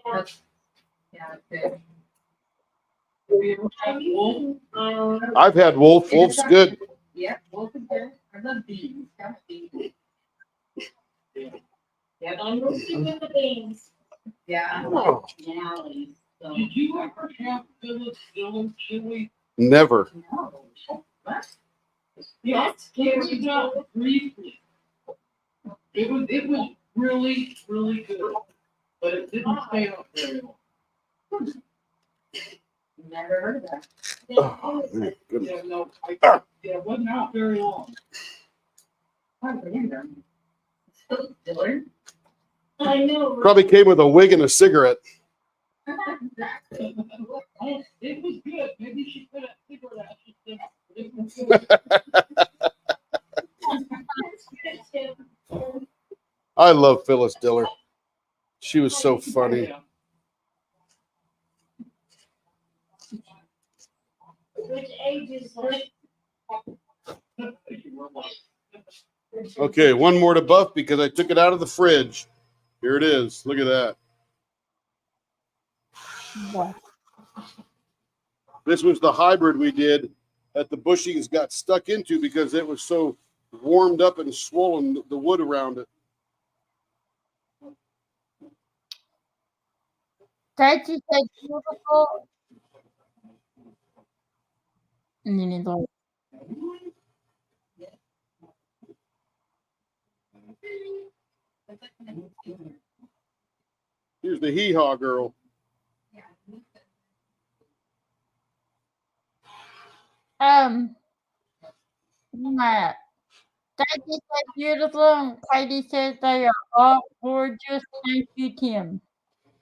Yeah. Yeah, good. I've had Wolf. Wolf's good. Yeah, Wolf is good. I love beans. Got beans. Yeah, I'm roasting with the beans. yeah, I like Nally. So. Did you ever have Phyllis Dillon chili? Never. No. What? Yes. It was not briefly. It was really, really good. But it didn't stay up very long. Never heard of that. Oh, man, goodness. Yeah, no, it wasn't out very long. I remember. Still Dillard. I know. right? Probably came with a wig and a cigarette. Exactly. Oh, it was good. Maybe she put a cigarette out. She said, it was good. I love Phyllis Diller. She was so funny. Yeah. Which age is it? Okay, one more to buff because I took it out of the fridge. Here it is. Look at that. What? This was the hybrid we did that the bushings got stuck into because it was so warmed up and swollen, the wood around it. That you say beautiful. And then it's like, Here's the hee-haw girl. Matt. That you say beautiful, and Katie says they are all gorgeous. Thank you, Tim.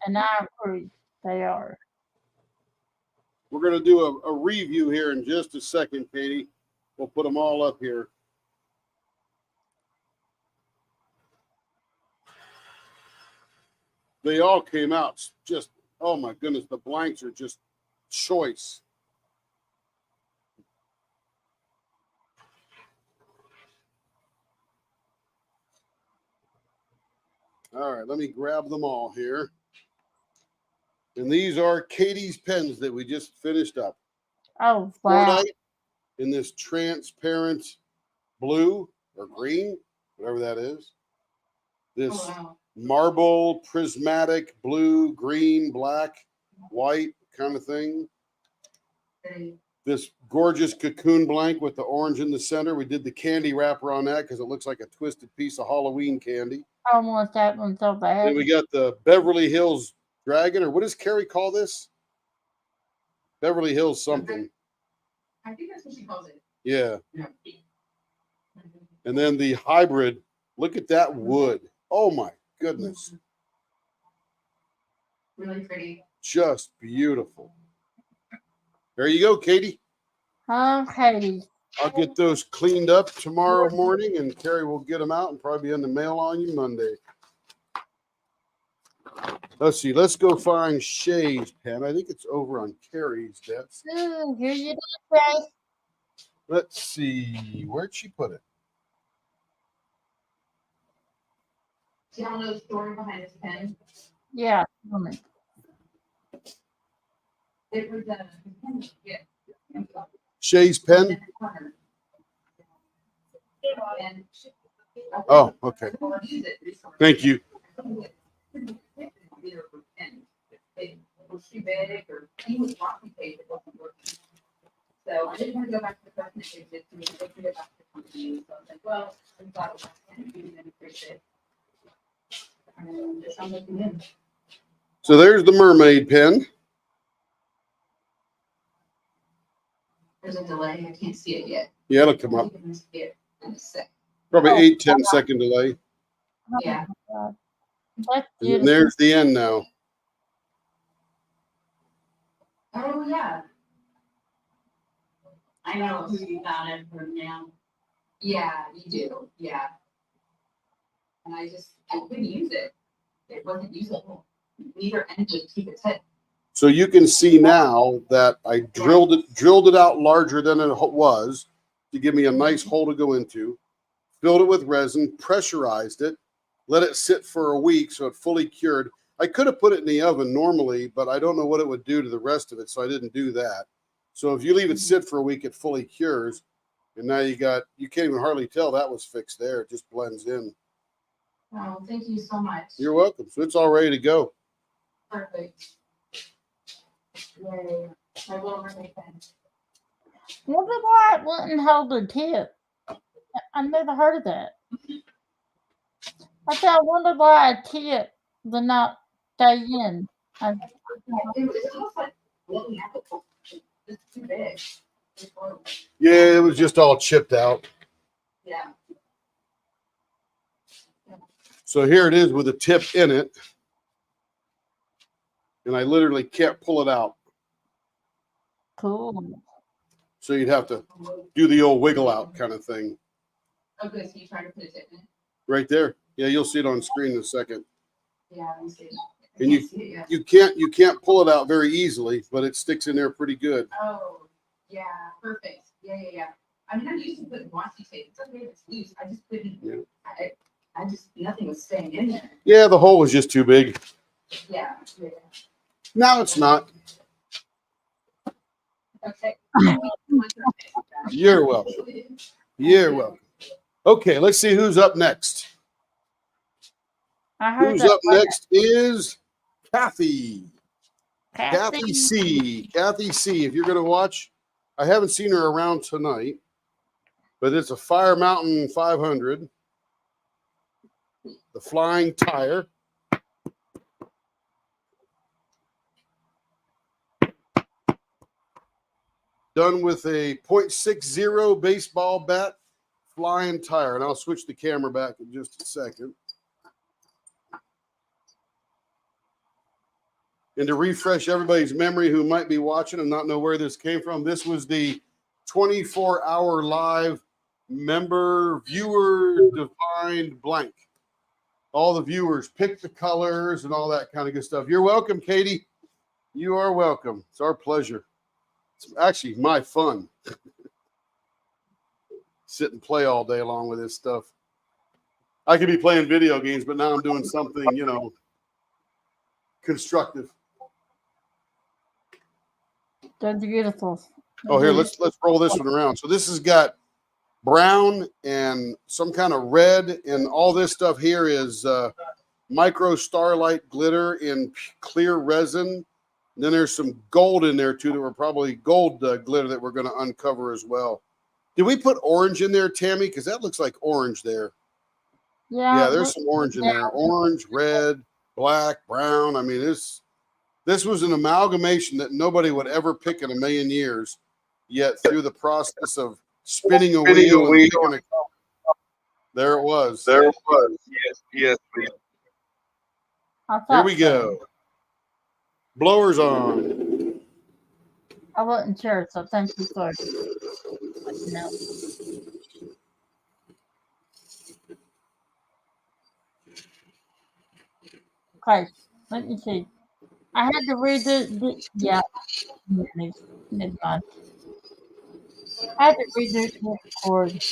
And I agree. They are. We're going to do a review here in just a second, Katie. We'll put them all up here. They all came out just, oh my goodness, the blanks are just choice. All right, let me grab them all here. And these are Katie's pens that we just finished up. Oh, wow. Cordite in this transparent blue or green, whatever that is. This Oh, wow. marble prismatic blue, green, black, white kind of thing. They- This gorgeous cocoon blank with the orange in the center. We did the candy wrapper on that because it looks like a twisted piece of Halloween candy. I want that one so bad. Then we got the Beverly Hills Dragon, or what does Carrie call this? Beverly Hills something. I think that's what she calls it. Yeah. Yeah. And then the hybrid. Look at that wood. Oh my goodness. Really pretty. Just beautiful. There you go, Katie. Okay. I'll get those cleaned up tomorrow morning, and Carrie will get them out and probably be in the mail on you Monday. Let's see. Let's go find Shay's pen. I think it's over on Carrie's desk. Ooh, here you go, Jay. Let's see. Where'd she put it? Do y'all know the story behind this pen? Yeah. Tell me. It was yeah. Shay's pen. And Oh, okay. Thank you. Was too big or he was walking page it wasn't working. So I didn't want to go back to the person that fixed it to me. They could go back to the company. So I was like, well, I thought it was going to be and fix it. And just I'm looking in. So there's the mermaid pen. There's a delay. I can't see it yet. Yeah, it'll come I up. think I'm gonna see it in a sec. Probably Oh. 8-10 second delay. Yeah. That's And then beautiful. there's the end now. Oh, yeah. I know who you got it from now. Yeah, you do, yeah. And I couldn't use it. It wasn't usable. Neither end would keep its head. So you can see now that I drilled it out larger than it was to give me a nice hole to go into, filled it with resin, pressurized it, let it sit for a week so it fully cured. I could have put it in the oven normally, but I don't know what it would do to the rest of it, so I didn't do that. So if you leave it sit for a week, it fully cures. And now you can't even hardly tell that was fixed there. It just blends in. Oh, thank you so much. You're welcome. So it's all ready to go. Perfect. Yay. I will remake that. Wonder why it wouldn't hold the tip. I never heard of that. I said, I wonder why a tip would not stay in. It was almost like looking at it. It's too big. It's horrible. Yeah, it was just all chipped out. Yeah. So here it is with a tip in it. And I literally can't pull it out. Cool. So you'd have to do the old wiggle out kind of thing. Okay, so you try to put a tip in it? Right there. Yeah, you'll see it on screen in a second. Yeah, let me see. I And can't see it yet. you can't pull it out very easily, but it sticks in there pretty good. Oh, yeah, perfect. Yeah. I mean, I'm used to putting washi tape. It's okay if it's loose. I just couldn't. Yeah. I just nothing was staying in there. Yeah, the hole was just too big. Yeah. Now it's not. Okay. You're welcome. You're welcome. Okay, let's see who's up next. I heard Who's that. up next is Kathy. Kathy. Kathy C. Kathy C. If you're going to watch, I haven't seen her around tonight, but it's a Fire Mountain 500, the flying tire. Done with a .60 baseball bat, flying tire. And I'll switch the camera back in just a second. And to refresh everybody's memory who might be watching and not know where this came from, this was the 24-hour live member viewer defined blank. All the viewers picked the colors and all that kind of good stuff. You're welcome, Katie. You are welcome. It's our pleasure. It's actually my fun. Sit and play all day long with this stuff. I could be playing video games, but now I'm doing something, constructive. That's beautiful. Oh, here, let's roll this one around. So this has got brown and some kind of red, and all this stuff here is micro starlight glitter in clear resin. And then there's some gold in there too that were probably gold glitter that we're going to uncover as well. Did we put orange in there, Tammy? Because that looks like orange there. Yeah, there's some orange in there. Orange, red, black, brown. I mean, this was an amalgamation that nobody would ever pick in a million years. Yet through the process of spinning a wheel and picking there it was. There it was. Yes. Here we go. Blowers on. I wasn't sure, so thank you for letting me know. Okay, let me see. I had to read yeah. Never mind. I had to read this record.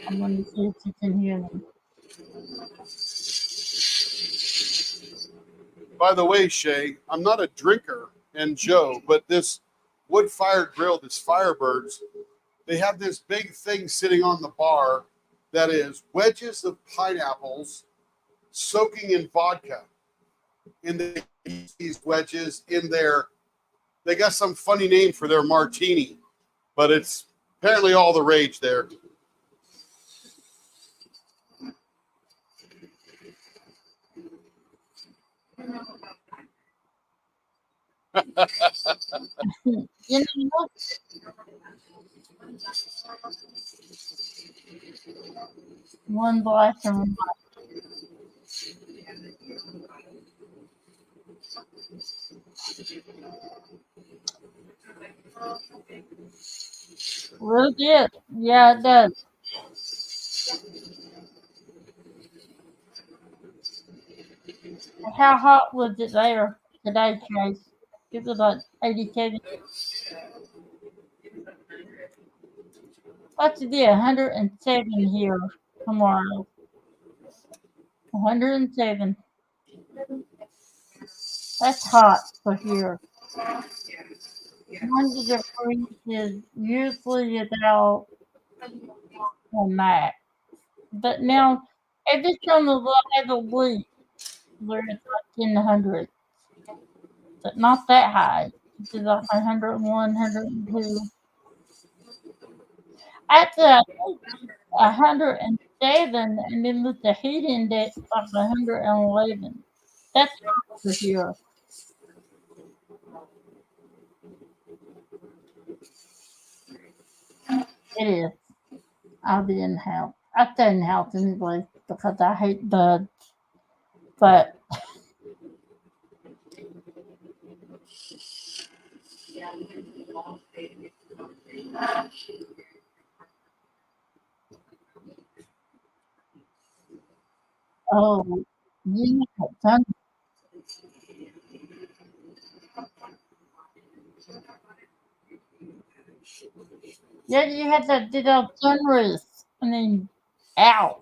I'm going to see if you can hear me. By the way, Shay, I'm not a drinker, and Joe, but this wood-fired grill, this Firebirds, they have this big thing sitting on the bar that is wedges of pineapples soaking in vodka. And they use these wedges in their, they got some funny name for their martini, but it's apparently all the rage there. You know what? One black and one real good. Yeah, it does. How hot was it there today, Chase? It was like 87. What's it be 107 here tomorrow? 107. That's hot for here. 100 degrees is usually about on that. But now, every time we have a week where it's like in the hundreds, but not that high. It's like 101, 102. Actually, I think 107, and then with the heat index, like 111. That's hot for here. It is. I'll be in the house. I stay in the house anyway because I hate bugs. But oh, yeah, sun. Yeah, you had to do those sunroofs. I mean, ow.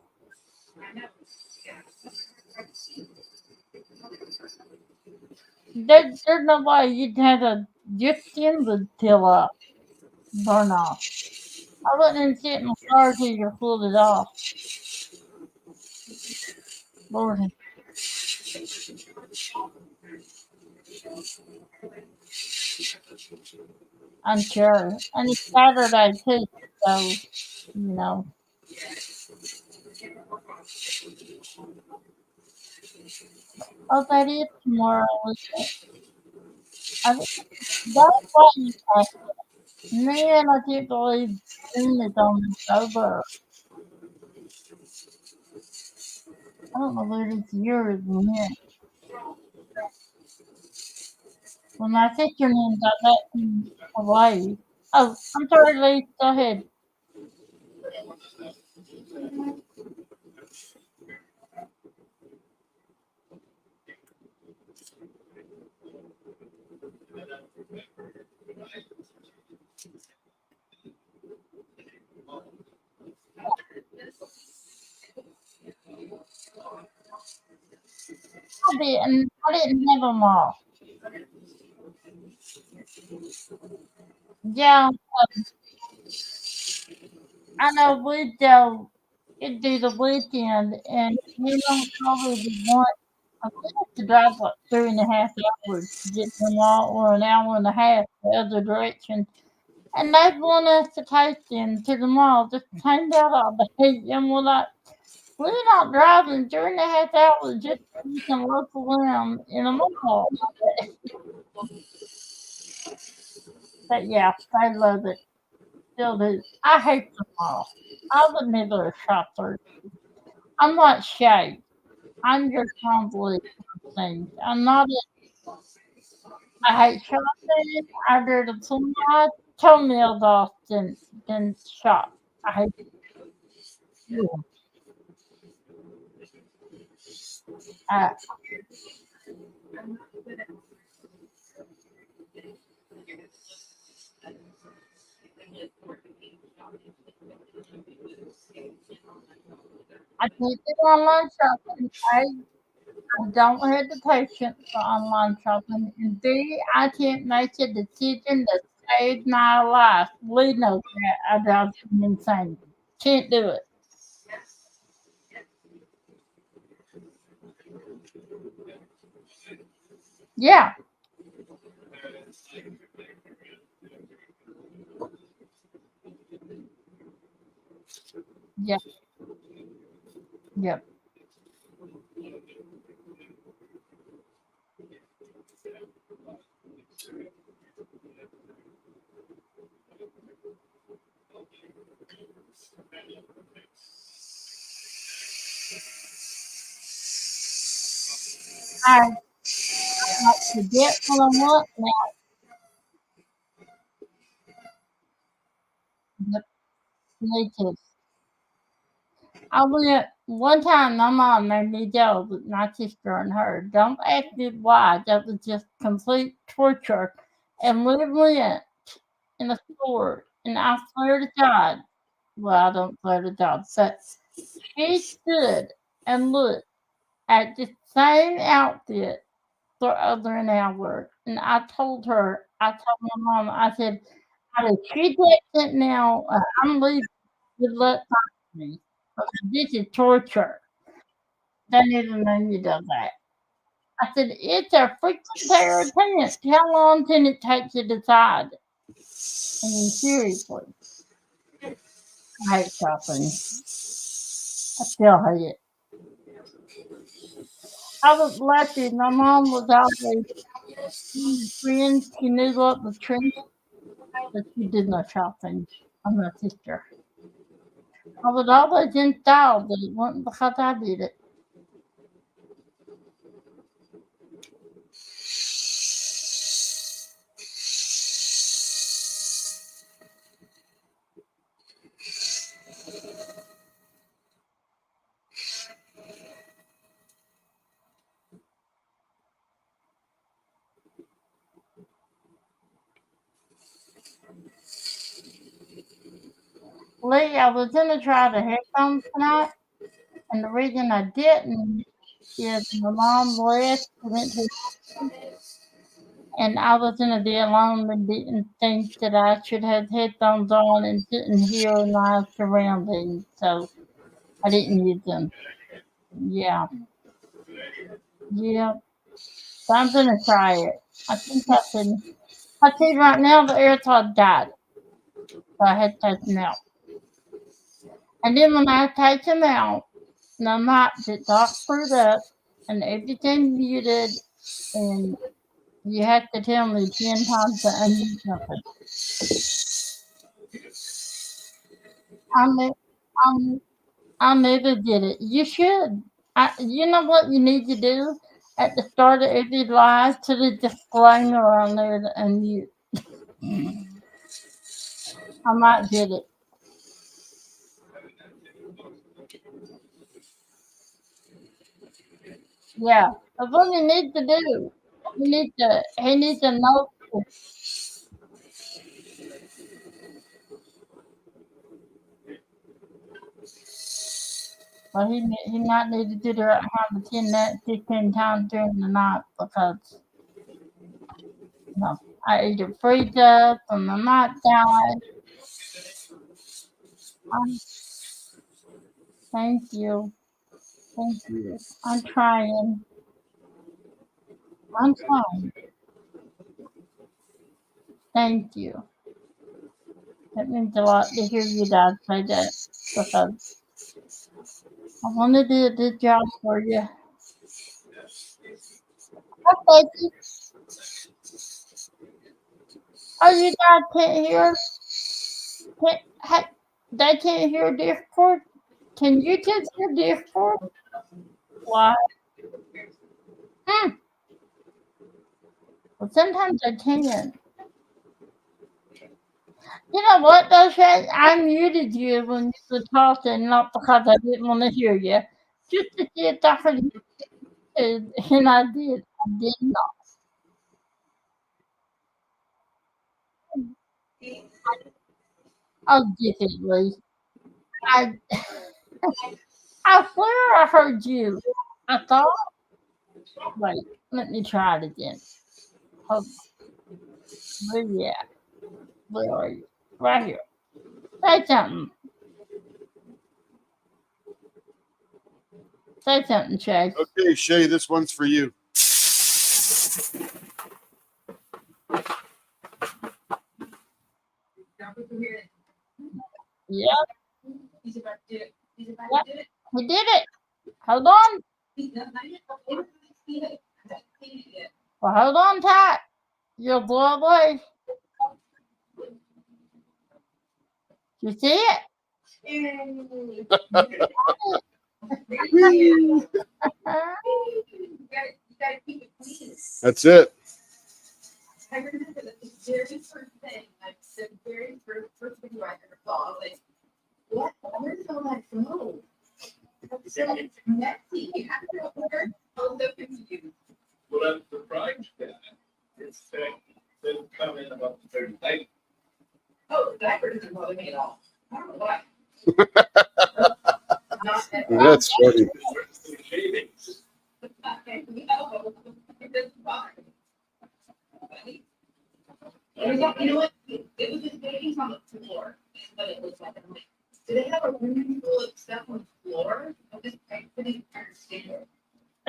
There's no way you'd have a your skin would peel up, burn off. I wouldn't even sit in the car till you pulled it off. Lord, I'm sure. And it's Saturday too, so you know. Oh, that is tomorrow, isn't it? That's why you asked. Man, I can't believe June is almost over. I don't know where this year is went. When my sister named got back from Hawaii. Oh, I'm sorry, Lee. Go ahead. I didn't have them all. Yeah, I know we could do the weekend, and you know probably the one. I think have to drive like 3.5 hours to get to the mall, or an hour and a half the other direction. And they want us to take them to the mall just to find out all the heat. And we're like, we're not driving 3.5 hours just so we can look around in a mall. But yeah, I love it. Still do. I hate the mall. I would never shop there. I'm not Shay. I'm just probably things. I'm not I hate shopping. I'd rather pull my toenails off than shop. I hate it. I, I can't do online shopping. I don't have the patience for online shopping. And B, I can't make a decision that saved my life. Lee knows that. I drive him insane. Can't do it. Yeah. Yep. Yep. I like to get what I want now. Yep. Me too. I went one time. My mom made me go with my sister and her. Don't ask me why. That was just complete torture. And we went in the store, and I swear to God, well, I don't swear to God, but she stood and looked at the same outfit for over an hour. And I told my mom, I said, "Either she takes it now, I'm leaving. Good luck finding me. Because this is torture. They need to know you do that." I said, "It's a freaking pair of pants. How long can it take to decide?" I mean, seriously. I hate shopping. I still hate it. I was lucky. My mom was always friends. She knew what was trendy, but she did no shopping. I'm my sister. I was always in style, but it wasn't because I did it. Lee, I was gonna try the headphones tonight, and the reason I didn't is my mom left, she went to, and I was gonna be alone and didn't think that I should have headphones on and didn't hear my surroundings, so I didn't use them. Yeah, yeah. So I'm gonna try it. I think I can. I tell you right now, the AirPod died, so I had to take them out. And then when I take them out, the mic gets all screwed up and everything muted, and you have to tell me 10 times to unmute something. I, ne- I, I never did it. You should. You know what you need to do at the start of every live? Put a disclaimer on there to unmute. I might get it. Yeah, that's what you need to do. He needs to know. But he might need to do the right time 15 times during the night because I either freeze up and I might die. Thank you. Thank you. I'm trying. I'm trying. Thank you. That means a lot to hear you guys say that because I want to do a good job for you. Okay. Oh, you guys can't hear? They can't hear Discord? Can you just hear Discord? Why? Hmm. Well, sometimes I can. You know what, though, Shay? I muted you when you were talking, not because I didn't want to hear you. Just to see if I could hear you, and I did. I did not. Oh, differently. I, I swear I heard you. I thought. Wait, let me try it again. Hold on. Where you at? Where are you? Right here. Say something. Say something, Shay. Okay, Shay, this one's for you. Don't put here. Yeah, He's about to do it. He's about Yep. to do it. we did it. Hold on. He's not yet. I haven't seen it. I haven't seen it yet. Well, hold on tight. You'll blow away. You see it? You gotta keep it clean. That's it. I remember that the very first thing, like the very first video I ever saw, I was like, what? Where did all that go? It's so messy. You have to know where all the confused. Well, I'm surprised that it's didn't come in about the 30 days. Oh, the diaper doesn't bother me at all. I don't know why. Not at all. That's funny. The shavings. No, it doesn't bother me. Funny. It was like, you know what? It was just babies on the floor. Is what it looks like. I'm like, do they have a room full of stuff on the floor? I couldn't understand it.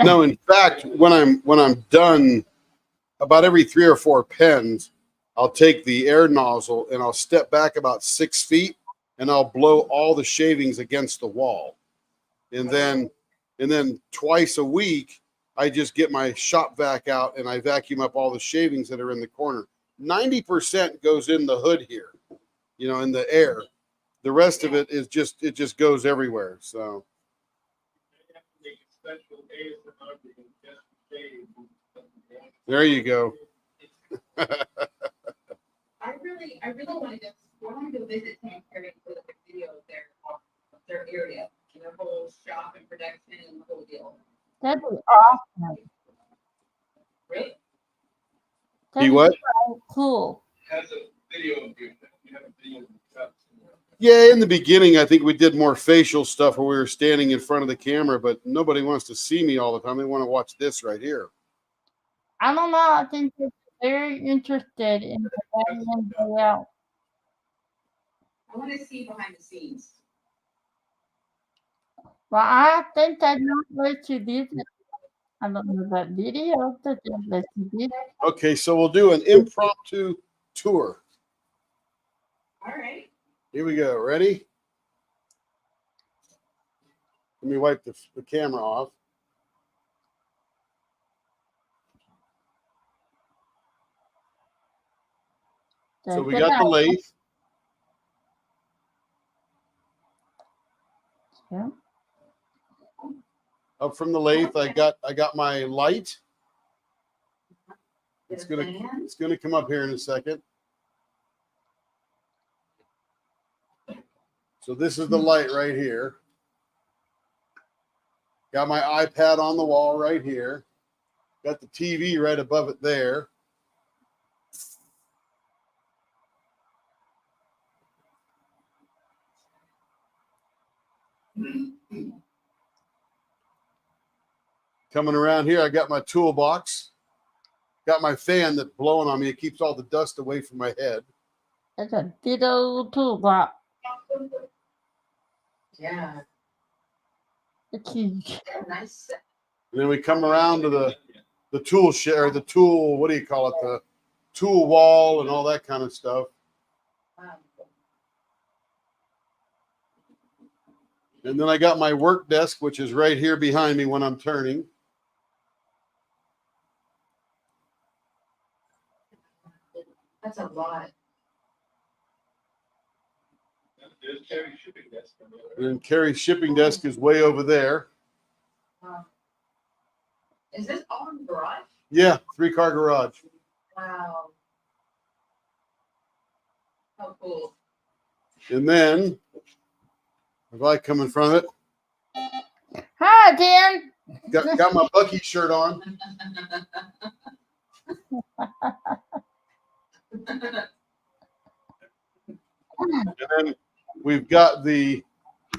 No, in fact, when I'm done, about every 3 or 4 pens, I'll take the air nozzle and I'll step back about 6 feet and I'll blow all the shavings against the wall. And then twice a week, I just get my shop vac out and I vacuum up all the shavings that are in the corner. 90% goes in the hood here, in the air. The rest of it is just goes everywhere. So They have to make a special ASMR video just to shave. there you go. I really want to go visit Sam Perry for the video of their area, their whole shop and production and the whole deal. That'd be awesome. Really? That'd what? be so cool. Has a video of you. You have a video of yourself. Yeah, in the beginning, I think we did more facial stuff where we were standing in front of the camera, but nobody wants to see me all the time. They want to watch this right here. I don't know. I think they're very interested in the day in, day out. I want to see behind the scenes. Well, I think they'd not let you do that. I don't know that video that they let you do that. Okay, so we'll do an impromptu tour. All right. Here we go. Ready? Let me wipe the camera off. So we got the lathe. Yeah. Up from the lathe, I got my light. It's gonna come up here in a second. So this is the light right here. Got my iPad on the wall right here. Got the TV right above it there. Coming around here, I got my toolbox. Got my fan that's blowing on me. It keeps all the dust away from my head. It's a ditto toolbox. Yeah. It's huge. Nice. And then we come around to the tool shed, or the tool, what do you call it? The tool wall and all that kind of stuff. And then I got my work desk, which is right here behind me when I'm turning. That's a lot. There's Terry's shipping desk. And then Carrie's shipping desk is way over there. Is this all in the garage? Yeah, 3-car garage. Wow. How cool. And then, if I come in front of it, Hi, Dan. got my Bucky shirt on. And then we've got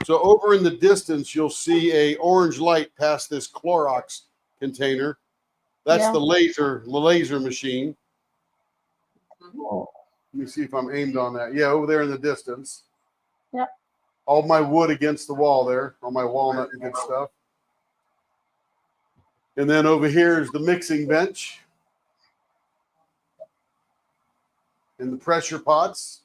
so over in the distance, you'll see a orange light past this Clorox container. That's Yeah. the laser machine. Oh, Let me see if I'm aimed on that. Yeah, over there in the distance. Yep. All my wood against the wall there, all my walnut and good stuff. And then over here is the mixing bench and the pressure pots.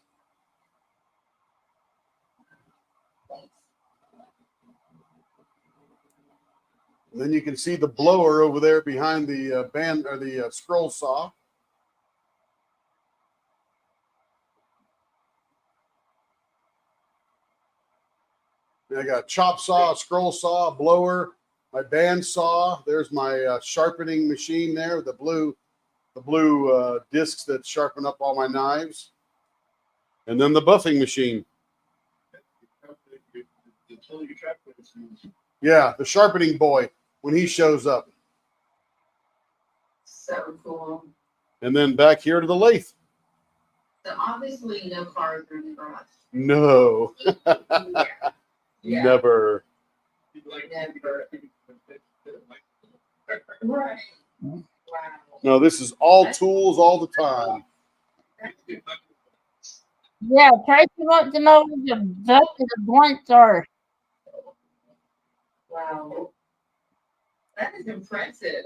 And then you can see the blower over there behind the band or the scroll saw. I got a chop saw, a scroll saw, a blower, my band saw. There's my sharpening machine there, the blue discs that sharpen up all my knives. And then the buffing machine. Yeah, the sharpening boy when he shows up. So cool. And then back here to the lathe. So obviously no cars are in the garage. No, Yeah. Yeah. never. Never. Right. Wow. No, this is all tools all the time. yeah, Tracy wants to know what the bucket of blanks are. Wow. That is impressive.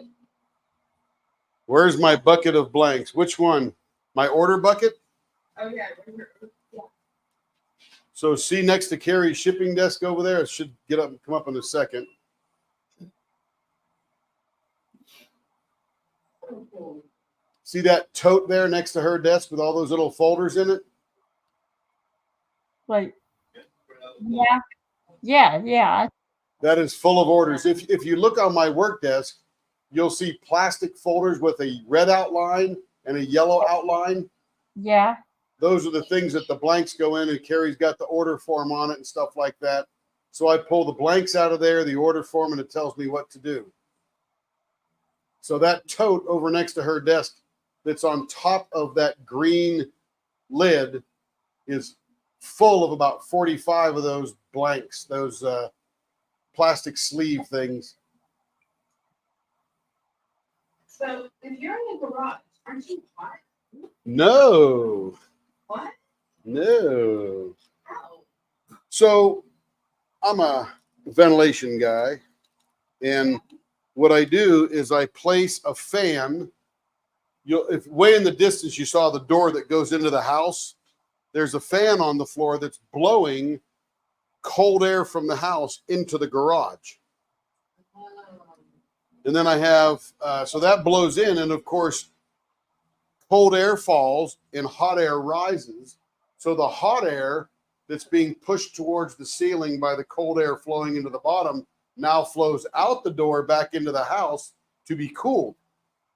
Where's my bucket of blanks? Which one? My order bucket? Oh yeah. So see next to Carrie's shipping desk over there? It should come up in a second. So cool. See that tote there next to her desk with all those little folders in it? Like, yeah. That is full of orders. If you look on my work desk, you'll see plastic folders with a red outline and a yellow outline. Yeah. Those are the things that the blanks go in, and Carrie's got the order form on it and stuff like that. So I pull the blanks out of there, the order form, and it tells me what to do. So that tote over next to her desk that's on top of that green lid is full of about 45 of those blanks, those plastic sleeve things. So if you're in the garage, aren't you hot? No, What? no. How? So I'm a ventilation guy, and what I do is I place a fan. If way in the distance you saw the door that goes into the house, there's a fan on the floor that's blowing cold air from the house into the garage. And then I have, so that blows in, and of course, cold air falls and hot air rises. So the hot air that's being pushed towards the ceiling by the cold air flowing into the bottom now flows out the door back into the house to be cooled.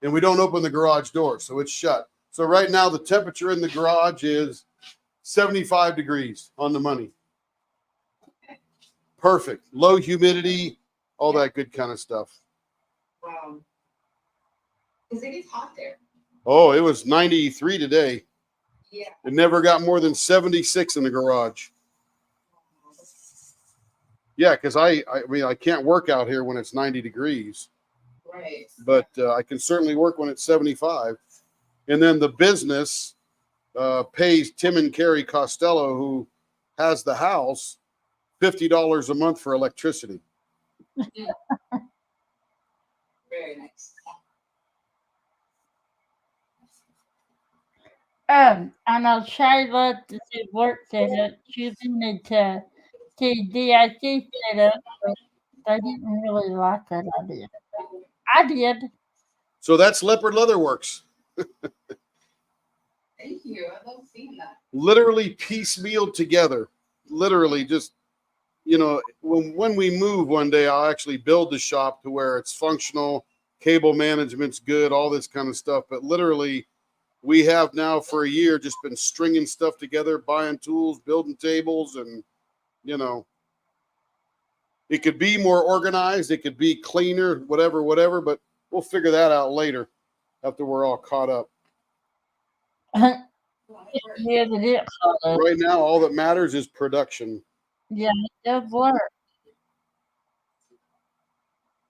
And we don't open the garage door, so it's shut. So right now the temperature in the garage is 75 degrees on the money. Perfect. Low humidity, all that good kind of stuff. Wow. Because it gets hot there. Oh, it was 93 today. Yeah. It never got more than 76 in the garage. Yeah, because I mean, I can't work out here when it's 90 degrees, Right. but I can certainly work when it's 75. And then the business pays Tim and Carrie Costello, who has the house, $50 a month for electricity. Very nice. I know Shayla that works at it. She wanted to see DIC set up, but they didn't really like that idea. I did. So that's Leopard Leather Works. Thank you. I love seeing that. Literally piecemealed together. Literally just, you know, when we move one day, I'll actually build the shop to where it's functional, cable management's good, all this kind of stuff. But literally, we have now for a year just been stringing stuff together, buying tools, building tables, and, you know, it could be more organized, it could be cleaner, whatever, but we'll figure that out later after we're all caught up. Yeah, they did. Right now, all that matters is production. Yeah, it does work.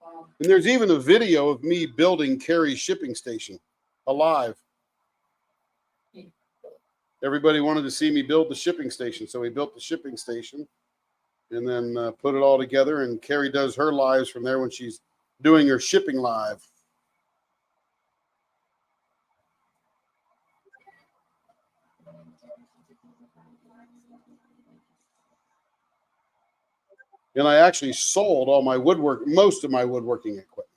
Wow. And there's even a video of me building Carrie's shipping station alive. Everybody wanted to see me build the shipping station, so we built the shipping station and then put it all together. And Carrie does her lives from there when she's doing her shipping live. And I actually sold all my most of my woodworking equipment.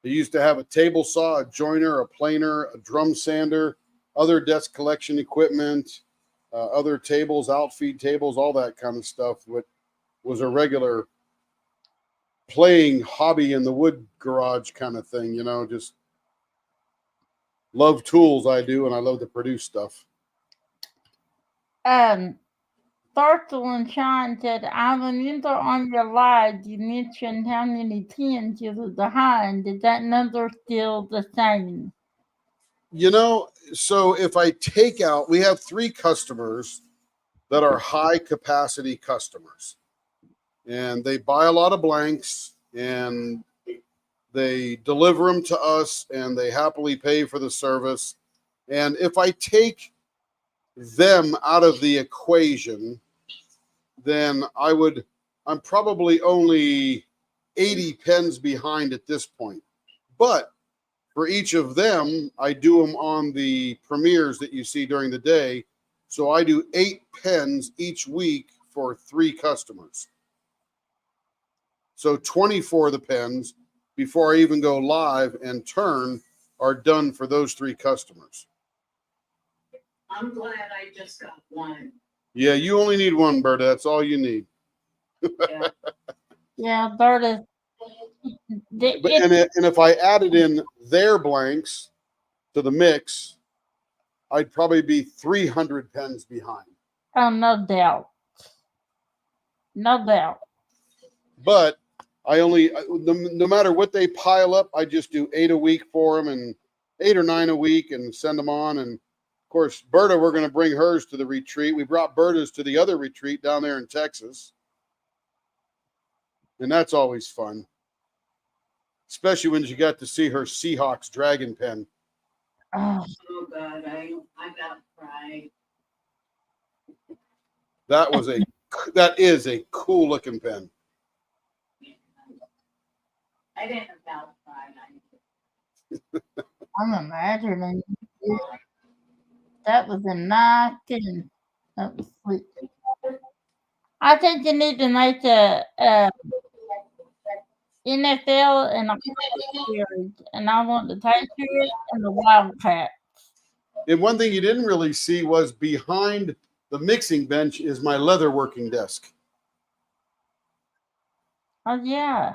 I used to have a table saw, a joiner, a planer, a drum sander, other desk collection equipment, other tables, outfeed tables, all that kind of stuff. What was a regular playing hobby in the wood garage kind of thing, just love tools I do, and I love to produce stuff. Bartle and Sean said, I remember on your live you mentioned how many pins you were behind. Is that number still the same? So if I take out, we have 3 customers that are high capacity customers, and they buy a lot of blanks and they deliver them to us and they happily pay for the service. And if I take them out of the equation, then I'm probably only 80 pens behind at this point. But for each of them, I do them on the premieres that you see during the day. So I do 8 pens each week for 3 customers. So 24 of the pens before I even go live and turn are done for those 3 customers. I'm glad I just got one. Yeah, you only need 1, Berta. That's all you need. Yeah, Berta. And if I added in their blanks to the mix, I'd probably be 300 pens behind. Oh, no doubt. No doubt. But I only, no matter what they pile up, I just do 8 a week for them, and 8 or 9 a week, and send them on. And of course, Berta, we're going to bring hers to the retreat. We brought Berta's to the other retreat down there in Texas. And that's always fun. Especially when you got to see her Seahawks dragon pen. Oh, Oh God, I got fried. That is a cool looking pen. I didn't about fried. I'm imagining. That was a nice thing. That was sweet. I think you need to make a NFL and a series, and I want the Patriots and the Wildcats. And one thing you didn't really see was behind the mixing bench is my leather working desk. Oh yeah,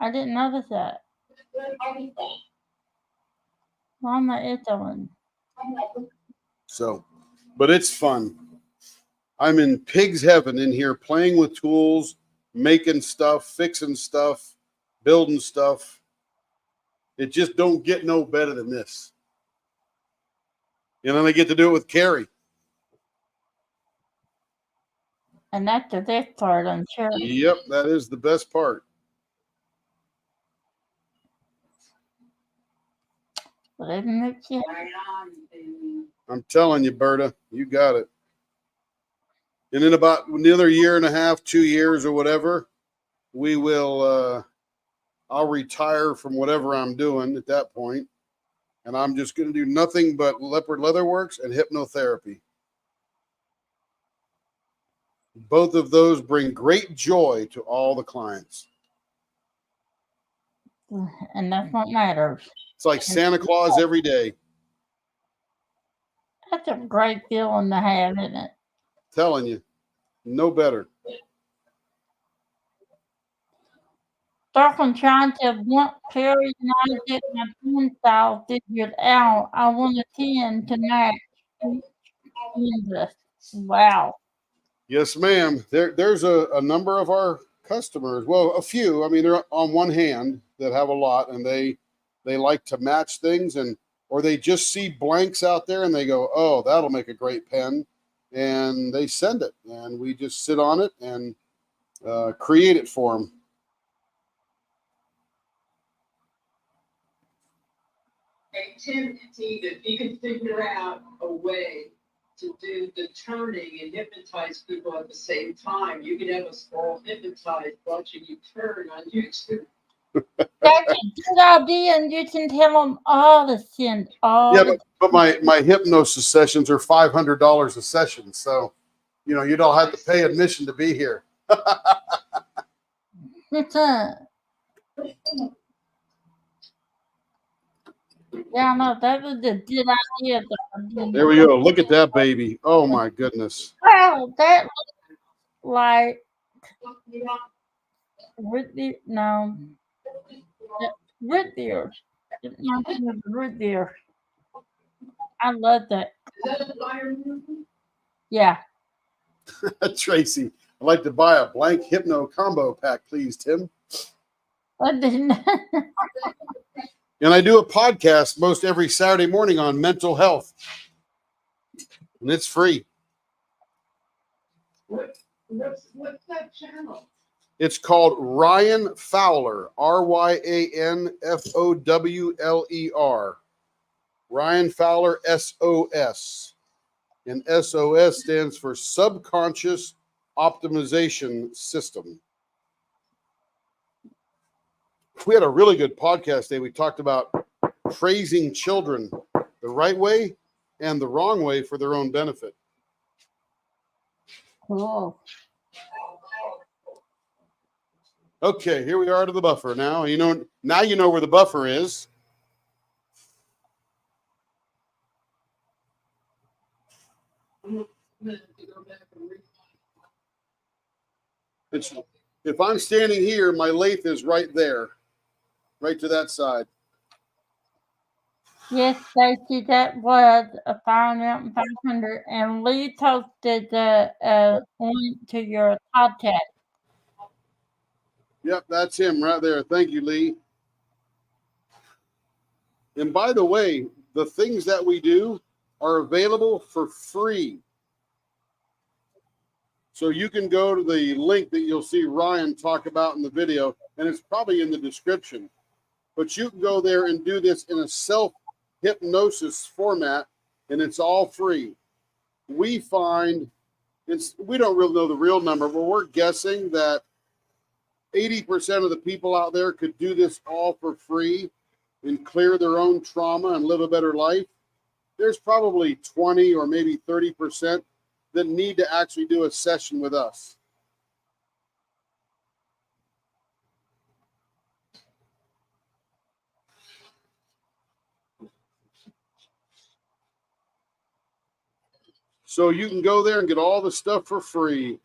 I didn't notice that. On the other one. So, but it's fun. I'm in pig's heaven in here, playing with tools, making stuff, fixing stuff, building stuff. It just don't get no better than this. And then I get to do it with Carrie. And that's the best part, I'm sure. Yep, that is the best part. But isn't it cute? Right on, baby. I'm telling you, Berta, you got it. And in about another year and a half, 2 years or whatever, we will, I'll retire from whatever I'm doing at that point. And I'm just going to do nothing but Leopard Leatherworks and hypnotherapy. Both of those bring great joy to all the clients. And that's what matters. It's like Santa Claus every day. That's a great feeling to have, isn't it? Telling you, no better. Darkland trying to want Perry and I get my pen style figured out. I want a 10 to match each. Wow. Yes, ma'am. There's a number of our customers. Well, a few. I mean, they're on one hand that have a lot, and they like to match things, or they just see blanks out there and they go, "Oh, that'll make a great pen," and they send it, and we just sit on it and create it for them. Hey, Tim, if he can figure out a way to do the turning and hypnotize people at the same time, you could have us all hypnotized watching you turn on YouTube. That's a good idea, and you can tell them all to send all Yeah, the but my hypnosis sessions are $500 a session, so you don't have to pay admission to be here. Yeah, no, that was a good idea. There we go. Look at that baby. Oh my goodness. Wow, that looks like root beer. No, root beer. It reminds me of root beer. I love that. Is that a fire movie? Yeah. Tracy, I'd like to buy a blank hypno combo pack, please, Tim. I didn't. And I do a podcast most every Saturday morning on mental health, and it's free. What's that channel? It's called Ryan Fowler, RyanFowler. Ryan Fowler, SOS. And SOS stands for Subconscious Optimization System. We had a really good podcast day. We talked about praising children the right way and the wrong way for their own benefit. Cool. Okay, here we are to the buffer now. Now you know where the buffer is. If I'm standing here, my lathe is right there, right to that side. Yes, Stacy, that was a Fire Mountain 500, and Lee posted the link to your podcast. Yep, that's him right there. Thank you, Lee. And by the way, the things that we do are available for free. So you can go to the link that you'll see Ryan talk about in the video, and it's probably in the description. But you can go there and do this in a self-hypnosis format, and it's all free. We find, we don't really know the real number, but we're guessing that 80% of the people out there could do this all for free and clear their own trauma and live a better life. There's probably 20 or maybe 30% that need to actually do a session with us. So you can go there and get all the stuff for free.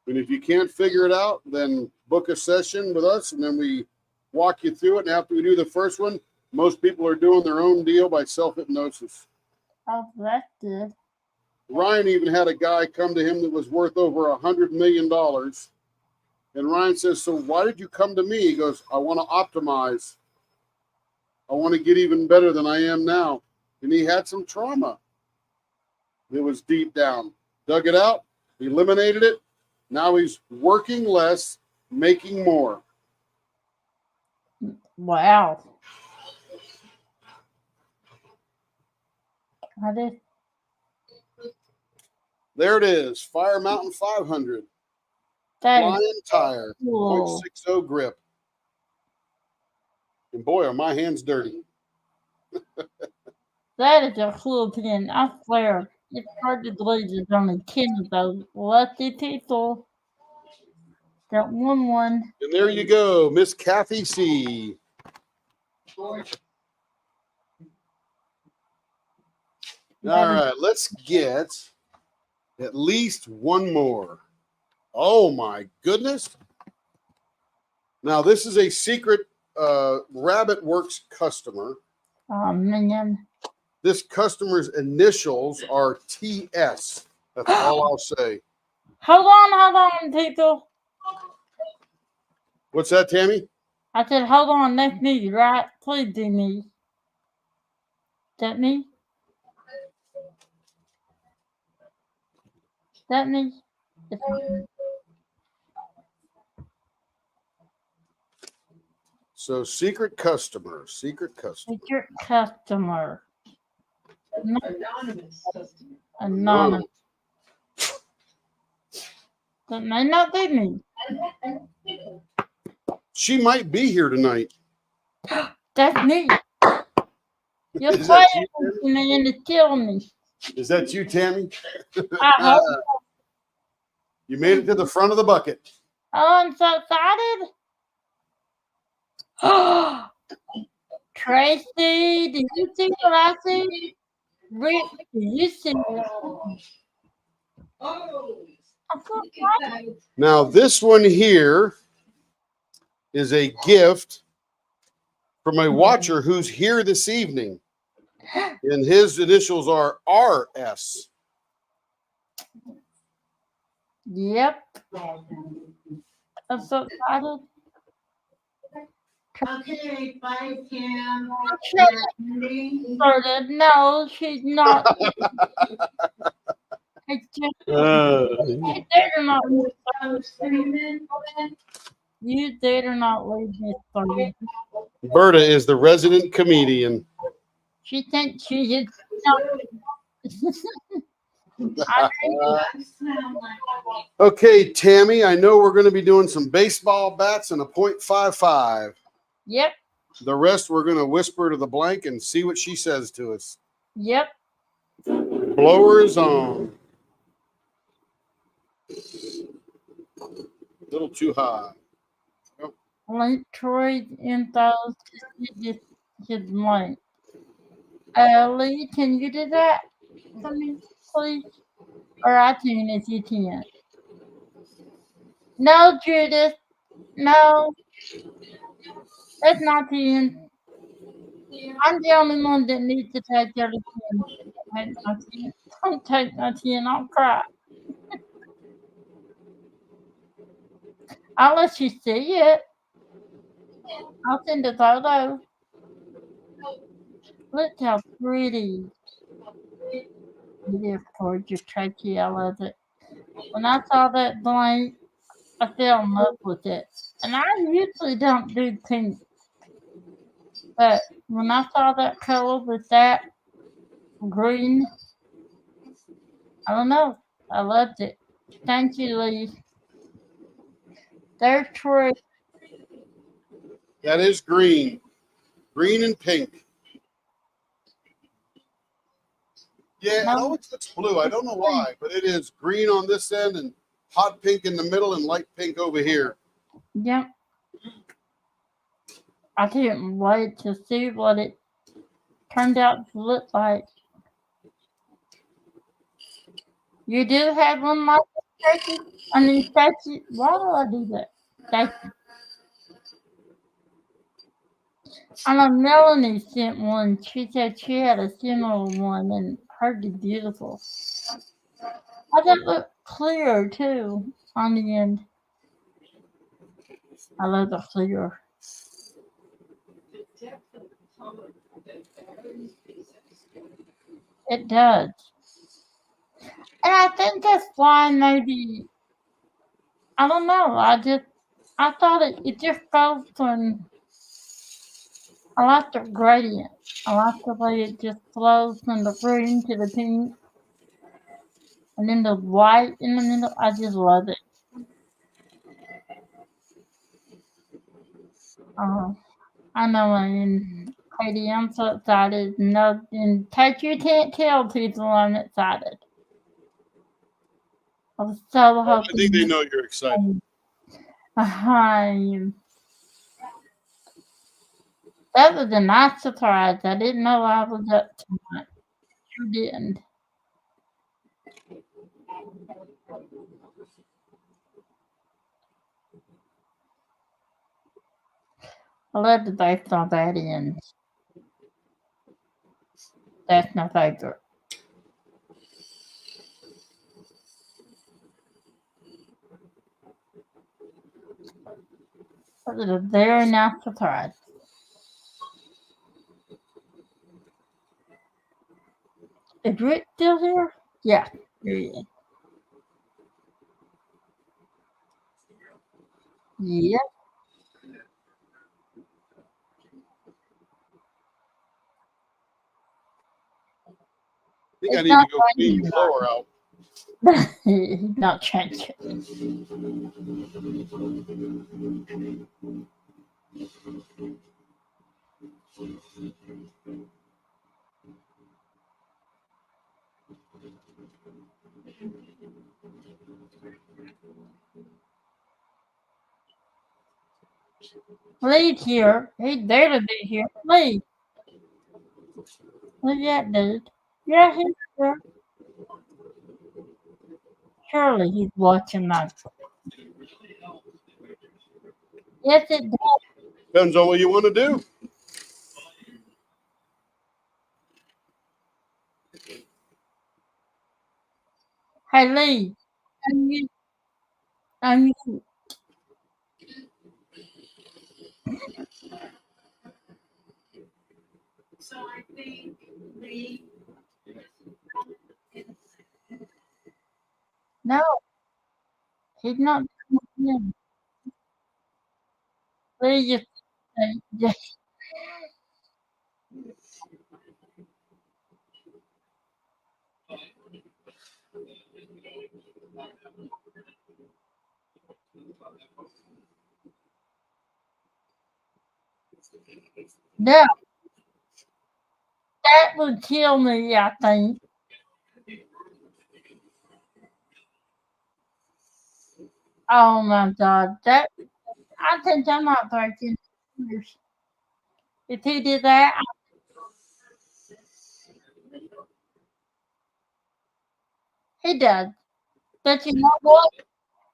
And if you can't figure it out, then book a session with us, and then we walk you through it. And after we do the first one, most people are doing their own deal by self-hypnosis. Oh, that's good. Ryan even had a guy come to him that was worth over $100 million. And Ryan says, so why did you come to me? He goes, I want to optimize. I want to get even better than I am now. And he had some trauma. It was deep down. Dug it out, eliminated it. Now he's working less, making more. Wow. There it is, Fire Mountain 500. That Lion is tire, cool. 0.60 grip. And boy, are my hands dirty. That is a cool pin. I swear. It's hard to believe there's only 10 of those lucky people that won one. And there you go, Miss Kathy C. All right, let's get at least one more. Oh my goodness. Now, this is a secret Rabbit Works customer. Oh, man. This customer's initials are TS. That's all I'll say. Hold on, people. What's that, Tammy? I said, hold on, that's me, right? Please do me. Is that me? Is that me? So secret customer. Secret customer. Anonymous customer. Anonymous. That may not be me. She might be here tonight. That's me. You're Is that you, fighting me to kill me. Is that you, Tammy? I hope. You made it to the front of the bucket. Oh, I'm so excited. Tracy, did you see what I see? Rick, did you see? Oh, I'm so look at that. Now, this one here is a gift from a watcher who's here this evening. And his initials are RS. Yep. I'm so excited. Okay, bye, Kim. Started. No, she's not. It's just, you dare not. You dare not leave me started. Berta is the resident comedian. She thinks she is. Okay, Tammy, I know we're going to be doing some baseball bats and a .55. Yep. The rest we're going to whisper to the blank and see what she says to us. Yep. Blower is on. A little too high. Link Troy info. His link. Lee, can you do that for me, please? Or iTunes if you can. No, Judith. No. That's not the end. I'm the only one that needs to take everything. Don't take my 10, I'll cry. I'll let you see it. I'll send a photo. Look how pretty it is, gorgeous, Tracy. I love it. When I saw that blank, I fell in love with it. And I usually don't do pink. But when I saw that color with that green, I don't know. I loved it. Thank you, Lee. There's Troy. That is green. Green and pink. Yeah, it always looks blue. I don't know why, but it is green on this end and hot pink in the middle and light pink over here. Yep. I can't wait to see what it turned out to look like. You do have one like Stacy? I mean, Stacy, why do I do that? Stacy. I know Melanie sent one. She said she had a similar one and hers is beautiful. I thought it looked clear too on the end. I love the clear. It does. And I think that's why maybe, I don't know, I thought it just goes from, I like the gradient. I like the way it just flows from the green to the pink. And then the white in the middle, I just love it. I know, and Katie, I'm so excited. No, in case you can't tell people I'm excited. I was so I hoping. think they know you're excited. I am. That was a nice surprise. I didn't know I was up tonight. You didn't. I love the baseball bat ends. That's my favorite. That was a very nice surprise. Is Rick still here? Yeah, here he is. Yep. think I It's need to not go clean the blower out. He's not changing. Lee's here. He's there to be here. Lee. Look at that dude. Yeah, he's here. Surely he's watching my. Yes, it does. Depends on what you want to do. Hey, Lee. I'm you. So I think Lee. No, he's not. Him. Lee just. No, that would kill me, I think. Oh my God, that I think I'm not breaking fingers. If he did that, he does. But you know what?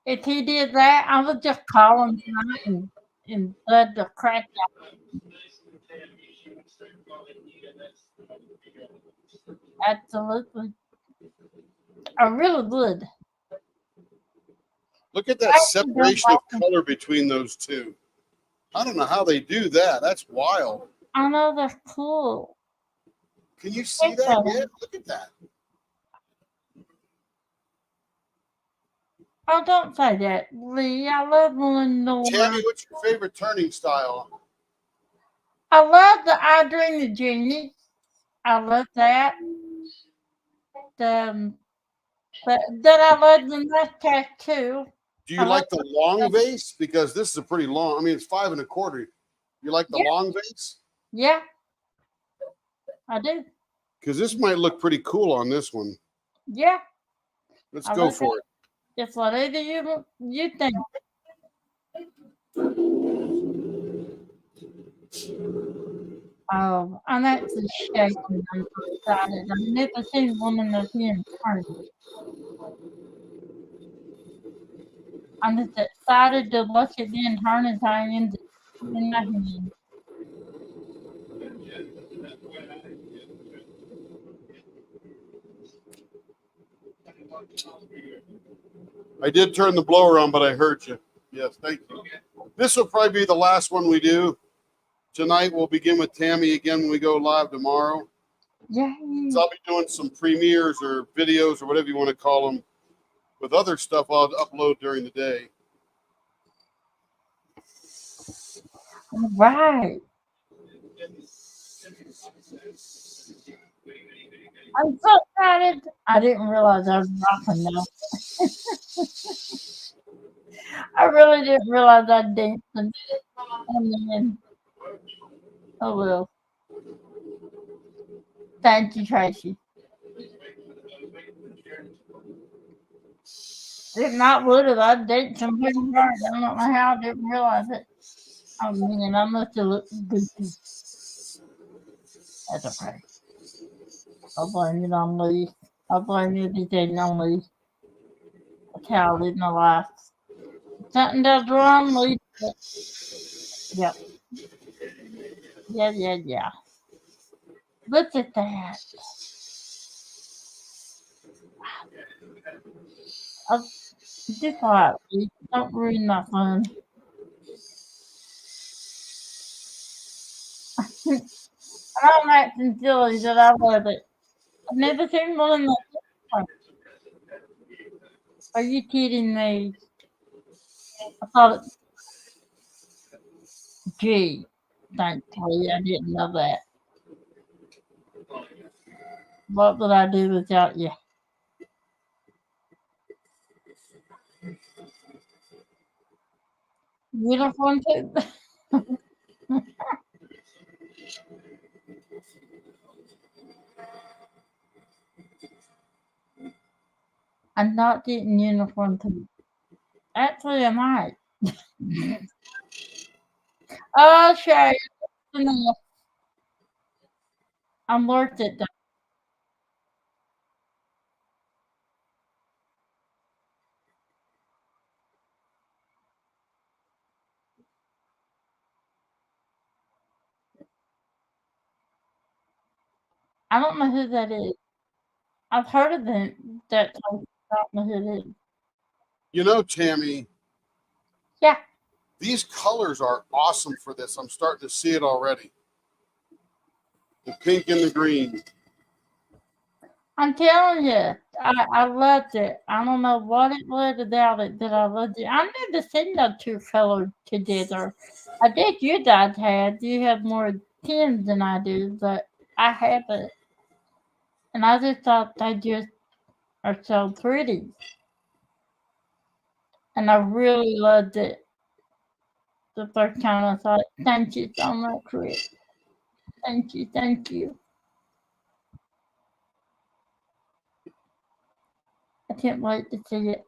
If he did that, I would just call him tonight and blood the crap out. Absolutely, I really would. Look at that I actually don't separation like of color between those two. I don't know how they do that. That's wild. I know that's cool. Can you see that? Yeah, look at that. Oh, don't say that, Lee. I love Lenore. Tammy, what's your favorite turning style? I love the I Dream the Genie. I love that. But then I love the mustache too. Do you like the long vase? Because this is a pretty long. I mean, it's 5 1/4. You like the long vase? Yeah, I do. Because this might look pretty cool on this one. Yeah, Let's I go like for it. it's whatever you think. Oh, I'm actually shaking. I'm so excited. I've never seen one of those in person. I'm just excited to watch it being turned and turn in my hand. I did turn the blower on, but I heard you. Yes, thank you. This will probably be the last one we do. Tonight we'll begin with Tammy again when we go live tomorrow. Yay. So I'll be doing some premieres or videos or whatever you want to call them with other stuff I'll upload during the day. All right. I'm so excited. I didn't realize I was rocking though. I really didn't realize I danced. And then, oh well. Thank you, Tracy. If not, would have I dated somebody hard? I don't know how I didn't realize it. Oh man, I must have looked goofy. That's okay. I'll blame it on Lee. I'll blame everything on Lee. That's how I live my life. Something does wrong, Lee. Yep. Yeah. Look at that. Be quiet, Lee. Don't ruin my fun. I'm acting silly that I love it. I've never seen one like this. Are you kidding me? I thought it. Gee, thankfully I didn't know that. What would I do without you? Uniform too. I'm not getting uniform too. Actually, I might. Oh, sure. I'm worth it. Though. I don't know who that is. I've heard of them. That I don't know who it is. You know, Tammy, Yeah, these colors are awesome for this. I'm starting to see it already. The pink and the green. I'm telling you, I loved it. I don't know what it was about it that I loved it. I've never seen those two colors together. I think your dad had. You have more pins than I do, but I haven't. And I just thought they just are so pretty. And I really loved it the first time I saw it. Thank you so much, Chris. Thank you, thank you. I can't wait to see it.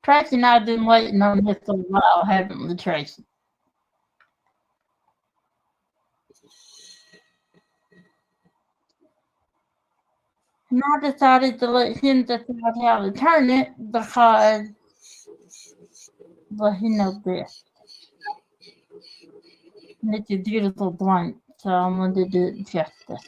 Tracy and I have been waiting on this for a while, haven't we, Tracy? And I decided to let him decide how to turn it because, well, he knows best. And it's a beautiful blank, so I wanted to do it justice.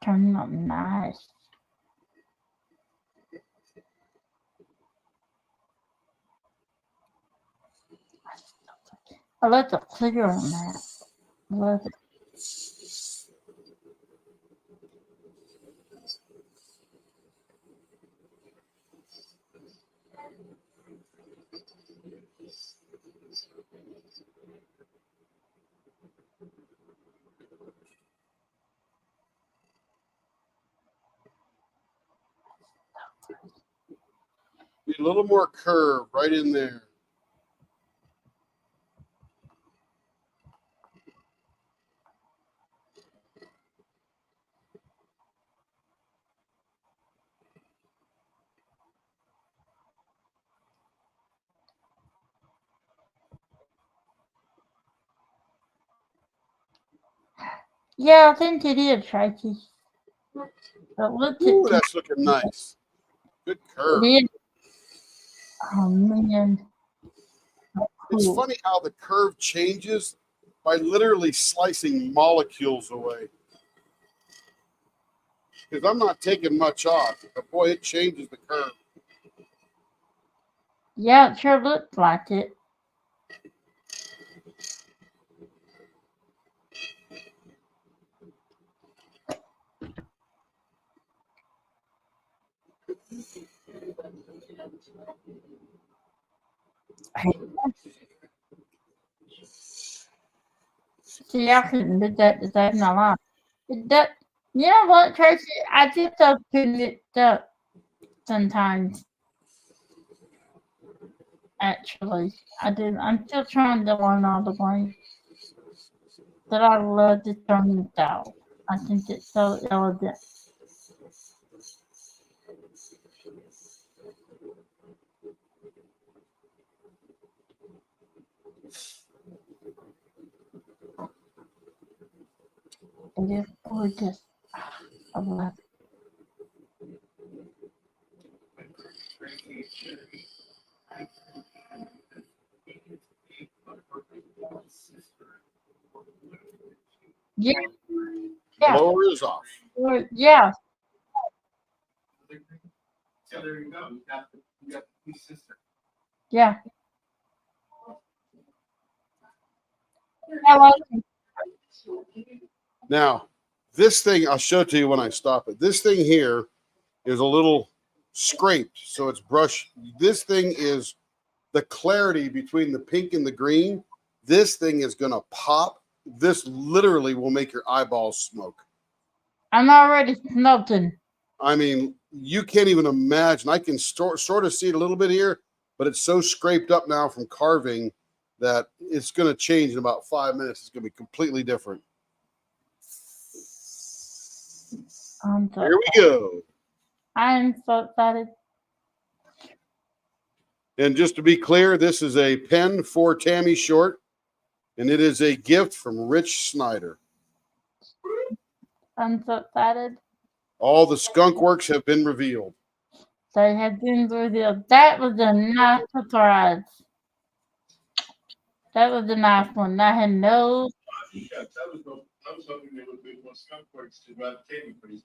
Turning up nice. I love the clear on that. I love it. Need a little more curve right in there. Yeah, I think it is, Tracy. But look Ooh, at that's looking nice. Good curve. it is. Oh man. It's Cool. funny how the curve changes by literally slicing molecules away. Because I'm not taking much off, but boy, it changes the curve. Yeah, it sure looks like it. See, I couldn't do that to save my life. It does, you know what, Tracy? I just so put mixed up sometimes. Actually, I do. I'm still trying to learn all the ways. But I love the turning style. I think it's so elegant. It is gorgeous. I love it. Yeah, yeah, Blower is off. yeah. So there you go. You got the sister. Yeah. I like it. Now, This thing, I'll show it to you when I stop it. This thing here is a little scraped, so it's brushed. This thing is the clarity between the pink and the green. This thing is going to pop. This literally will make your eyeballs smoke. I'm already smoking. I mean, you can't even imagine. I can sort of see it a little bit here, but it's so scraped up now from carving that it's going to change in about 5 minutes. It's going to be completely different. Here we go. I'm so excited. And just to be clear, this is a pen for Tammy Short, and it is a gift from Rich Snyder. I'm so excited. All the skunk works have been revealed. They have been revealed. That was a nice surprise. That was a nice one. I had no. I was hoping there would be more skunk works to drive Tammy crazy.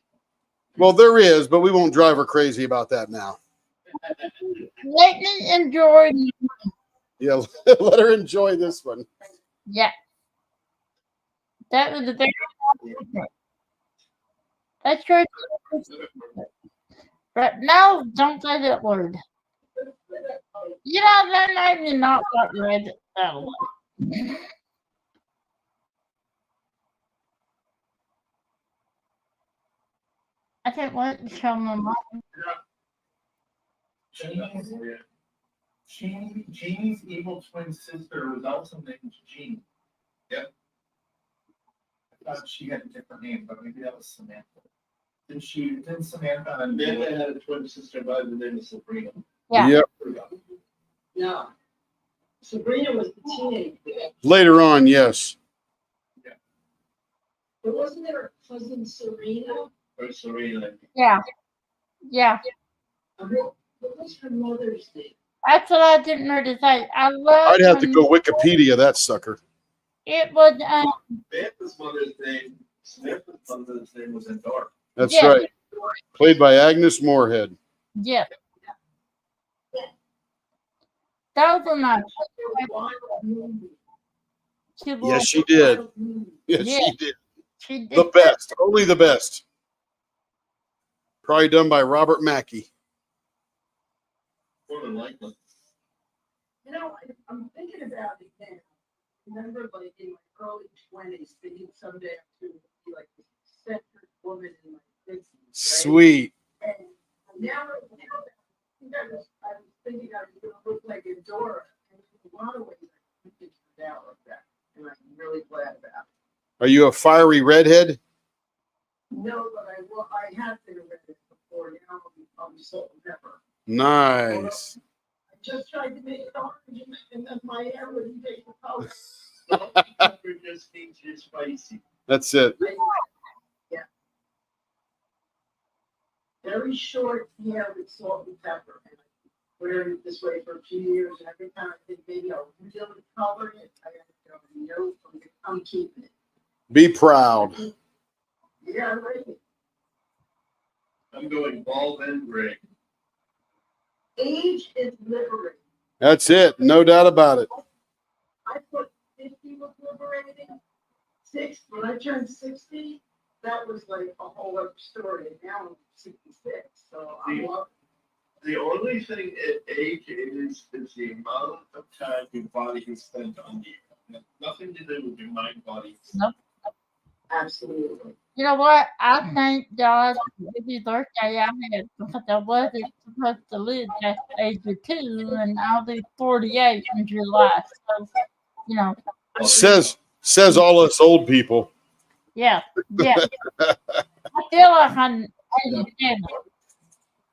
Well, there is, but we won't drive her crazy about that now. Let me enjoy. Yeah, let her enjoy this one. Yeah. That was a very. That's true. But no, don't say that word. You know, that made me not want to read it. So. I can't wait to show my mom. Jeannie's evil twin sister was also named Jean. Yep. I thought she had a different name, but maybe that was Samantha. Didn't Samantha and Amanda had a twin sister by the name of Sabrina. Yeah. Yep. No. Sabrina was the teenage girl. Later on, yes. But wasn't there a cousin Serena? Or Serena. Yeah. Yeah. What was her mother's name? That's what I didn't know to say. I love. I'd have to go Wikipedia that sucker. It was. Samantha's mother's name was Endor. That's Yeah. right. Played by Agnes Moorehead. Yeah. That was a nice. Yes, she did. Yes, Yeah. she did. She did. The best. Only the best. Probably done by Robert Mackey. More than likely. You know, I'm thinking about it now. Remember, like in my early 20s, thinking someday I'm going to be like the centered woman in my 60s. Right? Sweet. And now I was thinking I was going to look like a Dora. And in a lot of ways, I think it's out like that. And I'm really glad about it. Are you a fiery redhead? No, but I have been a redhead before. Now I'm salt and pepper. Nice. I just tried to make it orange, and then my hair wouldn't take the color. Pepper just means you're spicy. That's it. Yeah. Very short hair with salt and pepper. And I wear it this way for a few years, and every time I think maybe I'll really color it, I have to go, no, I'm keeping it. Be proud. Yeah, right. I'm going bald and gray. Age is liberating. That's it. No doubt about it. I put 50 was liberating. When I turned 60, that was like a whole other story. And now I'm 66, so I love it. The only thing at age is the amount of time your body can spend on you. It has nothing to do with your mind, body. Nope. Absolutely. You know what? I thank God for every birthday I had because I wasn't supposed to live past the age of 2, and I'll be 48 in July. So, you know, Says all us old people. yeah, yeah. I feel like I'm 87.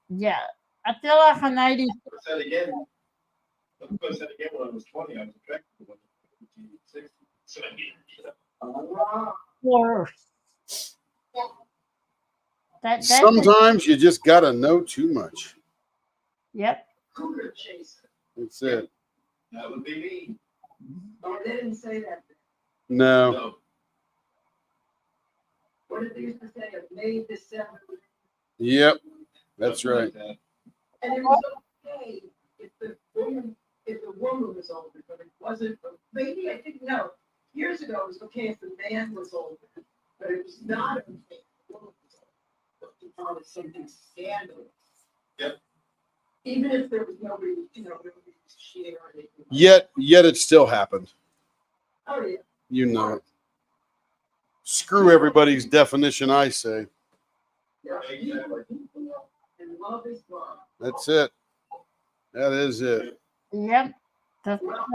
Yeah, I feel like I'm 80. I said again, when I was 20, I was attracted to women. 60. So, Worse. That's Sometimes you just gotta know too much. Yep. Cougar chaser. That's it. that would be me. Oh, they didn't say that. No. No. What did they used to say? May December. Yep. That's Something right. like that. And it was okay if the woman was older, but it wasn't. Maybe I didn't know. Years ago, it was okay if the man was older, But it was not a something scandalous. Yep. Even if there was nobody, nobody sharing. Yet it still happened. Oh, yeah. You know it. Screw everybody's definition, I say. Yeah. And love is love. That's it. That is it. Yep. That's Well,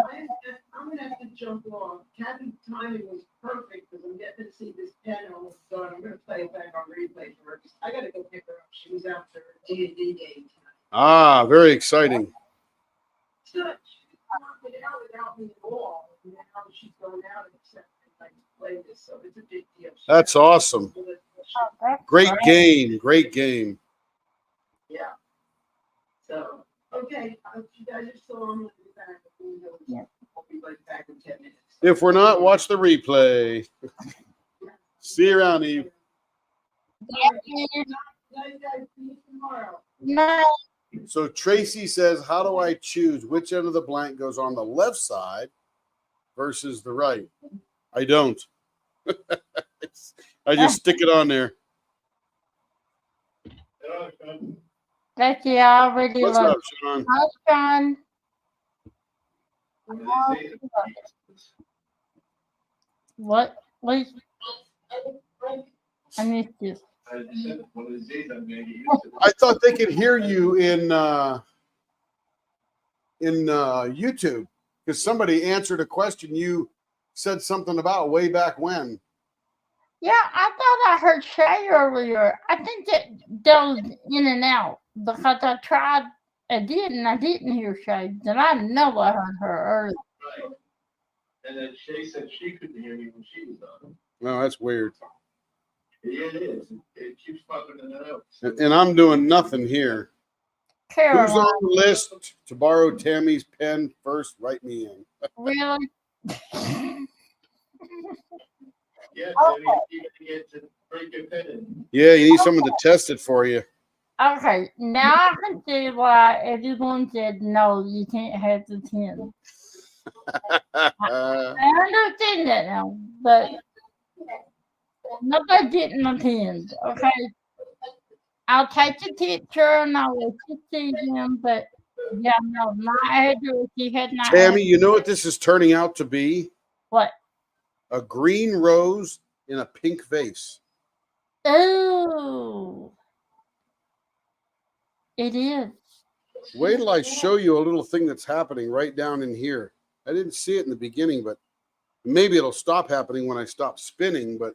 I'm gonna have to jump off. Kathy's timing was perfect because I'm getting to see this pen almost done. I'm gonna play it back on replay for her. I gotta go pick her up. She was out for a D&D game tonight. Ah, very exciting. She's not been out without me at all. And now she's going out and accepting I play this, so it's a big deal. That's awesome. that's Great game. Great game. Yeah. So, okay, you guys are still on with the back. Yeah. I'll be like back in 10 minutes. If we're not, watch the replay. See you around, Eve. Night, guys. See you tomorrow. No. So Tracy says, how do I choose which end of the blank goes on the left side versus the right? I don't. I just stick it on there. Becky, I already What's love up, Sean? Hi, John. What? Wait, I missed you. I thought they could hear you in YouTube because somebody answered a question you said something about way back when. Yeah, I thought I heard Shay earlier. I think it goes in and out because I tried. I didn't hear Shay. Then I know I heard her earlier. Right. And then Shay said she couldn't hear me when she was on. No, that's weird. Yeah, it is. It keeps popping in and out. And I'm doing nothing here. Who's Caroline, on the list to borrow Tammy's pen first? Write me in. really? Yeah, Tammy, you gotta get to break your pen. Yeah, you need someone to test it for you. Okay, now I can see why everyone said no, you can't have the 10. I understand that now, but nobody getting the 10s, okay? I'll take the picture and I'll let you see them, but yeah, no, my address, you had not. Tammy, you know what this is turning out to be? What? A green rose in a pink vase. Oh, it is. Wait till I show you a little thing that's happening right down in here. I didn't see it in the beginning, but maybe it'll stop happening when I stop spinning, but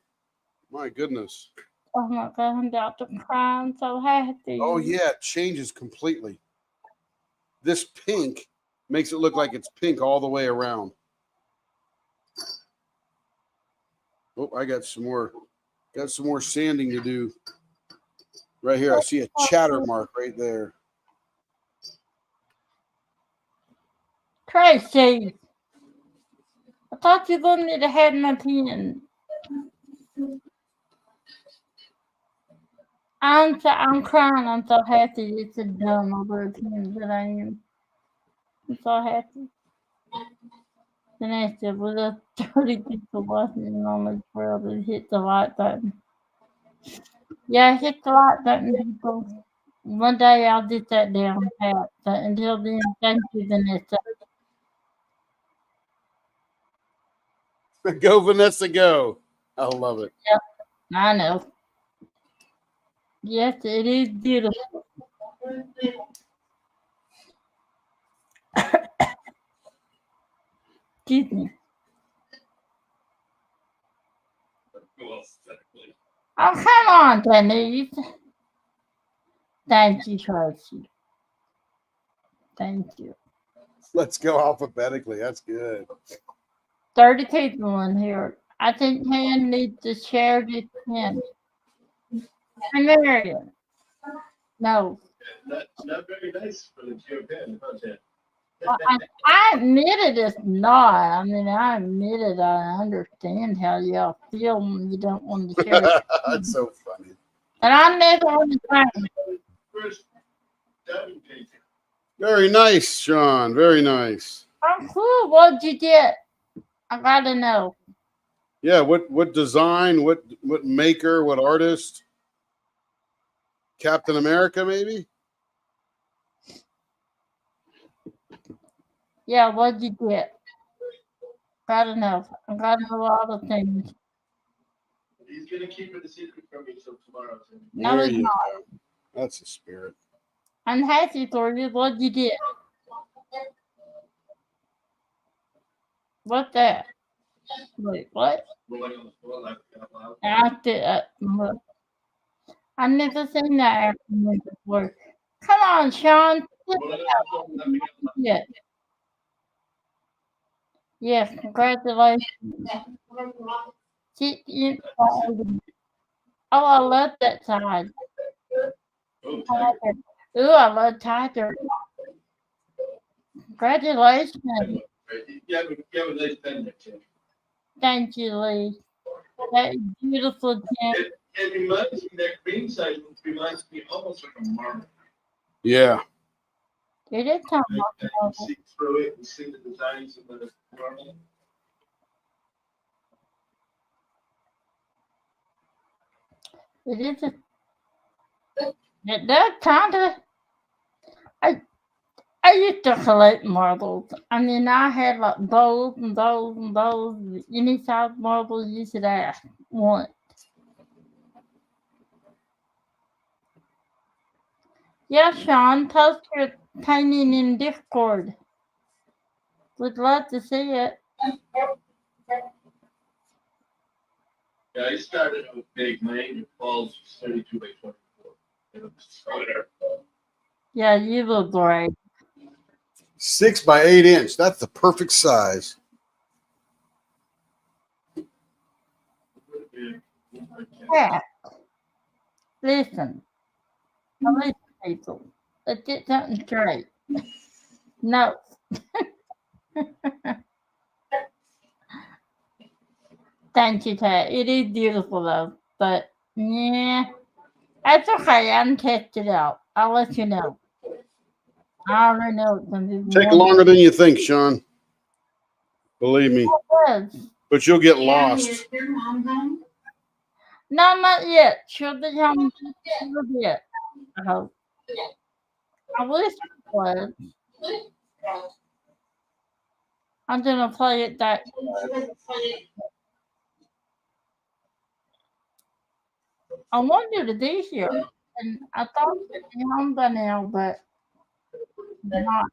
my goodness. Oh my God, I'm about to cry. I'm so happy. Oh yeah, it changes completely. This pink makes it look like it's pink all the way around. Oh, I got some more sanding to do. Right here, I see a chatter mark right there. Tracy, I thought you wanted me to have my pen. I'm crying. I'm so happy. It's a dumb over pen that I am. I'm so happy. Then I said, well, there's 30 people watching on this world and hit the like button. Yeah, hit the like button, people. One day I'll get that down pat. But until then, thank you, Vanessa. Go, Vanessa, go. I love it. I know. Yes, it is beautiful. Excuse me. Oh, come on, Denise. Thank you, Tracy. Thank you. Let's go alphabetically. That's good. 30 people in here. I think Han needs to share this pen. And Marion. No. Not very nice for the pure pen, huh, Ted? I admitted it's not. I mean, I admitted I understand how y'all feel when you don't want to share it. That's so funny. And I never want to try. First, diamond painting. Very nice, Sean. Very nice. Oh, cool. What'd you get? I gotta know. Yeah, what design, what maker, what artist? Captain America, maybe? Yeah, what'd you get? Got enough. I got a lot of things. He's gonna keep it a secret from me till tomorrow. No, There it's you not. go. That's the spirit. I'm happy for you. What'd you get? What's that? Wait, what? Rolling on the floor like out loud. Look, I've never seen that afternoon before. Come on, Sean. Rolling on the floor laughing out loud. Yeah. Yes, congratulations. Oh, I love that side. Oh, Tiger. Ooh, I love Tiger. Congratulations. You have a nice pen there, Tim. Thank you, Lee. That is beautiful, Tim. It reminds me, that green side reminds me almost like a marble. Yeah. It is time. You can see through it and see the designs of the marble. It is it does kind of. I used to collect marbles. I mean, I had like bowls and bowls and bowls. Any size marbles you should ask. Want. Yeah, Sean, post your painting in Discord. Would love to see it. Yeah, I started out big. My Angel Falls was 32 by 24. It was square. Yeah, you look great. 6 by 8 inch. That's the perfect size. Yeah. Listen. Listen, people. Let's get something straight. No. Thank you, Ted. It is beautiful though. But yeah. That's okay. I can test it out. I'll let you know. I already know it's gonna be Take more longer than you think, Sean. Believe me. good. But you'll get lost. Your mom home? No, not yet. She'll be home in a little bit. I hope. I wish it was. I'm gonna play it that. I wanted to be here, and I thought she'd be home by now, but not.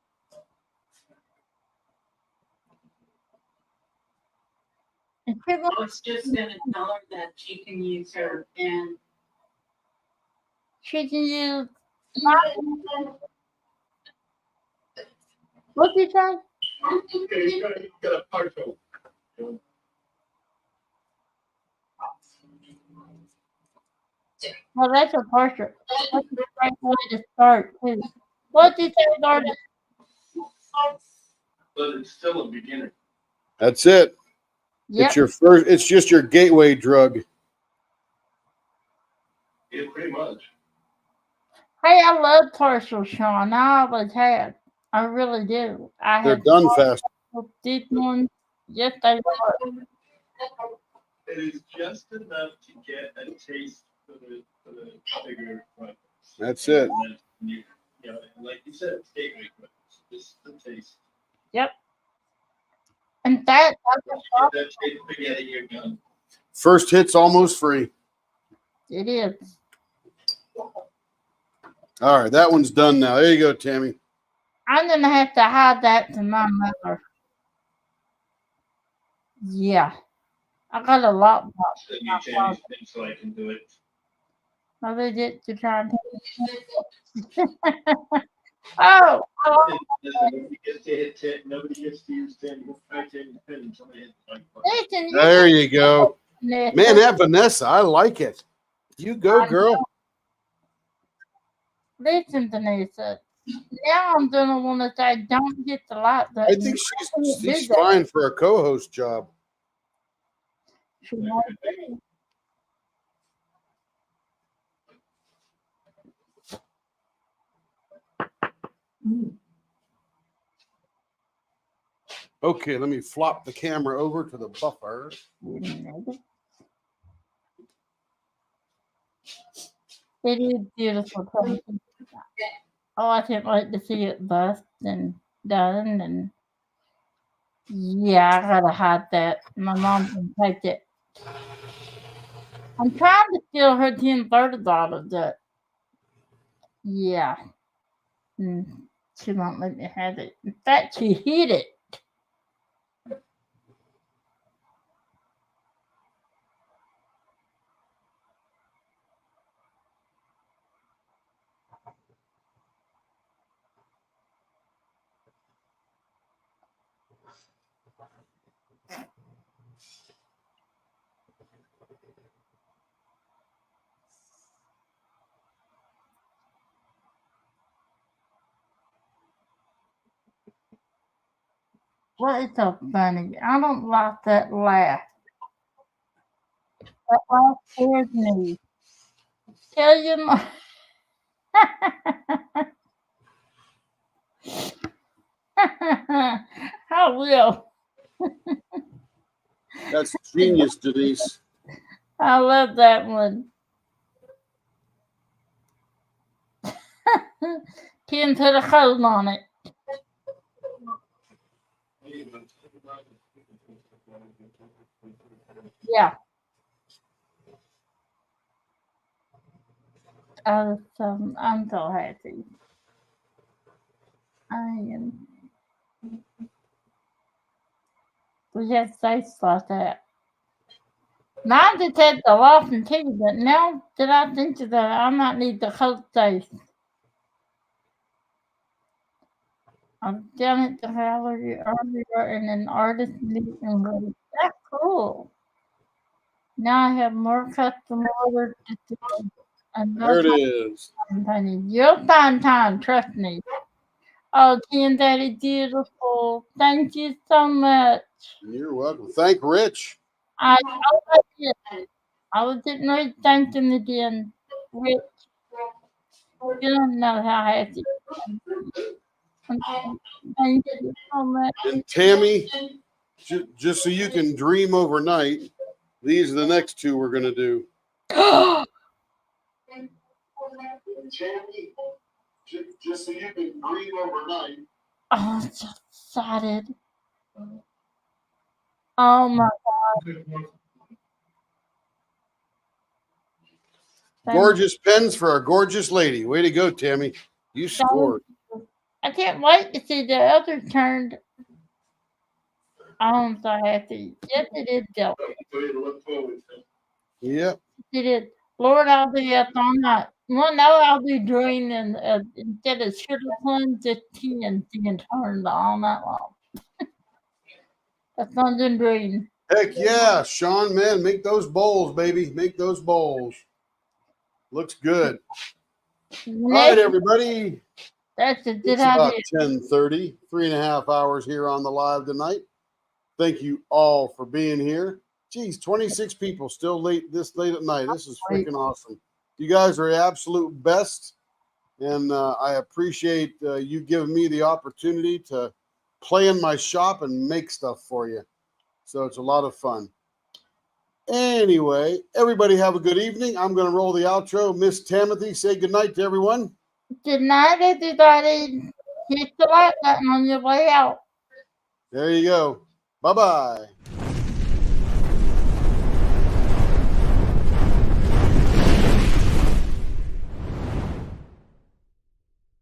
And she's I was just gonna tell her that she can use her and she can use. What'd you say? Okay, you got a partial. Well, that's a portrait. That's a great way to start too. What'd you say, Gordon? But it's still a beginner. That's it. Yep. It's your first. It's just your gateway drug. Yeah, pretty much. Hey, I love partials, Sean. I always have. I really do. I They're have done fast. this one. Yes, they were. It is just enough to get a taste for the bigger products. That's it. And then you know, like you said, it's gateway products. Just the taste. Yep. And that, Once you get that taste spaghetti, you're done. First hit's almost free. it is. All right, that one's done now. There you go, Tammy. I'm gonna have to hide that from my mother. Yeah. I got a lot more. So you change things so I can do it. Mother did to try and oh, Nobody gets to hit 10. Nobody gets to use 10. We'll try 10 until they hit like listen, There you go. Man, Man, that Vanessa, I like it. You go, girl. listen, Vanessa. Now I'm gonna want to say, don't get the like I button. think Can't do she's that. fine for a co-host job. She won't be. Okay, let me flop the camera over to the buffer. It is beautiful. Tennessee. Oh, I can't wait to see it bust and done. And yeah, I gotta hide that. My mom can take it. I'm trying to steal her 1030 out of that. Yeah. She won't let me have it. In fact, she hid it. What is so funny? I don't like that laugh. That laugh scares me. Tell your mom. I will. That's genius, Denise. I love that one. Ken put a code on it. Yeah. I'm so happy. I am. We have faces like that. Mine just had the laughing too, but now that I think of that, I might need the whole face. I've done it to Valerie earlier in an artist meeting group. That's cool. Now I have more custom orders to do. And There it is. honey, you'll find time, trust me. Oh, Ken, that is beautiful. Thank you so much. You're welcome. Thank Rich. I was getting ready to thank him again. Rich, you don't know how happy I am. Thank you so much. And Tammy, just so you can dream overnight, these are the next two we're going to do. Tammy, just so you can dream overnight. Oh, I'm so excited. Oh my God. Gorgeous pens for our gorgeous lady. Way to go, Tammy. You scored. I can't wait to see the other turned. I'm so happy. Yes, it is, Joe. Yep. It is. Lord, I'll be up all night. Well, no, I'll be dreaming instead of sugar plums, just tea and turned all night long. That's not in dream. Heck yeah, Sean, man, make those bowls, baby. Make those bowls. Looks good. All right, everybody. That's a good It's about idea. 10:30, 3.5 hours here on the live tonight. Thank you all for being here. Geez, 26 people still this late at night. This is freaking awesome. You guys are the absolute best. And I appreciate you giving me the opportunity to play in my shop and make stuff for you. So it's a lot of fun. Anyway, everybody have a good evening. I'm going to roll the outro. Miss Timothy, say good night to everyone. Good night, everybody. Hit the like button on your way out. There you go. Bye-bye.